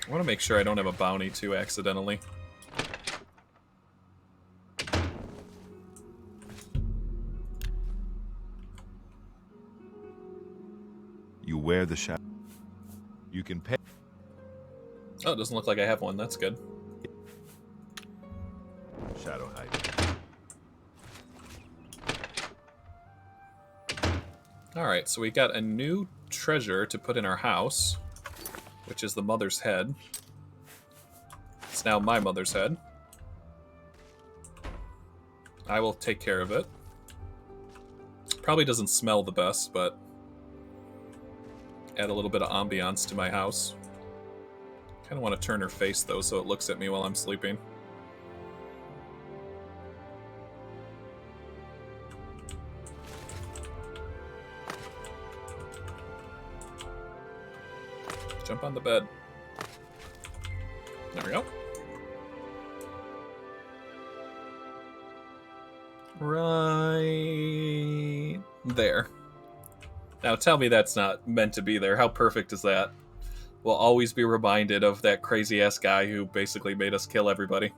I want to make sure I don't have a bounty, too, accidentally. You wear the shadow. You can pay. Oh, it doesn't look like I have one. That's good. Shadow hide. Alright, so we got a new treasure to put in our house, which is the mother's head. It's now my mother's head. I will take care of it. Probably doesn't smell the best, but add a little bit of ambiance to my house. Kind of want to turn her face, though, so it looks at me while I'm sleeping. Jump on the bed. There we go. Right there. Now tell me that's not meant to be there. How perfect is that? We'll always be reminded of that crazy-ass guy who basically made us kill everybody.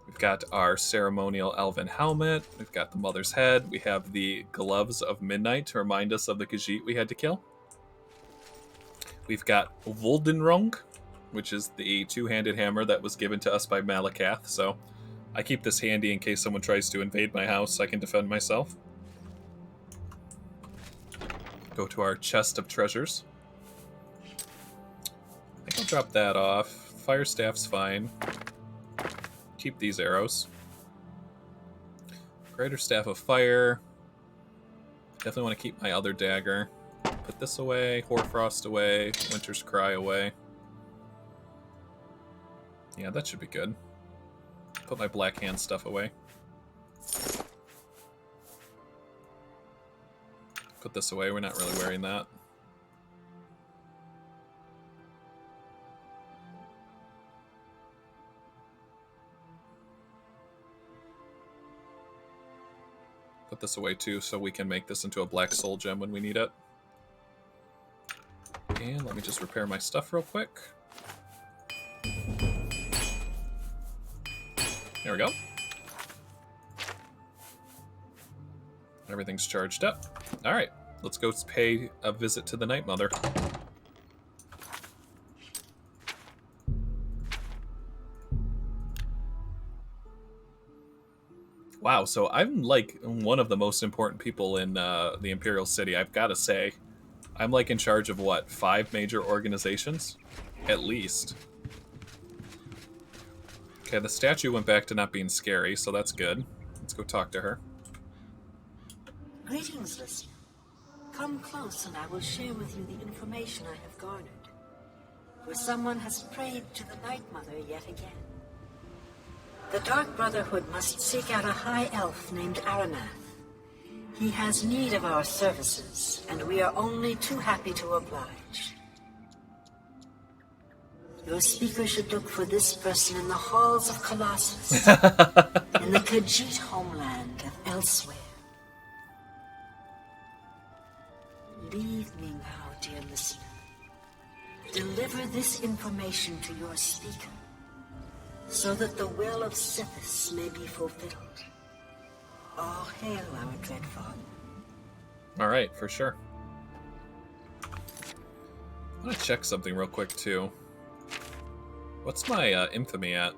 We've got our ceremonial elven helmet. We've got the mother's head. We have the gloves of midnight to remind us of the Khajiit we had to kill. We've got Voldenrung, which is the two-handed hammer that was given to us by Malakath, so I keep this handy in case someone tries to invade my house so I can defend myself. Go to our chest of treasures. I think I'll drop that off. Fire staff's fine. Keep these arrows. Greater staff of fire. Definitely want to keep my other dagger. Put this away, Hoarfrost away, Winter's Cry away. Yeah, that should be good. Put my Black Hand stuff away. Put this away, we're not really wearing that. Put this away too, so we can make this into a black soul gem when we need it. And let me just repair my stuff real quick. There we go. Everything's charged up. Alright, let's go pay a visit to the Night Mother. Wow, so I'm like one of the most important people in the Imperial City, I've got to say. I'm like in charge of what, 5 major organizations? At least. Okay, the statue went back to not being scary, so that's good. Let's go talk to her. Greetings, Lucien. Come close and I will share with you the information I have garnered. For someone has prayed to the Night Mother yet again. The Dark Brotherhood must seek out a high elf named Aranath. He has need of our services, and we are only too happy to oblige. Your speaker should look for this person in the halls of Colossus, in the Khajiit homeland of elsewhere. Leave me now, dear listener. Deliver this information to your speaker, so that the will of Sithis may be fulfilled. All hail our dread father. Alright, for sure. I want to check something real quick, too. What's my infamy at?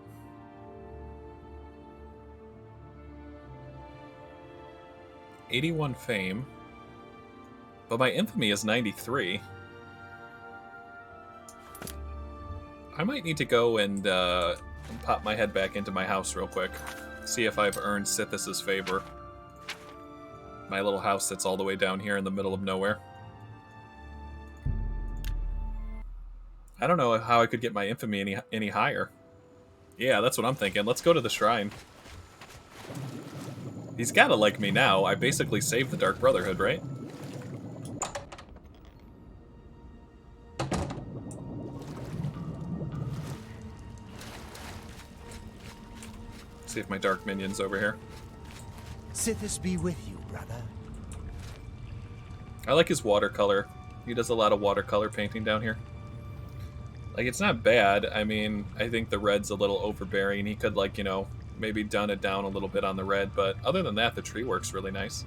81 fame. But my infamy is 93. I might need to go and pop my head back into my house real quick. See if I've earned Sithis' favor. My little house that's all the way down here in the middle of nowhere. I don't know how I could get my infamy any higher. Yeah, that's what I'm thinking. Let's go to the shrine. He's gotta like me now. I basically saved the Dark Brotherhood, right? See if my dark minion's over here. Sithis be with you, brother. I like his watercolor. He does a lot of watercolor painting down here. Like, it's not bad. I mean, I think the red's a little overbearing. He could, like, you know, maybe done it down a little bit on the red, but other than that, the tree work's really nice.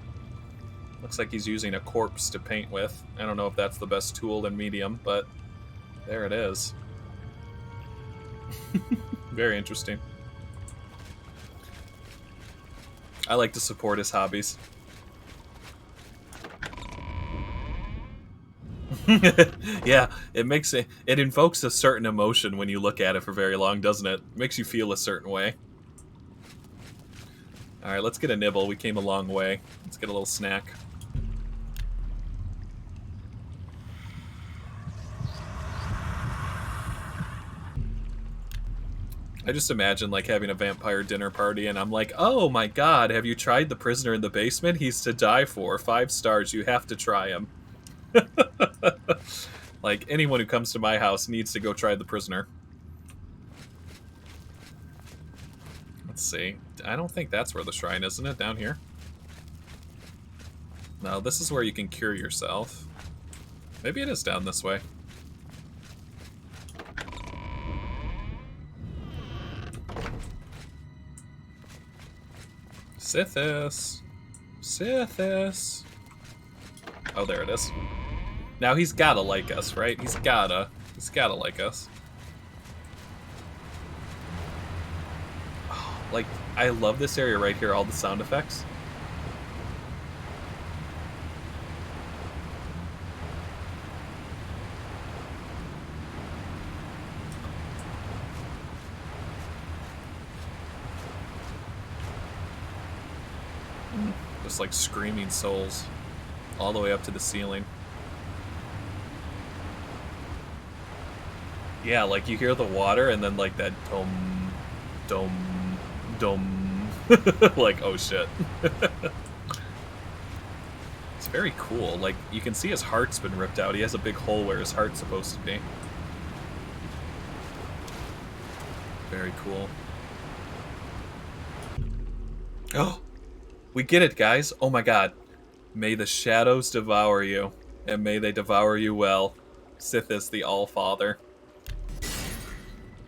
Looks like he's using a corpse to paint with. I don't know if that's the best tool in medium, but there it is. Very interesting. I like to support his hobbies. Yeah, it invokes a certain emotion when you look at it for very long, doesn't it? It makes you feel a certain way. Alright, let's get a nibble. We came a long way. Let's get a little snack. I just imagine, like, having a vampire dinner party, and I'm like, oh my god, have you tried the prisoner in the basement? He's to die for. 5 stars, you have to try him. Like, anyone who comes to my house needs to go try the prisoner. Let's see. I don't think that's where the shrine is, isn't it? Down here? No, this is where you can cure yourself. Maybe it is down this way. Sithis. Sithis. Oh, there it is. Now he's gotta like us, right? He's gotta like us. Oh, like, I love this area right here, all the sound effects. Just like screaming souls all the way up to the ceiling. Yeah, like you hear the water and then like that dum, dum, dum. Like, oh shit. It's very cool. Like, you can see his heart's been ripped out. He has a big hole where his heart's supposed to be. Very cool. Oh! We get it, guys. Oh my god. May the shadows devour you, and may they devour you well. Sithis, the All-Father.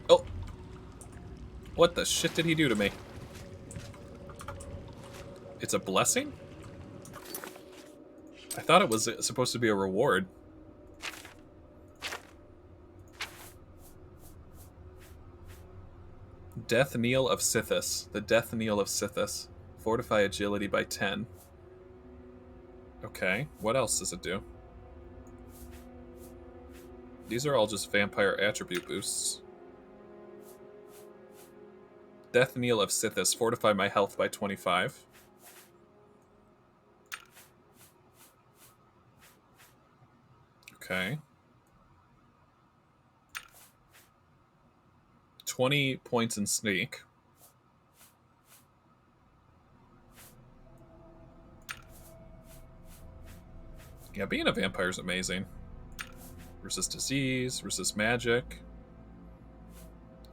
Oh! What the shit did he do to me? It's a blessing? I thought it was supposed to be a reward. Death Kneel of Sithis. The Death Kneel of Sithis. Fortify agility by 10. Okay, what else does it do? These are all just vampire attribute boosts. Death Kneel of Sithis. Fortify my health by 25. Okay. 20 points in sneak. Yeah, being a vampire is amazing. Resist disease, resist magic,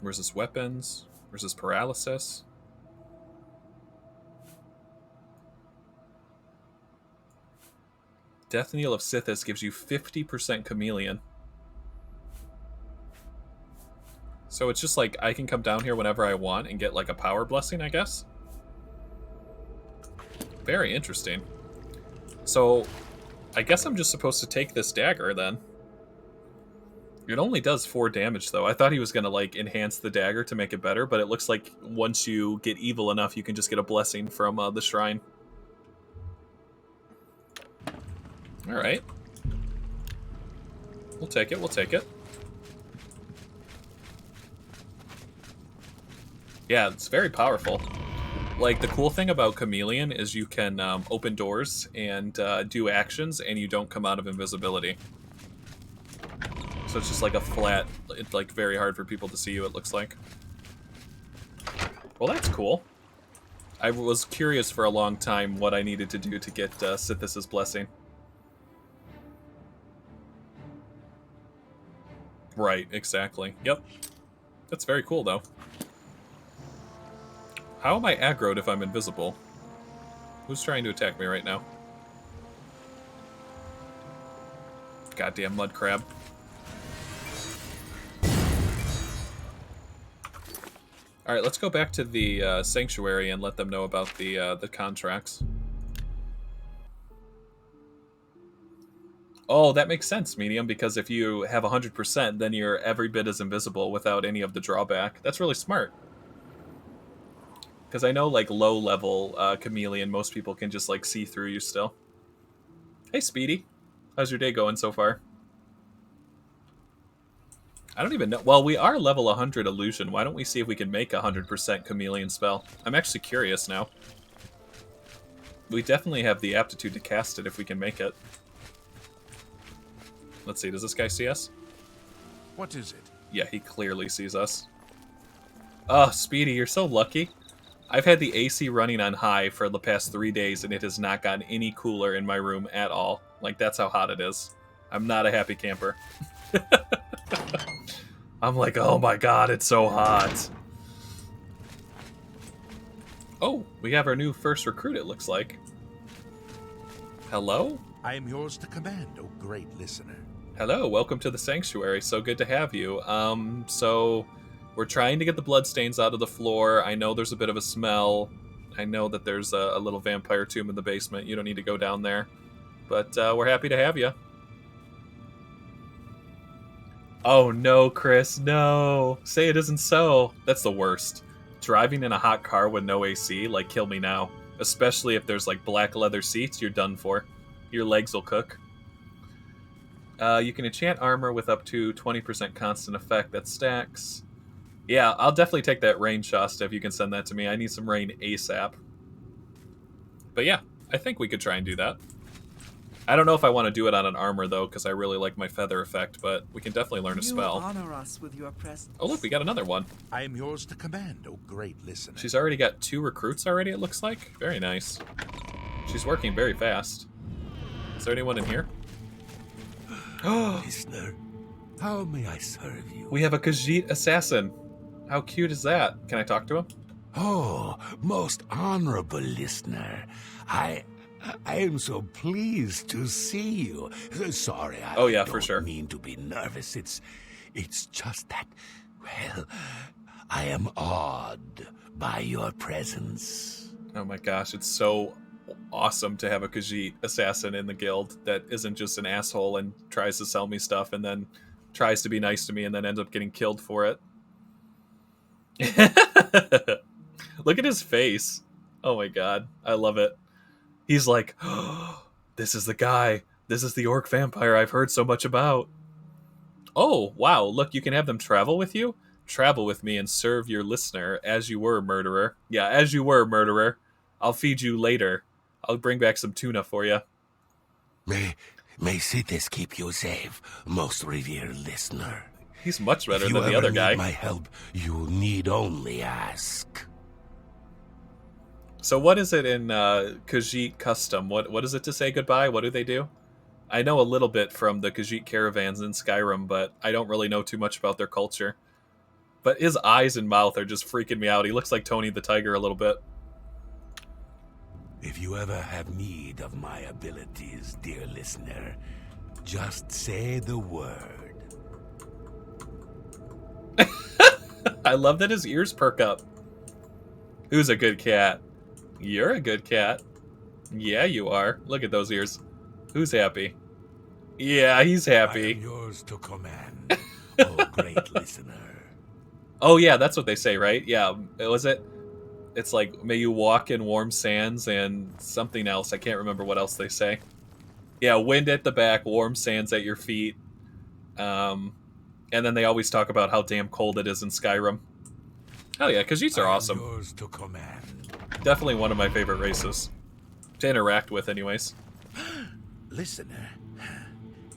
resist weapons, resist paralysis. Death Kneel of Sithis gives you 50% chameleon. So it's just like I can come down here whenever I want and get like a power blessing, I guess. Very interesting. So I guess I'm just supposed to take this dagger then. It only does 4 damage though. I thought he was going to like enhance the dagger to make it better, but it looks like once you get evil enough, you can just get a blessing from the shrine. Alright. We'll take it, we'll take it. Yeah, it's very powerful. Like, the cool thing about Chameleon is you can open doors and do actions, and you don't come out of invisibility. So it's just like a flat, it's like very hard for people to see you, it looks like. Well, that's cool. I was curious for a long time what I needed to do to get Sithis' blessing. Right, exactly. Yep. That's very cool, though. How am I aggroed if I'm invisible? Who's trying to attack me right now? Goddamn mud crab. Alright, let's go back to the sanctuary and let them know about the contracts. Oh, that makes sense, Medium, because if you have 100%, then you're every bit as invisible without any of the drawback. That's really smart. Because I know, like, low-level Chameleon, most people can just, like, see through you still. Hey, Speedy. How's your day going so far? I don't even know. Well, we are level 100 Illusion. Why don't we see if we can make a 100% Chameleon spell? I'm actually curious now. We definitely have the aptitude to cast it if we can make it. Let's see, does this guy see us? What is it? Yeah, he clearly sees us. Oh, Speedy, you're so lucky. I've had the AC running on high for the past 3 days, and it has not gotten any cooler in my room at all. Like, that's how hot it is. I'm not a happy camper. I'm like, oh my god, it's so hot. Oh, we have our new first recruit, it looks like. Hello? I am yours to command, O great listener. Hello, welcome to the Sanctuary. So good to have you. So we're trying to get the bloodstains out of the floor. I know there's a bit of a smell. I know that there's a little vampire tomb in the basement. You don't need to go down there. But we're happy to have you. Oh no, Chris, no. Say it isn't so. That's the worst. Driving in a hot car with no AC, like, kill me now. Especially if there's, like, black leather seats, you're done for. Your legs will cook. You can enchant armor with up to 20% constant effect that stacks. Yeah, I'll definitely take that rain, Shasta, if you can send that to me. I need some rain ASAP. But yeah, I think we could try and do that. I don't know if I want to do it on an armor, though, because I really like my feather effect, but we can definitely learn a spell. You honor us with your presence. Oh, look, we got another one. I am yours to command, O great listener. She's already got 2 recruits already, it looks like. Very nice. She's working very fast. Is there anyone in here? Listener, how may I serve you? We have a Khajiit assassin. How cute is that? Can I talk to him? Oh, most honorable listener. I am so pleased to see you. Sorry, I don't mean to be nervous. It's just that, well, I am awed by your presence. Oh my gosh, it's so awesome to have a Khajiit assassin in the guild that isn't just an asshole and tries to sell me stuff and then tries to be nice to me and then ends up getting killed for it. Look at his face. Oh my god, I love it. He's like, oh, this is the guy. This is the orc vampire I've heard so much about. Oh, wow, look, you can have them travel with you? travel with me and serve your listener as you were, murderer. Yeah, as you were, murderer. I'll feed you later. I'll bring back some tuna for you. May Sithis keep you safe, most revered listener. He's much better if than the other guy. If you ever need my help, you need only ask. So what is it in Khajiit Custom? What is it to say goodbye? What do they do? I know a little bit from the Khajiit caravans in Skyrim, but I don't really know too much about their culture. But his eyes and mouth are just freaking me out. He looks like Tony the Tiger a little bit. If you ever have need of my abilities, dear listener, just say the word. I love that his ears perk up. Who's a good cat? You're a good cat. Yeah, you are. Look at those ears. Who's happy? Yeah, he's happy. I am yours to command, oh great listener. Oh yeah, that's what they say, right? Yeah, was it? It's like, may you walk in warm sands and something else. I can't remember what else they say. Yeah, wind at the back, warm sands at your feet. And then they always talk about how damn cold it is in Skyrim. Hell yeah, Khajiits are awesome. Yours to command. Definitely one of my favorite races. To interact with, anyways. Listener,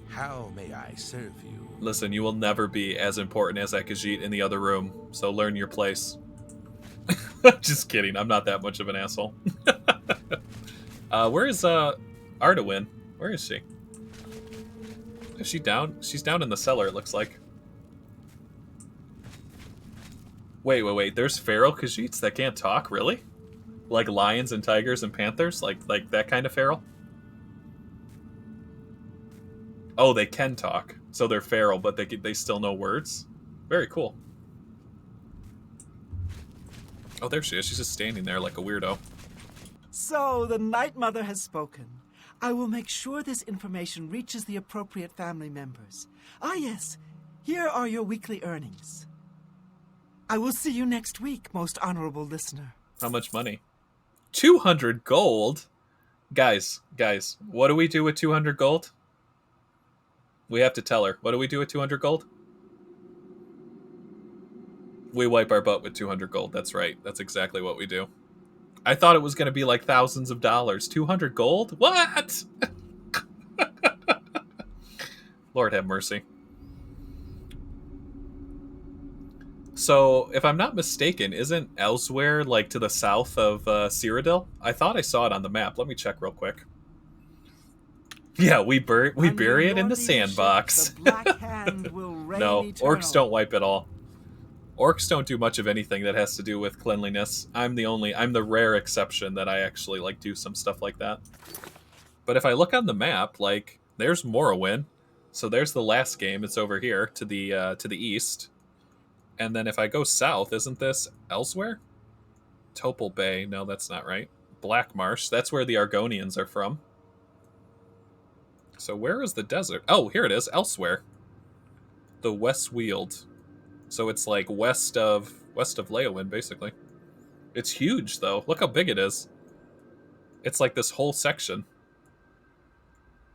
how may I serve you? Listen, you will never be as important as that Khajiit in the other room, so learn your place. Just kidding, I'm not that much of an asshole. Where is Ardawen? Where is she? Is she down? She's down in the cellar, it looks like. Wait. There's feral Khajiits that can't talk, really? Like lions and tigers and panthers? Like that kind of feral? Oh, they can talk. So they're feral, but they still know words? Very cool. Oh, there she is. She's just standing there like a weirdo. So, the Night Mother has spoken. I will make sure this information reaches the appropriate family members. Ah, yes. Here are your weekly earnings. I will see you next week, most honorable listener. How much money? 200 gold? Guys, what do we do with 200 gold? We have to tell her. What do we do with 200 gold? We wipe our butt with 200 gold. That's right. That's exactly what we do. I thought it was going to be like thousands of dollars. 200 gold? What? Lord have mercy. So, if I'm not mistaken, isn't Elsewhere like to the south of Cyrodiil? I thought I saw it on the map. Let me check real quick. Yeah, we bury it in the sandbox. The Black Hand will reign No, eternal. orcs don't wipe at all. Orcs don't do much of anything that has to do with cleanliness. I'm the rare exception that I actually like do some stuff like that. But if I look on the map, like there's Morrowind, so there's the last game. It's over here to the east, and then if I go south, isn't this Elsewhere? Topol Bay? No, that's not right. Black Marsh. That's where the Argonians are from. So where is the desert? Oh, here it is. Elsewhere. The West Weald. So it's like west of Leyawind, basically. It's huge, though. Look how big it is. It's like this whole section.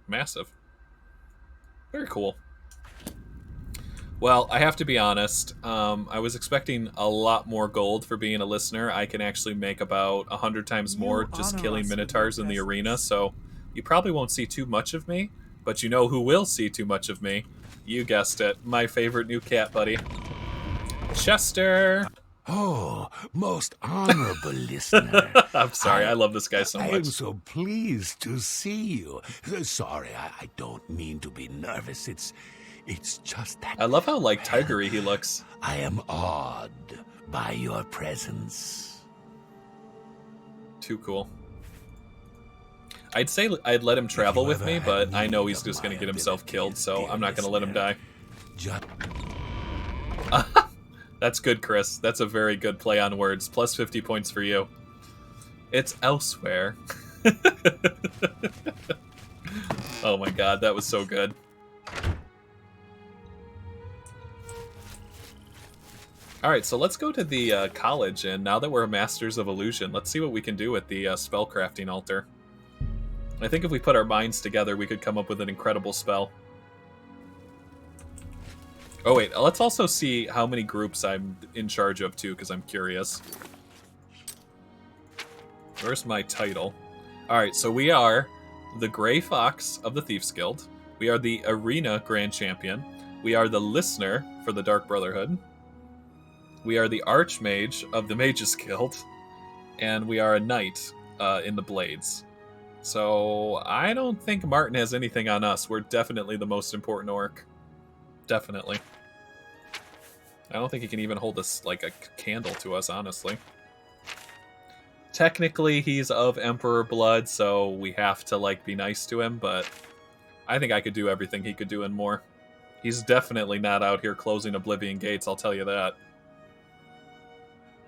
Massive. Very cool. Well, I have to be honest. I was expecting a lot more gold for being a listener. I can actually make about 100 times more just killing minotaurs in the arena, so you probably won't see too much of me. But you know who will see too much of me? You guessed it. My favorite new cat buddy. Chester. Oh, most honorable listener. I'm sorry, I love this guy so much. I am so pleased to see you. Sorry, I don't mean to be nervous. It's just that... I love how, like, tigery he looks. I am awed by your presence. Too cool. I'd say I'd let him travel with me, but I know he's just going to get himself killed, so I'm not going to let him die. That's good, Chris. That's a very good play on words. Plus 50 points for you. It's Elsewhere. Oh my god, that was so good. Alright, so let's go to the college, and now that we're Masters of Illusion, let's see what we can do with the spellcrafting altar. I think if we put our minds together, we could come up with an incredible spell. Oh wait, let's also see how many groups I'm in charge of too, because I'm curious. Where's my title? Alright, so we are the Grey Fox of the Thieves Guild. We are the Arena Grand Champion. We are the Listener for the Dark Brotherhood. We are the Archmage of the Mages Guild. And we are a Knight in the Blades. So I don't think Martin has anything on us. We're definitely the most important orc. Definitely. I don't think he can even hold us like a candle to us, honestly. Technically, he's of Emperor blood, so we have to like be nice to him, but I think I could do everything he could do and more. He's definitely not out here closing Oblivion gates, I'll tell you that.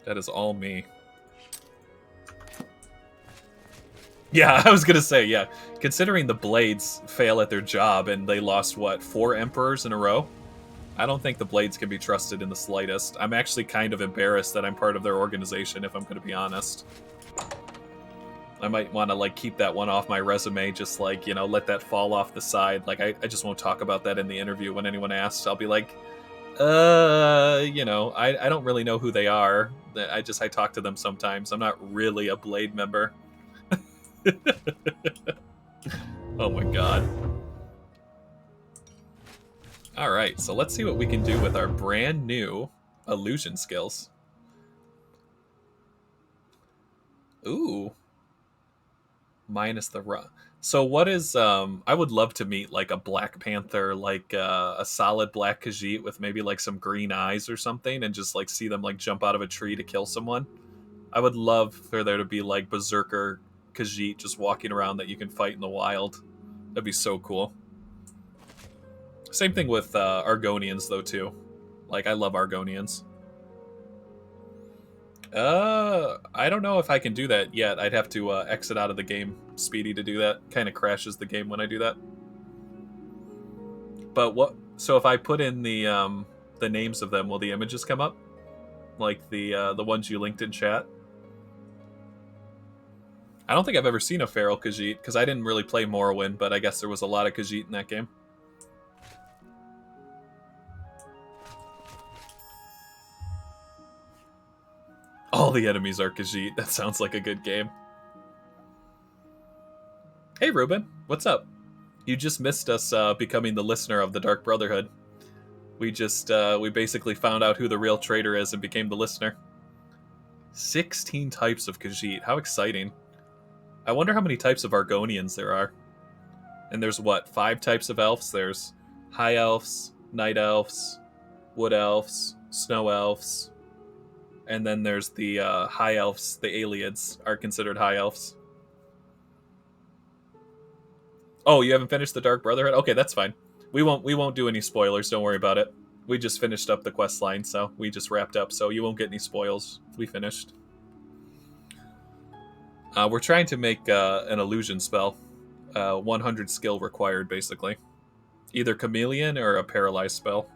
That is all me. Yeah, I was gonna say, yeah. Considering the Blades fail at their job and they lost, what, 4 Emperors in a row? I don't think the Blades can be trusted in the slightest. I'm actually kind of embarrassed that I'm part of their organization, if I'm gonna be honest. I might want to, like, keep that one off my resume, just, like, you know, let that fall off the side. Like, I just won't talk about that in the interview when anyone asks. I'll be like, you know, I don't really know who they are. I talk to them sometimes. I'm not really a Blade member. Oh my god. Alright, so let's see what we can do with our brand new illusion skills. Ooh. Minus the run. So what is, I would love to meet, like, a Black Panther, like, a solid black Khajiit with maybe, like, some green eyes or something, and just, like, see them, like, jump out of a tree to kill someone. I would love for there to be, like, Berserker Khajiit just walking around that you can fight in the wild. That'd be so cool. Same thing with Argonians, though, too. Like, I love Argonians. I don't know if I can do that yet. I'd have to exit out of the game, Speedy, to do that. Kind of crashes the game when I do that. But what? So if I put in the names of them, will the images come up? Like the ones you linked in chat? I don't think I've ever seen a feral Khajiit, because I didn't really play Morrowind, but I guess there was a lot of Khajiit in that game. All the enemies are Khajiit. That sounds like a good game. Hey, Ruben. What's up? You just missed us becoming the listener of the Dark Brotherhood. We basically found out who the real traitor is and became the listener. 16 types of Khajiit. How exciting. I wonder how many types of Argonians there are. And there's, what, 5 types of elves? There's High Elves, Night Elves, Wood Elves, Snow Elves, and then there's the High Elves. The Aliads are considered High Elves. Oh, you haven't finished the Dark Brotherhood? Okay, that's fine. We won't do any spoilers. Don't worry about it. We just finished up the quest line, so we just wrapped up. So you won't get any spoils. We finished. We're trying to make an illusion spell. 100 skill required, basically. Either Chameleon or a paralyzed spell.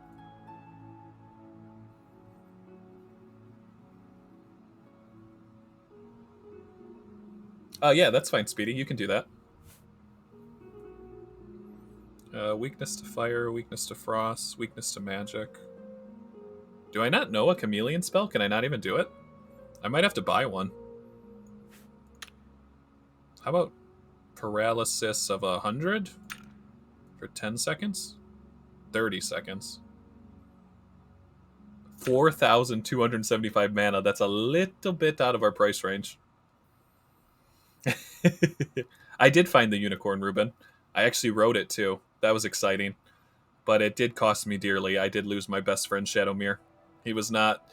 Yeah, that's fine, Speedy. You can do that. Weakness to fire, weakness to frost, weakness to magic. Do I not know a chameleon spell? Can I not even do it? I might have to buy one. How about paralysis of 100? For 10 seconds? 30 seconds. 4,275 mana. That's a little bit out of our price range. I did find the unicorn, Ruben. I actually wrote it too. That was exciting. But it did cost me dearly. I did lose my best friend Shadowmere. He was not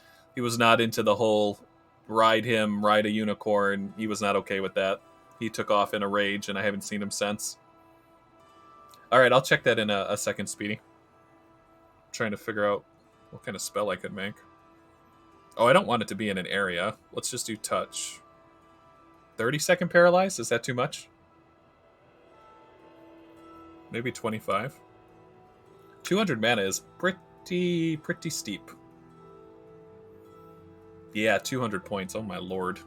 into the whole ride a unicorn. He was not okay with that. He took off in a rage and I haven't seen him since. Alright, I'll check that in a second, Speedy. I'm trying to figure out what kind of spell I could make. Oh, I don't want it to be in an area. Let's just do touch. 30-second paralyze? Is that too much? Maybe 25. 200 mana is pretty steep. Yeah, 200 points. Oh my lord.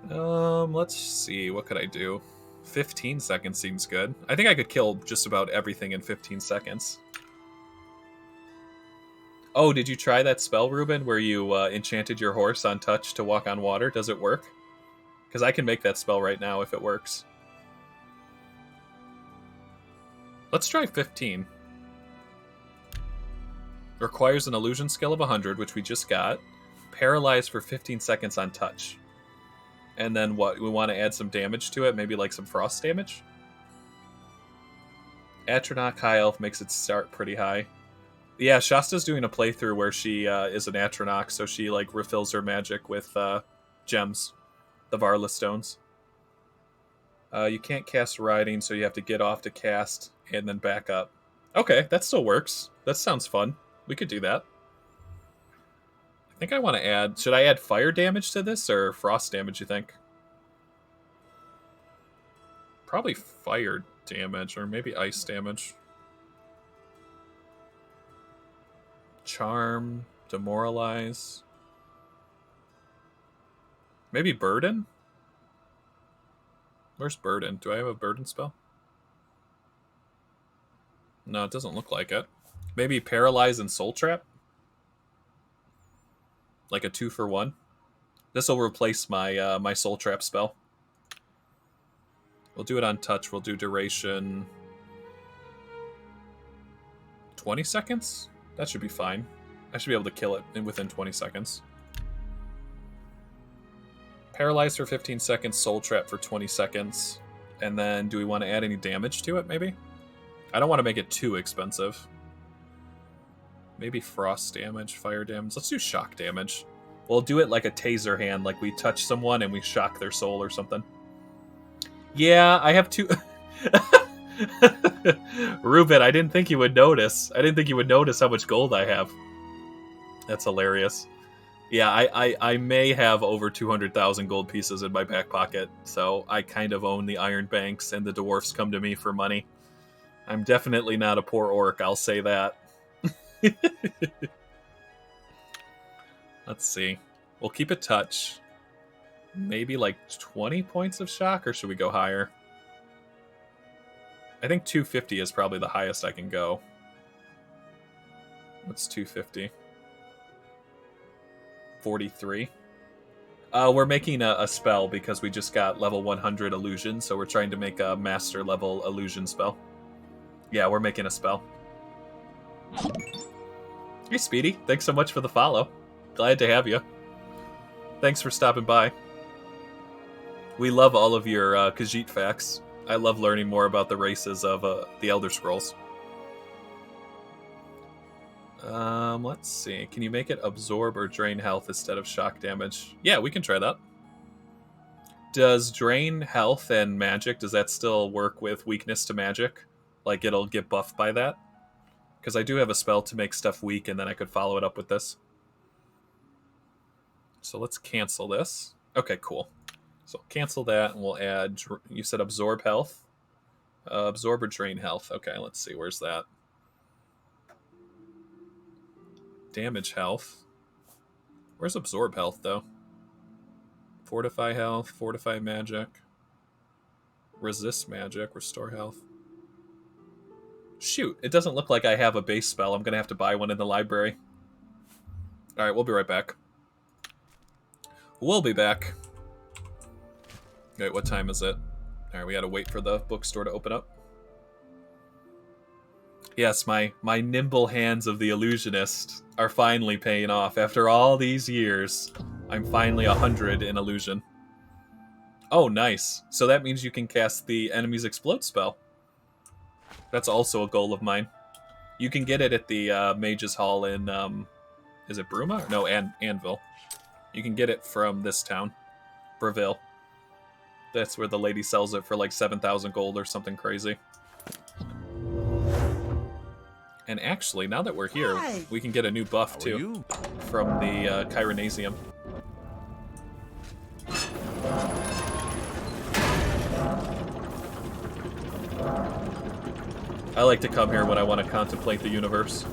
Let's see. What could I do? 15 seconds seems good. I think I could kill just about everything in 15 seconds. Oh, did you try that spell, Ruben, where you enchanted your horse on touch to walk on water? Does it work? Because I can make that spell right now if it works. Let's try 15. Requires an illusion skill of 100, which we just got. Paralyzed for 15 seconds on touch. And then what? We want to add some damage to it, maybe like some frost damage? Atronach High Elf makes it start pretty high. Yeah, Shasta's doing a playthrough where she is an Atronach, so she like refills her magic with gems, the Varla stones. You can't cast Riding, so you have to get off to cast and then back up. Okay, that still works. That sounds fun. We could do that. I think I want to add... Should I add fire damage to this or frost damage, you think? Probably fire damage, or maybe ice damage. Charm, demoralize. Maybe burden? Where's burden? Do I have a burden spell? No, it doesn't look like it. Maybe paralyze and soul trap? Like a 2-for-1? This will replace my my soul trap spell. We'll do it on touch. We'll do duration 20 seconds? That should be fine. I should be able to kill it within 20 seconds. Paralyze for 15 seconds, soul trap for 20 seconds. And then do we want to add any damage to it, maybe? I don't want to make it too expensive. Maybe frost damage, fire damage. Let's do shock damage. We'll do it like a taser hand, like we touch someone and we shock their soul or something. Yeah, I have two... Ruben, I didn't think you would notice. I didn't think you would notice how much gold I have. That's hilarious. Yeah, I may have over 200,000 gold pieces in my back pocket, so I kind of own the iron banks and the dwarfs come to me for money. I'm definitely not a poor orc, I'll say that. Let's see. We'll keep it touch. Maybe like 20 points of shock, or should we go higher? I think 250 is probably the highest I can go. What's 250? 43. We're making a spell because we just got level 100 illusion, so we're trying to make a master level illusion spell. Yeah, we're making a spell. Hey, Speedy. Thanks so much for the follow. Glad to have you. Thanks for stopping by. We love all of your Khajiit facts. I love learning more about the races of the Elder Scrolls. Let's see. Can you make it absorb or drain health instead of shock damage? Yeah, we can try that. Does drain health and magic, does that still work with weakness to magic? Like it'll get buffed by that? Because I do have a spell to make stuff weak, and then I could follow it up with this. So let's cancel this. Okay, cool. So cancel that, and we'll add... You said absorb health? Absorb or drain health. Okay, let's see. Where's that? Damage health. Where's absorb health, though? Fortify health, fortify magic. Resist magic, restore health. Shoot, it doesn't look like I have a base spell. I'm going to have to buy one in the library. Alright, we'll be right back. We'll be back. Wait, what time is it? Alright, we gotta wait for the bookstore to open up. Yes, my nimble hands of the illusionist are finally paying off. After all these years, I'm finally 100 in illusion. Oh, nice. So that means you can cast the enemy's explode spell. That's also a goal of mine. You can get it at the Mage's Hall in, is it Bruma? No, Anvil. You can get it from this town, Breville. That's where the lady sells it for like 7,000 gold or something crazy. And actually, now that we're here, we can get a new buff too from the Chironasium. I like to come here when I want to contemplate the universe.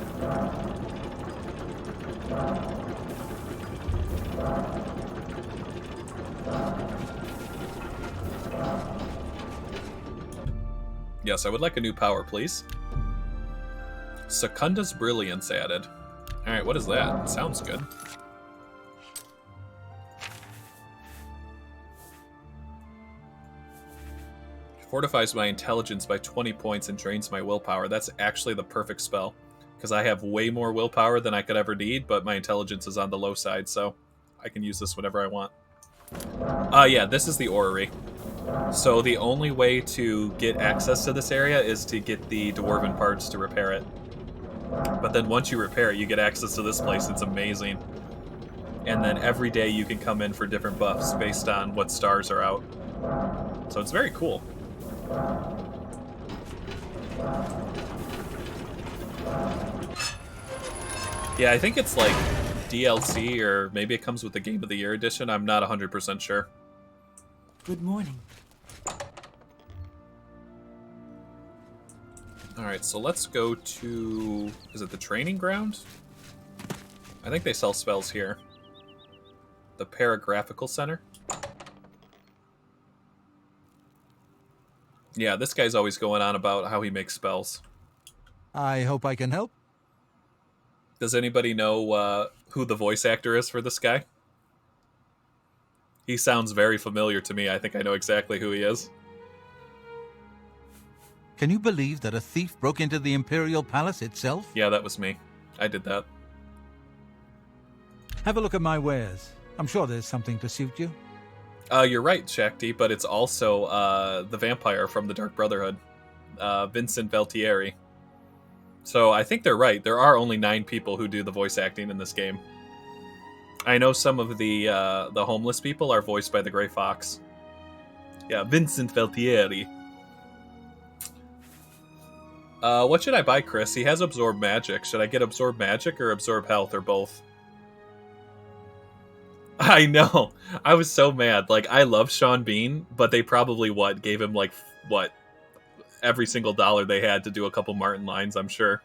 Yes, I would like a new power, please. Secunda's Brilliance added. Alright, what is that? Sounds good. Fortifies my intelligence by 20 points and drains my willpower. That's actually the perfect spell. Because I have way more willpower than I could ever need, but my intelligence is on the low side, so I can use this whenever I want. Yeah, this is the orrery. So the only way to get access to this area is to get the dwarven parts to repair it. But then once you repair it, you get access to this place. It's amazing. And then every day you can come in for different buffs based on what stars are out. So it's very cool. Yeah, I think it's like DLC, or maybe it comes with the Game of the Year edition. I'm not 100% sure. Good morning. Alright, so let's go to... Is it the training ground? I think they sell spells here. The Paragraphical Center. Yeah, this guy's always going on about how he makes spells. I hope I can help. Does anybody know who the voice actor is for this guy? He sounds very familiar to me. I think I know exactly who he is. Can you believe that a thief broke into the Imperial Palace itself? Yeah, that was me. I did that. Have a look at my wares. I'm sure there's something to suit you. You're right, Shakti, but it's also the vampire from the Dark Brotherhood, Vincent Valtieri. So I think they're right. There are only 9 people who do the voice acting in this game. I know some of the homeless people are voiced by the Grey Fox. Yeah, Vincent Valtieri. What should I buy, Chris? He has Absorb Magic. Should I get Absorb Magic or Absorb Health or both? I know. I was so mad. Like, I love Sean Bean, but they probably, gave him, every single dollar they had to do a couple Martin lines, I'm sure.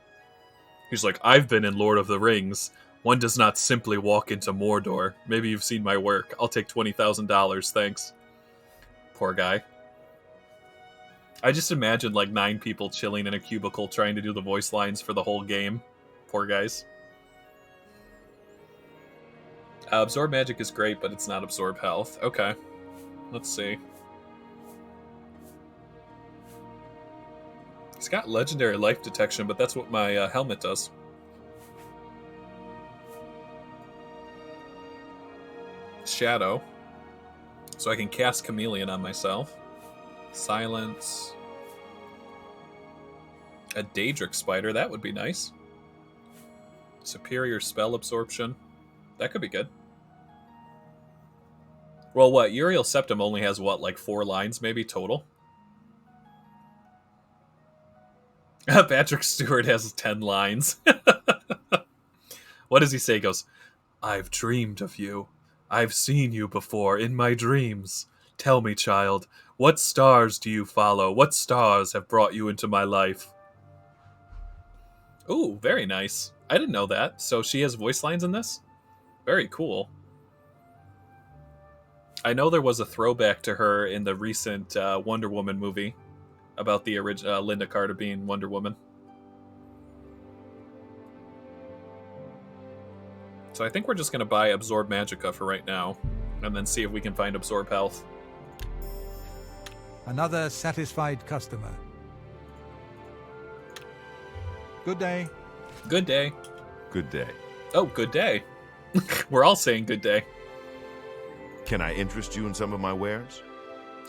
He's like, I've been in Lord of the Rings. One does not simply walk into Mordor. Maybe you've seen my work. I'll take $20,000, thanks. Poor guy. I just imagine, 9 people chilling in a cubicle trying to do the voice lines for the whole game. Poor guys. Absorb Magic is great, but it's not Absorb Health. Okay. Let's see. It's got Legendary Life Detection, but that's what my helmet does. Shadow. So I can cast Chameleon on myself. Silence. A Daedric Spider, that would be nice. Superior Spell Absorption. That could be good. Well, what? Uriel Septim only has, 4 lines maybe total? Patrick Stewart has 10 lines. What does he say? He goes, I've dreamed of you. I've seen you before in my dreams. Tell me, child, what stars do you follow? What stars have brought you into my life? Ooh, very nice. I didn't know that. So she has voice lines in this? Very cool. I know there was a throwback to her in the recent Wonder Woman movie about the original Linda Carter being Wonder Woman. So I think we're just going to buy Absorb Magicka for right now, and then see if we can find Absorb Health. Another satisfied customer. Good day. Good day. Good day. Oh, good day. We're all saying good day. Can I interest you in some of my wares?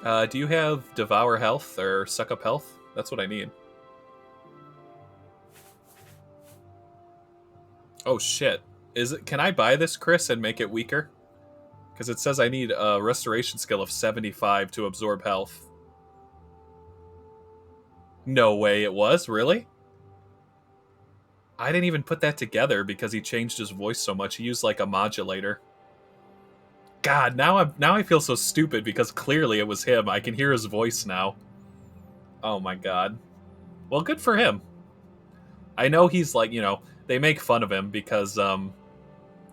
Do you have Devour Health or Suck Up Health? That's what I need. Oh shit. Can I buy this, Chris, and make it weaker? Because it says I need a restoration skill of 75 to absorb health. No way it was, really? I didn't even put that together because he changed his voice so much. He used a modulator. God, now I feel so stupid because clearly it was him. I can hear his voice now. Oh my god. Well, good for him. I know he's they make fun of him because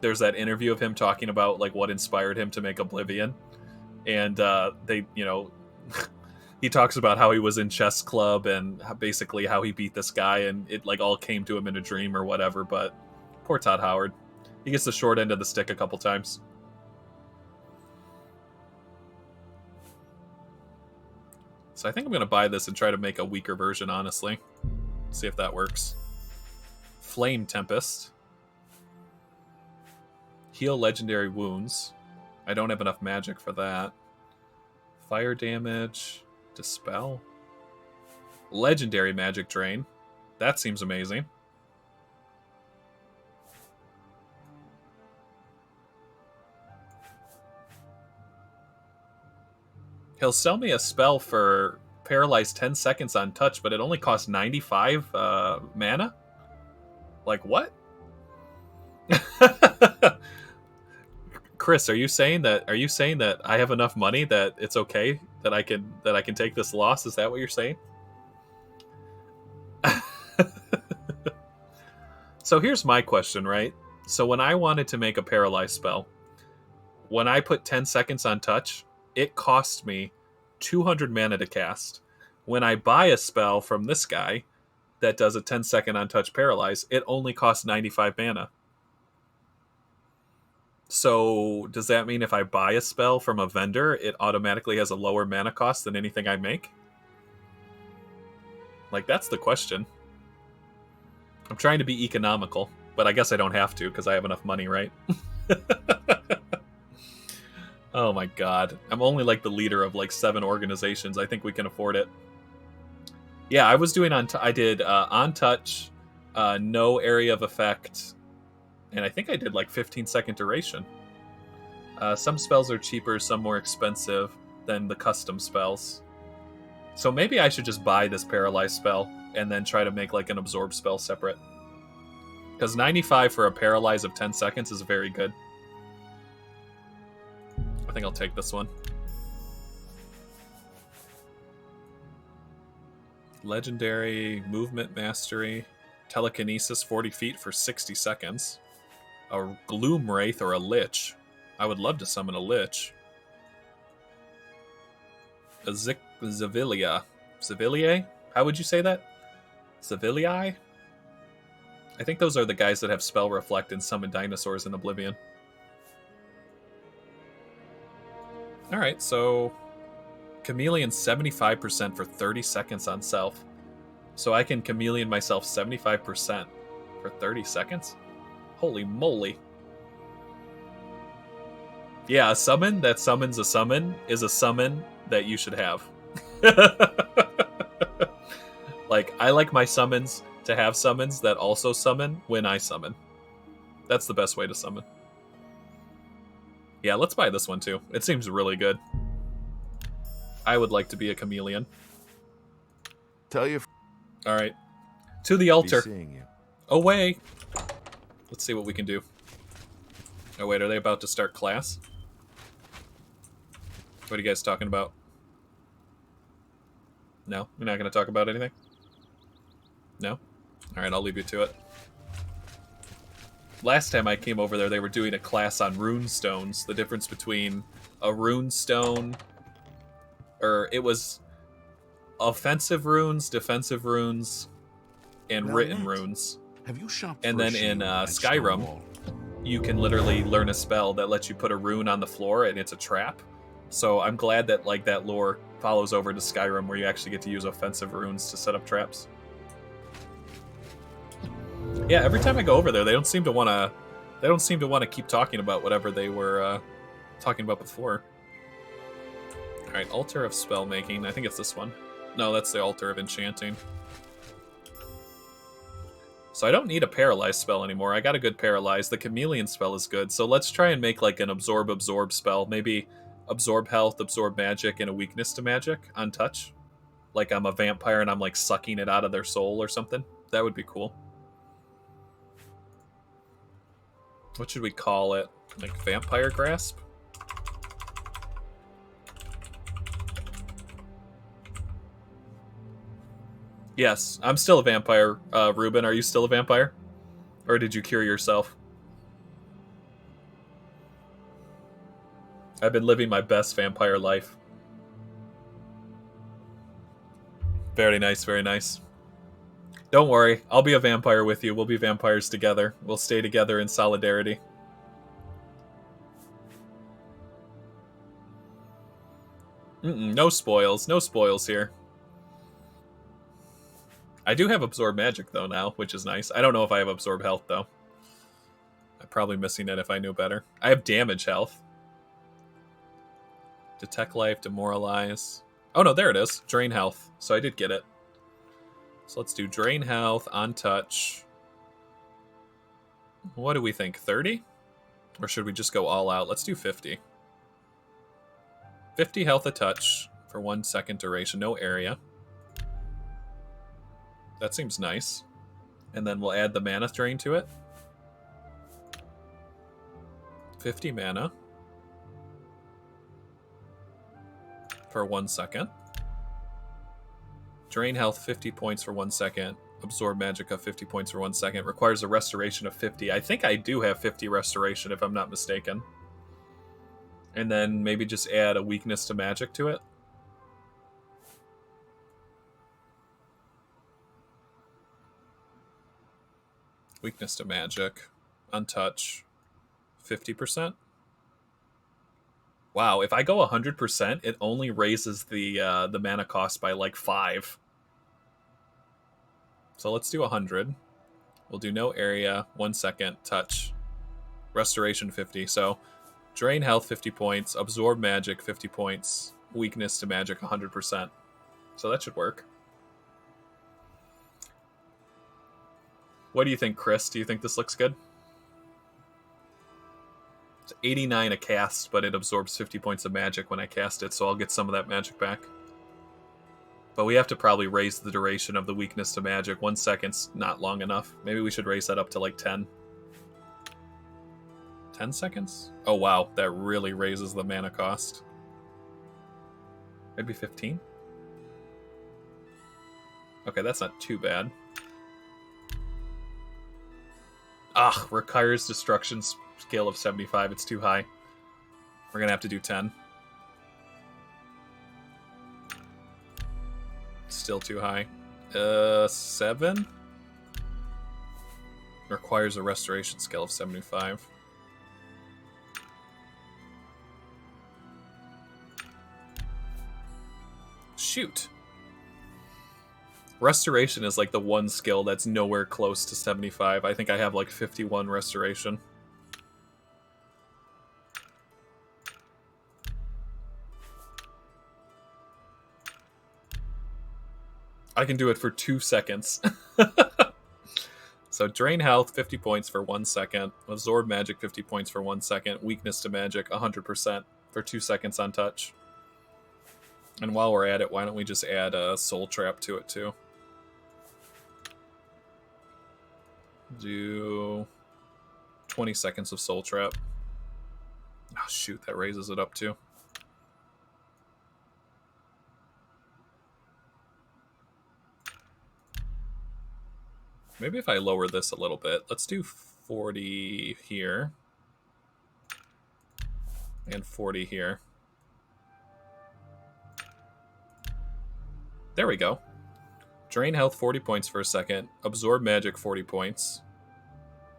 there's that interview of him talking about what inspired him to make Oblivion. And he talks about how he was in chess club and basically how he beat this guy and it all came to him in a dream or whatever, but Poor Todd Howard. He gets the short end of the stick a couple times. So I think I'm going to buy this and try to make a weaker version, honestly. See if that works. Flame Tempest. Heal legendary wounds. I don't have enough magic for that. Fire damage. Dispel. Legendary magic drain. That seems amazing. He'll sell me a spell for paralyze 10 seconds on touch, but it only costs 95 mana? Like, what? Chris, are you saying that I have enough money that it's okay that I can take this loss? Is that what you're saying? So here's my question, right? So when I wanted to make a paralyze spell, when I put 10 seconds on touch, it cost me 200 mana to cast. When I buy a spell from this guy that does a 10-second on touch paralyze, it only costs 95 mana. So does that mean if I buy a spell from a vendor, it automatically has a lower mana cost than anything I make? Like, that's the question. I'm trying to be economical, but I guess I don't have to because I have enough money, right? Oh my god. I'm only like the leader of like 7 organizations. I think we can afford it. Yeah, I was doing I did on touch, no area of effect, and I think I did like 15-second duration. Some spells are cheaper, some more expensive than the custom spells. So maybe I should just buy this paralyze spell and then try to make like an absorb spell separate. Because 95 for a paralyze of 10 seconds is very good. I think I'll take this one. Legendary, movement mastery, telekinesis 40 feet for 60 seconds. A gloom wraith or a lich. I would love to summon a lich. A Zavilia. Zavilier? How would you say that? Zavilii? I think those are the guys that have spell reflect and summon dinosaurs in Oblivion. Alright, so chameleon 75% for 30 seconds on self. So I can chameleon myself 75% for 30 seconds? Holy moly. Yeah, a summon that summons a summon is a summon that you should have. Like, I like my summons to have summons that also summon when I summon. That's the best way to summon. Yeah, let's buy this one too. It seems really good. I would like to be a chameleon. Tell you. All right, to the altar. Be seeing you. Away. Let's see what we can do. Oh wait, are they about to start class? What are you guys talking about? No, we're not going to talk about anything. No. All right, I'll leave you to it. Last time I came over there, they were doing a class on rune stones. The difference between a rune stone, or it was offensive runes, defensive runes, and written runes. Have you shopped and for then a in shield at Skyrim, Stonewall? you can literally learn a spell that lets you put a rune on the floor and it's a trap. So I'm glad that like that lore follows over to Skyrim, where you actually get to use offensive runes to set up traps. Yeah, every time I go over there, they don't seem to want to. They don't seem to want to keep talking about whatever they were talking about before. All right, altar of spell making. I think it's this one. No, that's the altar of enchanting. So I don't need a paralyze spell anymore. I got a good paralyze. The chameleon spell is good. So let's try and make like an absorb spell. Maybe absorb health, absorb magic, and a weakness to magic on touch. Like I'm a vampire and I'm like sucking it out of their soul or something. That would be cool. What should we call it? Like vampire grasp? Yes, I'm still a vampire. Ruben, are you still a vampire? Or did you cure yourself? I've been living my best vampire life. Very nice, very nice. Don't worry, I'll be a vampire with you. We'll be vampires together. We'll stay together in solidarity. No spoils. No spoils here. I do have Absorb Magic, though, now, which is nice. I don't know if I have Absorb Health, though. I'm probably missing it if I knew better. I have Damage Health. Detect Life, Demoralize. Oh, no, there it is. Drain Health. So I did get it. So let's do Drain Health on touch. What do we think? 30? Or should we just go all out? Let's do 50. 50 health a touch for 1 second duration. No area. That seems nice. And then we'll add the mana drain to it. 50 mana. For 1 second. Drain health 50 points for 1 second. Absorb Magicka 50 points for 1 second. Requires a restoration of 50. I think I do have 50 restoration if I'm not mistaken. And then maybe just add a weakness to magic to it. Weakness to magic. Untouch. 50%. Wow, if I go 100%, it only raises the mana cost by like 5. So let's do 100. We'll do no area, 1 second, touch. Restoration 50. So drain health 50 points, absorb magic 50 points, weakness to magic 100%. So that should work. What do you think, Chris? Do you think this looks good? It's 89 a cast, but it absorbs 50 points of magic when I cast it, so I'll get some of that magic back. But we have to probably raise the duration of the weakness to magic. 1 second's not long enough. Maybe we should raise that up to like 10. 10 seconds? Oh wow, that really raises the mana cost. Maybe 15? Okay, that's not too bad. Ah, requires destruction scale of 75. It's too high. We're gonna have to do 10. Still too high. 7? Requires a restoration scale of 75. Shoot. Restoration is like the one skill that's nowhere close to 75. I think I have like 51 restoration. I can do it for 2 seconds. So drain health 50 points for 1 second. Absorb magic 50 points for 1 second. Weakness to magic 100% for 2 seconds on touch. And while we're at it, why don't we just add a soul trap to it too? Do 20 seconds of soul trap. Oh shoot, that raises it up too. Maybe if I lower this a little bit, let's do 40 here. And 40 here. There we go. Drain health 40 points for a second. Absorb magic 40 points.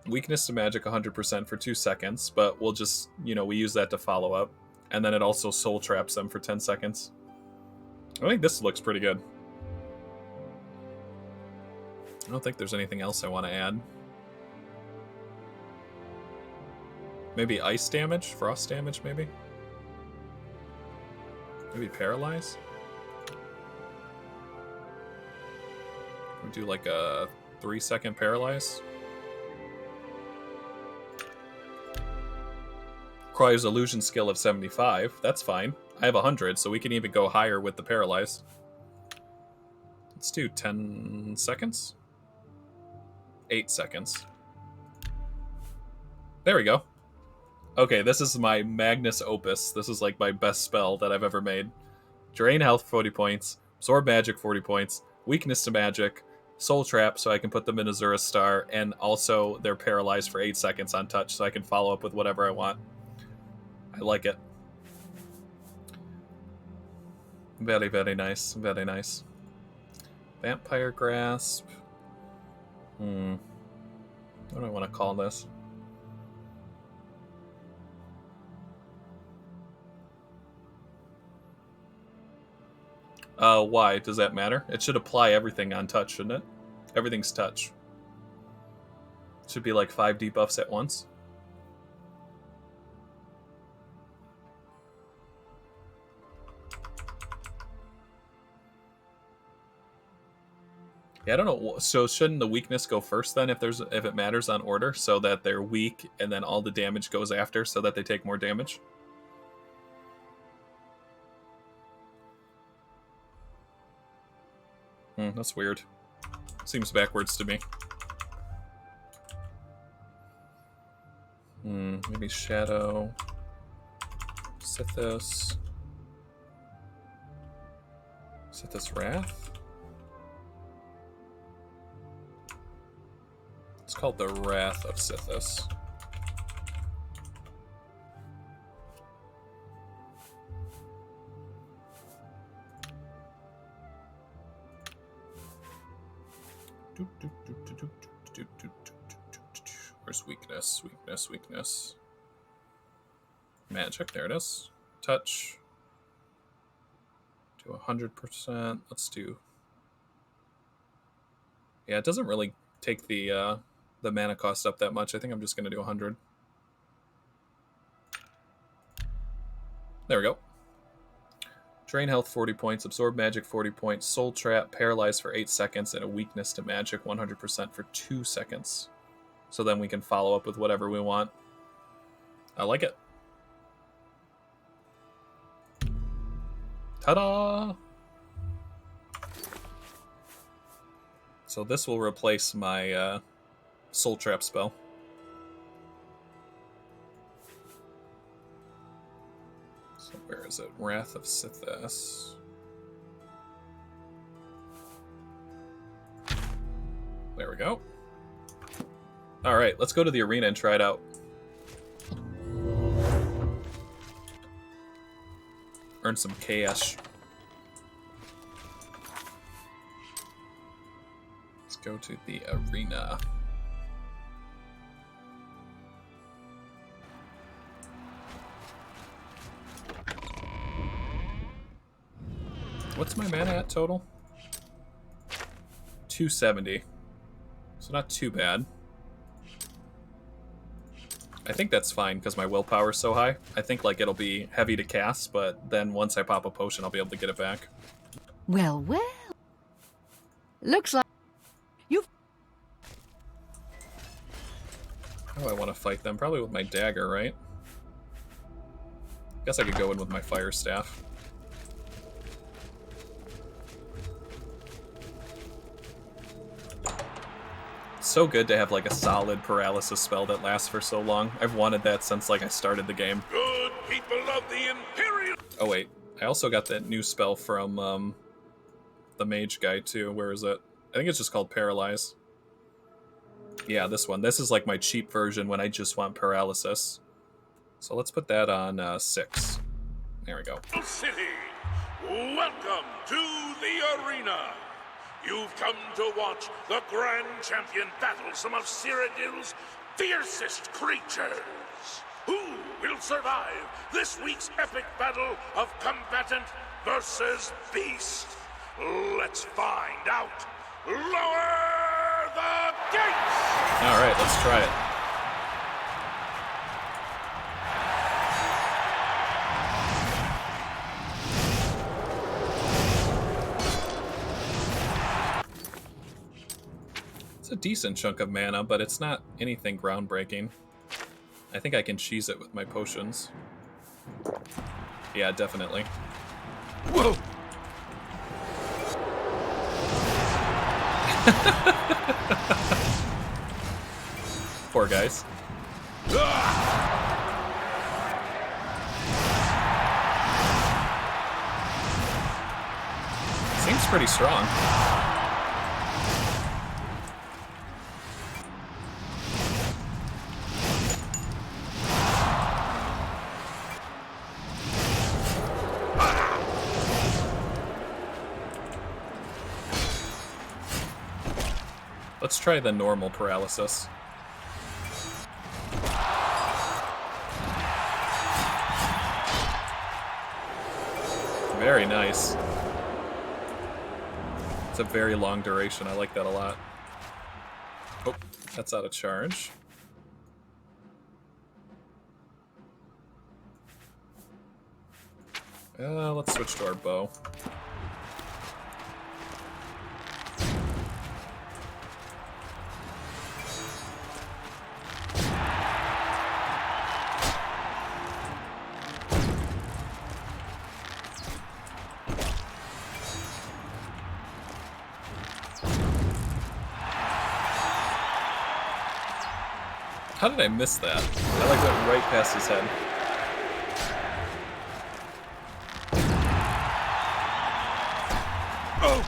Weakness to magic 100% for 2 seconds, but we'll just, we use that to follow up. And then it also soul traps them for 10 seconds. I think this looks pretty good. I don't think there's anything else I want to add. Maybe ice damage? Frost damage, maybe? Maybe paralyze? We do like a 3-second paralyze. Requires illusion skill of 75. That's fine. I have 100, so we can even go higher with the paralyze. Let's do 10 seconds. 8 seconds. There we go. Okay, this is my Magnus Opus. This is like my best spell that I've ever made. Drain health 40 points. Absorb magic 40 points. Weakness to magic. Soul trap so I can put them in Azura's Star. And also they're paralyzed for 8 seconds on touch so I can follow up with whatever I want. I like it. Very, very nice. Very nice. Vampire Grasp. What do I want to call this? Why? Does that matter? It should apply everything on touch, shouldn't it? Everything's touch. It should be like 5 debuffs at once. Yeah, I don't know. So shouldn't the weakness go first then if it matters on order, so that they're weak and then all the damage goes after so that they take more damage? That's weird. Seems backwards to me. Maybe Shadow, Sithis Wrath? It's called the Wrath of Sithis. Where's weakness? Weakness. Magic, there it is. Touch. Do 100%. Let's do... Yeah, it doesn't really take the mana cost up that much. I think I'm just going to do 100. There we go. Drain health 40 points, absorb magic 40 points, soul trap, paralyze for 8 seconds, and a weakness to magic 100% for 2 seconds. So then we can follow up with whatever we want. I like it. Ta-da! So this will replace my soul trap spell. So where is it? Wrath of Sithis. There we go. Alright, let's go to the arena and try it out. Earn some cash. Let's go to the arena. What's my mana at total? 270. So not too bad. I think that's fine because my willpower is so high. I think like it'll be heavy to cast, but then once I pop a potion, I'll be able to get it back. Well, well. Looks like you've... How do I want to fight them? Probably with my dagger, right? Guess I could go in with my fire staff. So good to have like a solid paralysis spell that lasts for so long. I've wanted that since like I started the game. Good people of the Imperial. Oh wait, I also got that new spell from the mage guy too. Where is it? I think it's just called Paralyze. Yeah, this one. This is like my cheap version when I just want paralysis. So let's put that on 6. There we go. City, welcome to the arena. You've come to watch the grand champion battle some of Cyrodiil's fiercest creatures. Who will survive this week's epic battle of combatant versus beast? Let's find out. Lower the gates! All right, let's try it. It's a decent chunk of mana, but it's not anything groundbreaking. I think I can cheese it with my potions. Yeah, definitely. Whoa! Poor guys. Seems pretty strong. Let's try the normal paralysis. Very nice. It's a very long duration. I like that a lot. Oh, that's out of charge. Let's switch to our bow. How did I miss that? I like went right past his head. Oh!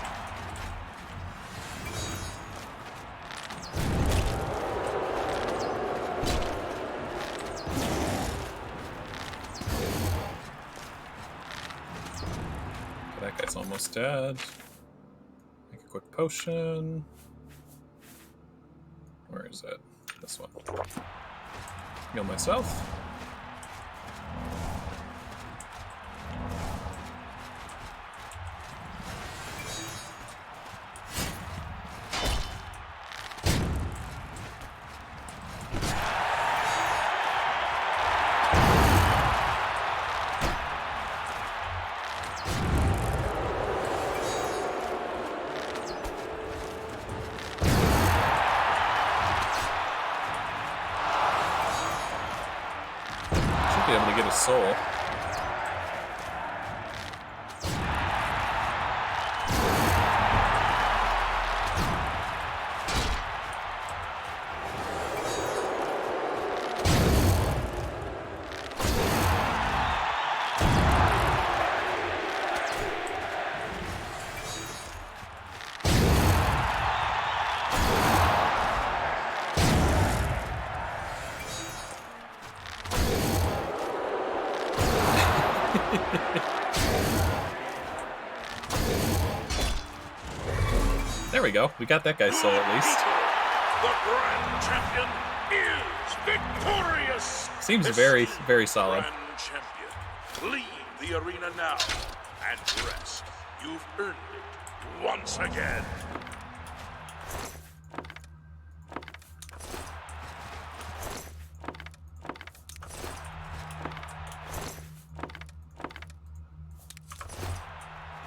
That guy's almost dead. Make a quick potion. Where is it? This one. Heal myself. Be able to get his soul. There we go. We got that guy's soul at least. The grand champion is victorious. Seems very, very solid. Grand champion, leave the arena now and rest. You've earned it once again.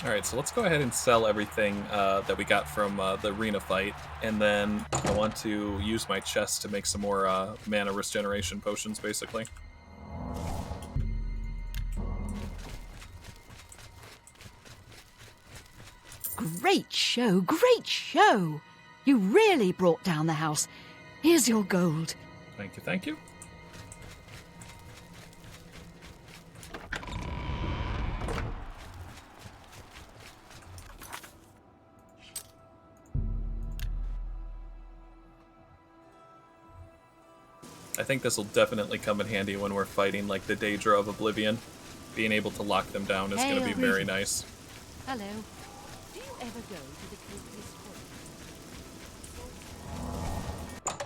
Alright, so let's go ahead and sell everything that we got from the arena fight, and then I want to use my chest to make some more mana regeneration potions, basically. Great show, great show! You really brought down the house. Here's your gold. Thank you, thank you. I think this will definitely come in handy when we're fighting like the Daedra of Oblivion. Being able to lock them down is going to be very nice. Hello. Do you ever go to the Copious Hall?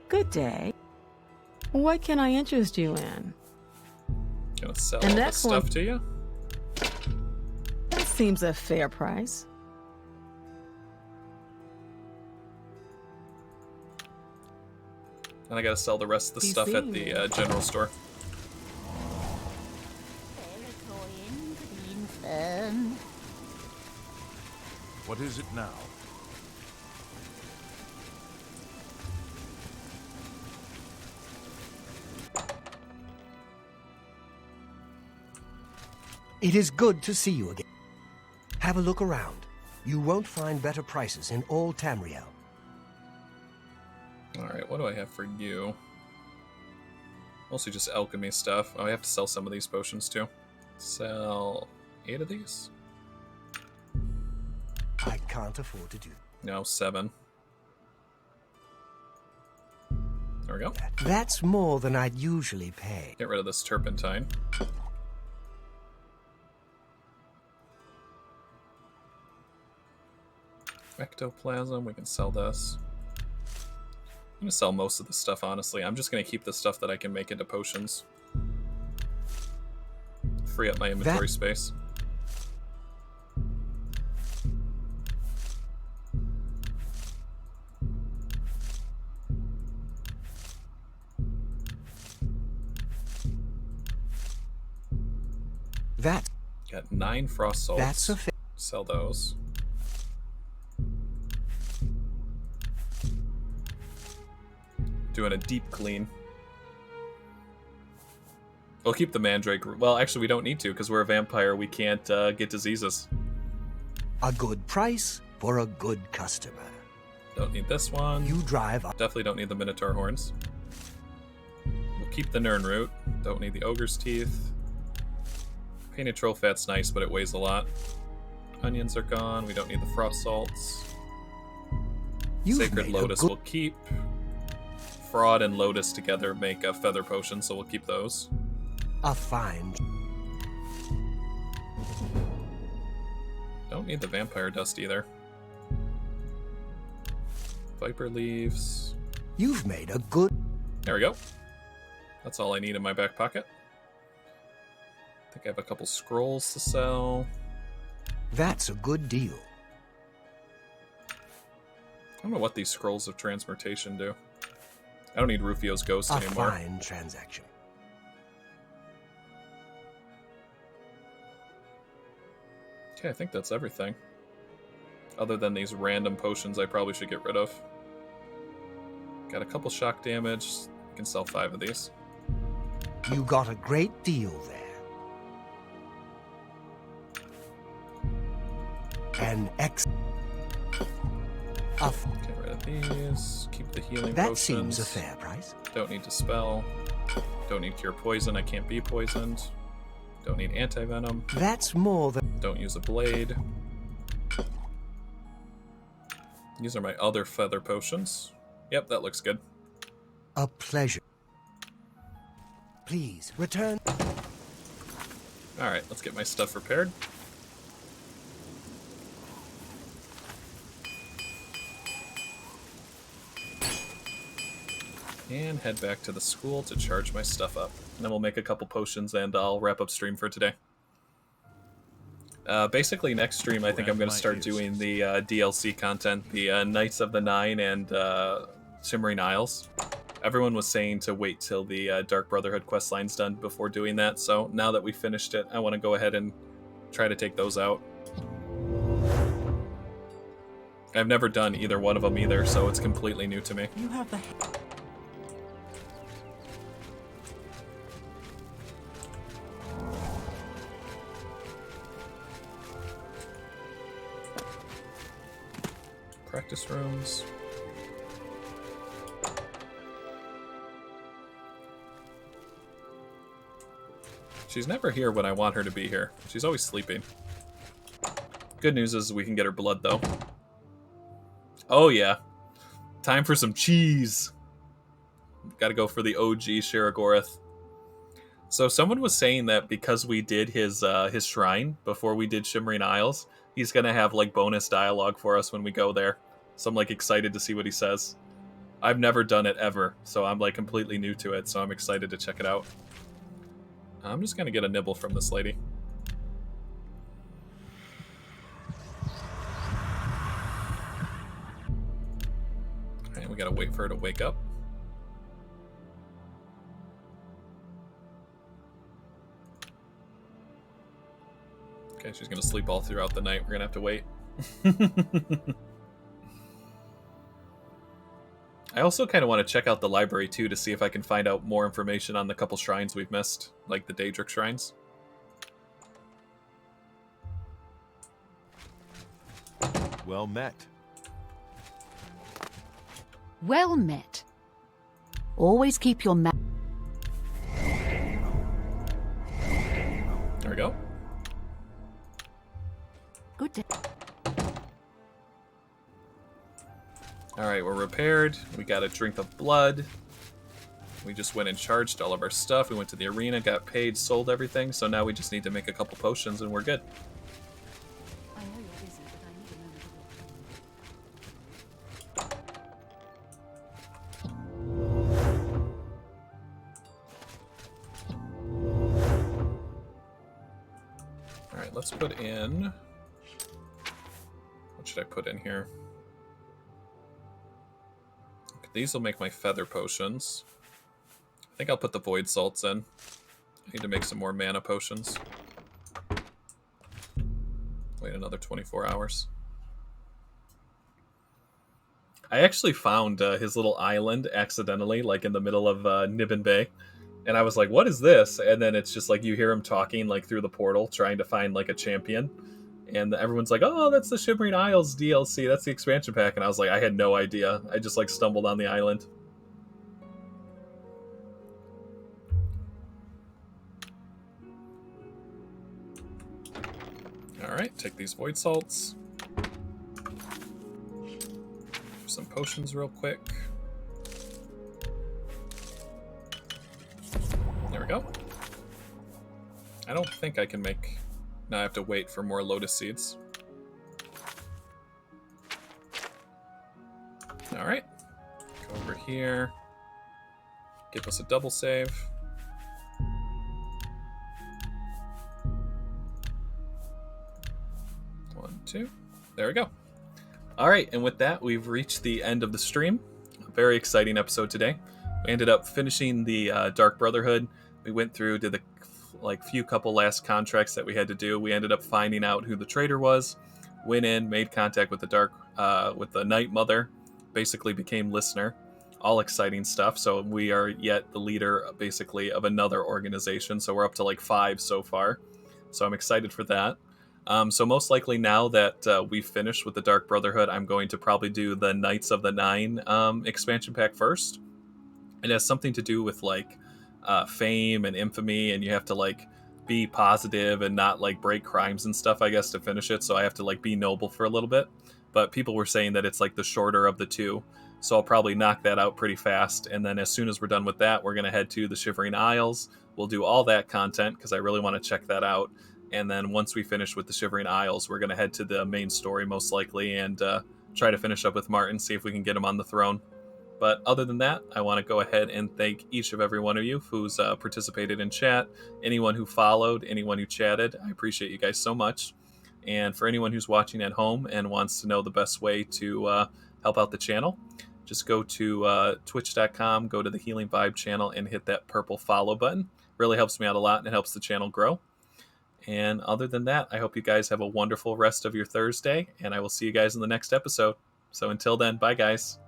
Good day. What can I interest you in? Gonna sell And all that's this stuff one- to you? That seems a fair price. And I gotta sell the rest of the You stuff at seem- the general store. What is it now? It is good to see you again. Have a look around. You won't find better prices in all Tamriel. Alright, what do I have for you? Mostly just alchemy stuff. Oh, I have to sell some of these potions too. Sell 8 of these? I can't afford to do No, 7. There we go. that. That's more than I'd usually pay. Get rid of this turpentine. Ectoplasm, we can sell this. I'm gonna sell most of the stuff, honestly. I'm just gonna keep the stuff that I can make into potions. Free up my inventory space. That. Got 9 frost salts. That's a sell those. Doing a deep clean. We'll keep the mandrake. Well, actually, we don't need to because we're a vampire. We can't get diseases. A good price for a good customer. Don't need this one. You drive up. Definitely don't need the Minotaur horns. We'll keep the Nern root. Don't need the ogre's teeth. Painted troll fat's nice, but it weighs a lot. Onions are gone. We don't need the frost salts. Sacred lotus we'll keep. Fraud and lotus together make a feather potion, so we'll keep those. A fine. Don't need the vampire dust either. Viper leaves. You've made a good... There we go. That's all I need in my back pocket. I think I have a couple scrolls to sell. That's a good deal. I don't know what these scrolls of transmutation do. I don't need Rufio's ghost anymore. A fine transaction. Okay, I think that's everything. Other than these random potions I probably should get rid of. Got a couple shock damage. I can sell 5 of these. You got a great deal there. An X. Get rid of these. Keep the healing that potions. Seems a fair price. Don't need to spell. Don't need cure poison. I can't be poisoned. Don't need anti-venom. That's more than... Don't use a blade. These are my other feather potions. Yep, that looks good. A pleasure. Please, return. Alright, let's get my stuff repaired. And head back to the school to charge my stuff up. And then we'll make a couple potions and I'll wrap up stream for today. Basically, next stream I think I'm going to start doing the DLC content. The Knights of the Nine and Shimmering Isles. Everyone was saying to wait till the Dark Brotherhood questline's done before doing that. So now that we finished it, I want to go ahead and try to take those out. I've never done either one of them either, so it's completely new to me. You have the... Practice rooms. She's never here when I want her to be here. She's always sleeping. Good news is we can get her blood, though. Oh, yeah. Time for some cheese. Gotta go for the OG Shiragorath. So someone was saying that because we did his shrine before we did Shimmering Isles, he's gonna have, like, bonus dialogue for us when we go there. So I'm, like, excited to see what he says. I've never done it ever, so I'm, like, completely new to it, so I'm excited to check it out. I'm just gonna get a nibble from this lady. Alright, we gotta wait for her to wake up. Okay, she's gonna sleep all throughout the night. We're gonna have to wait. I also kind of want to check out the library, too, to see if I can find out more information on the couple shrines we've missed, like the Daedric shrines. Well met. Well met. Always keep your There we go. Good day. Alright, we're repaired. We got a drink of blood. We just went and charged all of our stuff. We went to the arena, got paid, sold everything. So now we just need to make a couple potions and we're good. let's put in... What should I put in here? Okay, these will make my feather potions. I think I'll put the void salts in. I need to make some more mana potions. Wait another 24 hours. I actually found his little island accidentally, like in the middle of Nibbin Bay. And I was like, what is this? And then it's just like you hear him talking like through the portal, trying to find like a champion. And everyone's like, oh, that's the Shivering Isles DLC. That's the expansion pack. And I was like, I had no idea. I just like stumbled on the island. Alright, take these void salts. Some potions real quick. There we go. I don't think I can make... Now I have to wait for more lotus seeds. Alright. Go over here. Give us a double save. One, two. There we go. Alright, and with that, we've reached the end of the stream. A very exciting episode today. We ended up finishing the Dark Brotherhood. We went through, did the few couple last contracts that we had to do. We ended up finding out who the traitor was. Went in, made contact with the Night Mother. Basically became listener. All exciting stuff. So we are yet the leader, basically, of another organization. So we're up to like 5 so far. So I'm excited for that. So most likely now that we've finished with the Dark Brotherhood, I'm going to probably do the Knights of the Nine expansion pack first. It has something to do with like fame and infamy, and you have to like be positive and not like break crimes and stuff, I guess, to finish it. So I have to like be noble for a little bit. But people were saying that it's like the shorter of the two. So I'll probably knock that out pretty fast. And then as soon as we're done with that, we're going to head to the Shivering Isles. We'll do all that content because I really want to check that out. And then once we finish with the Shivering Isles, we're going to head to the main story most likely and try to finish up with Martin, see if we can get him on the throne. But other than that, I want to go ahead and thank each of every one of you who's participated in chat, anyone who followed, anyone who chatted. I appreciate you guys so much. And for anyone who's watching at home and wants to know the best way to help out the channel, just go to twitch.com, go to the Healing Vibe channel, and hit that purple follow button. Really helps me out a lot, and it helps the channel grow. And other than that, I hope you guys have a wonderful rest of your Thursday, and I will see you guys in the next episode. So until then, bye guys.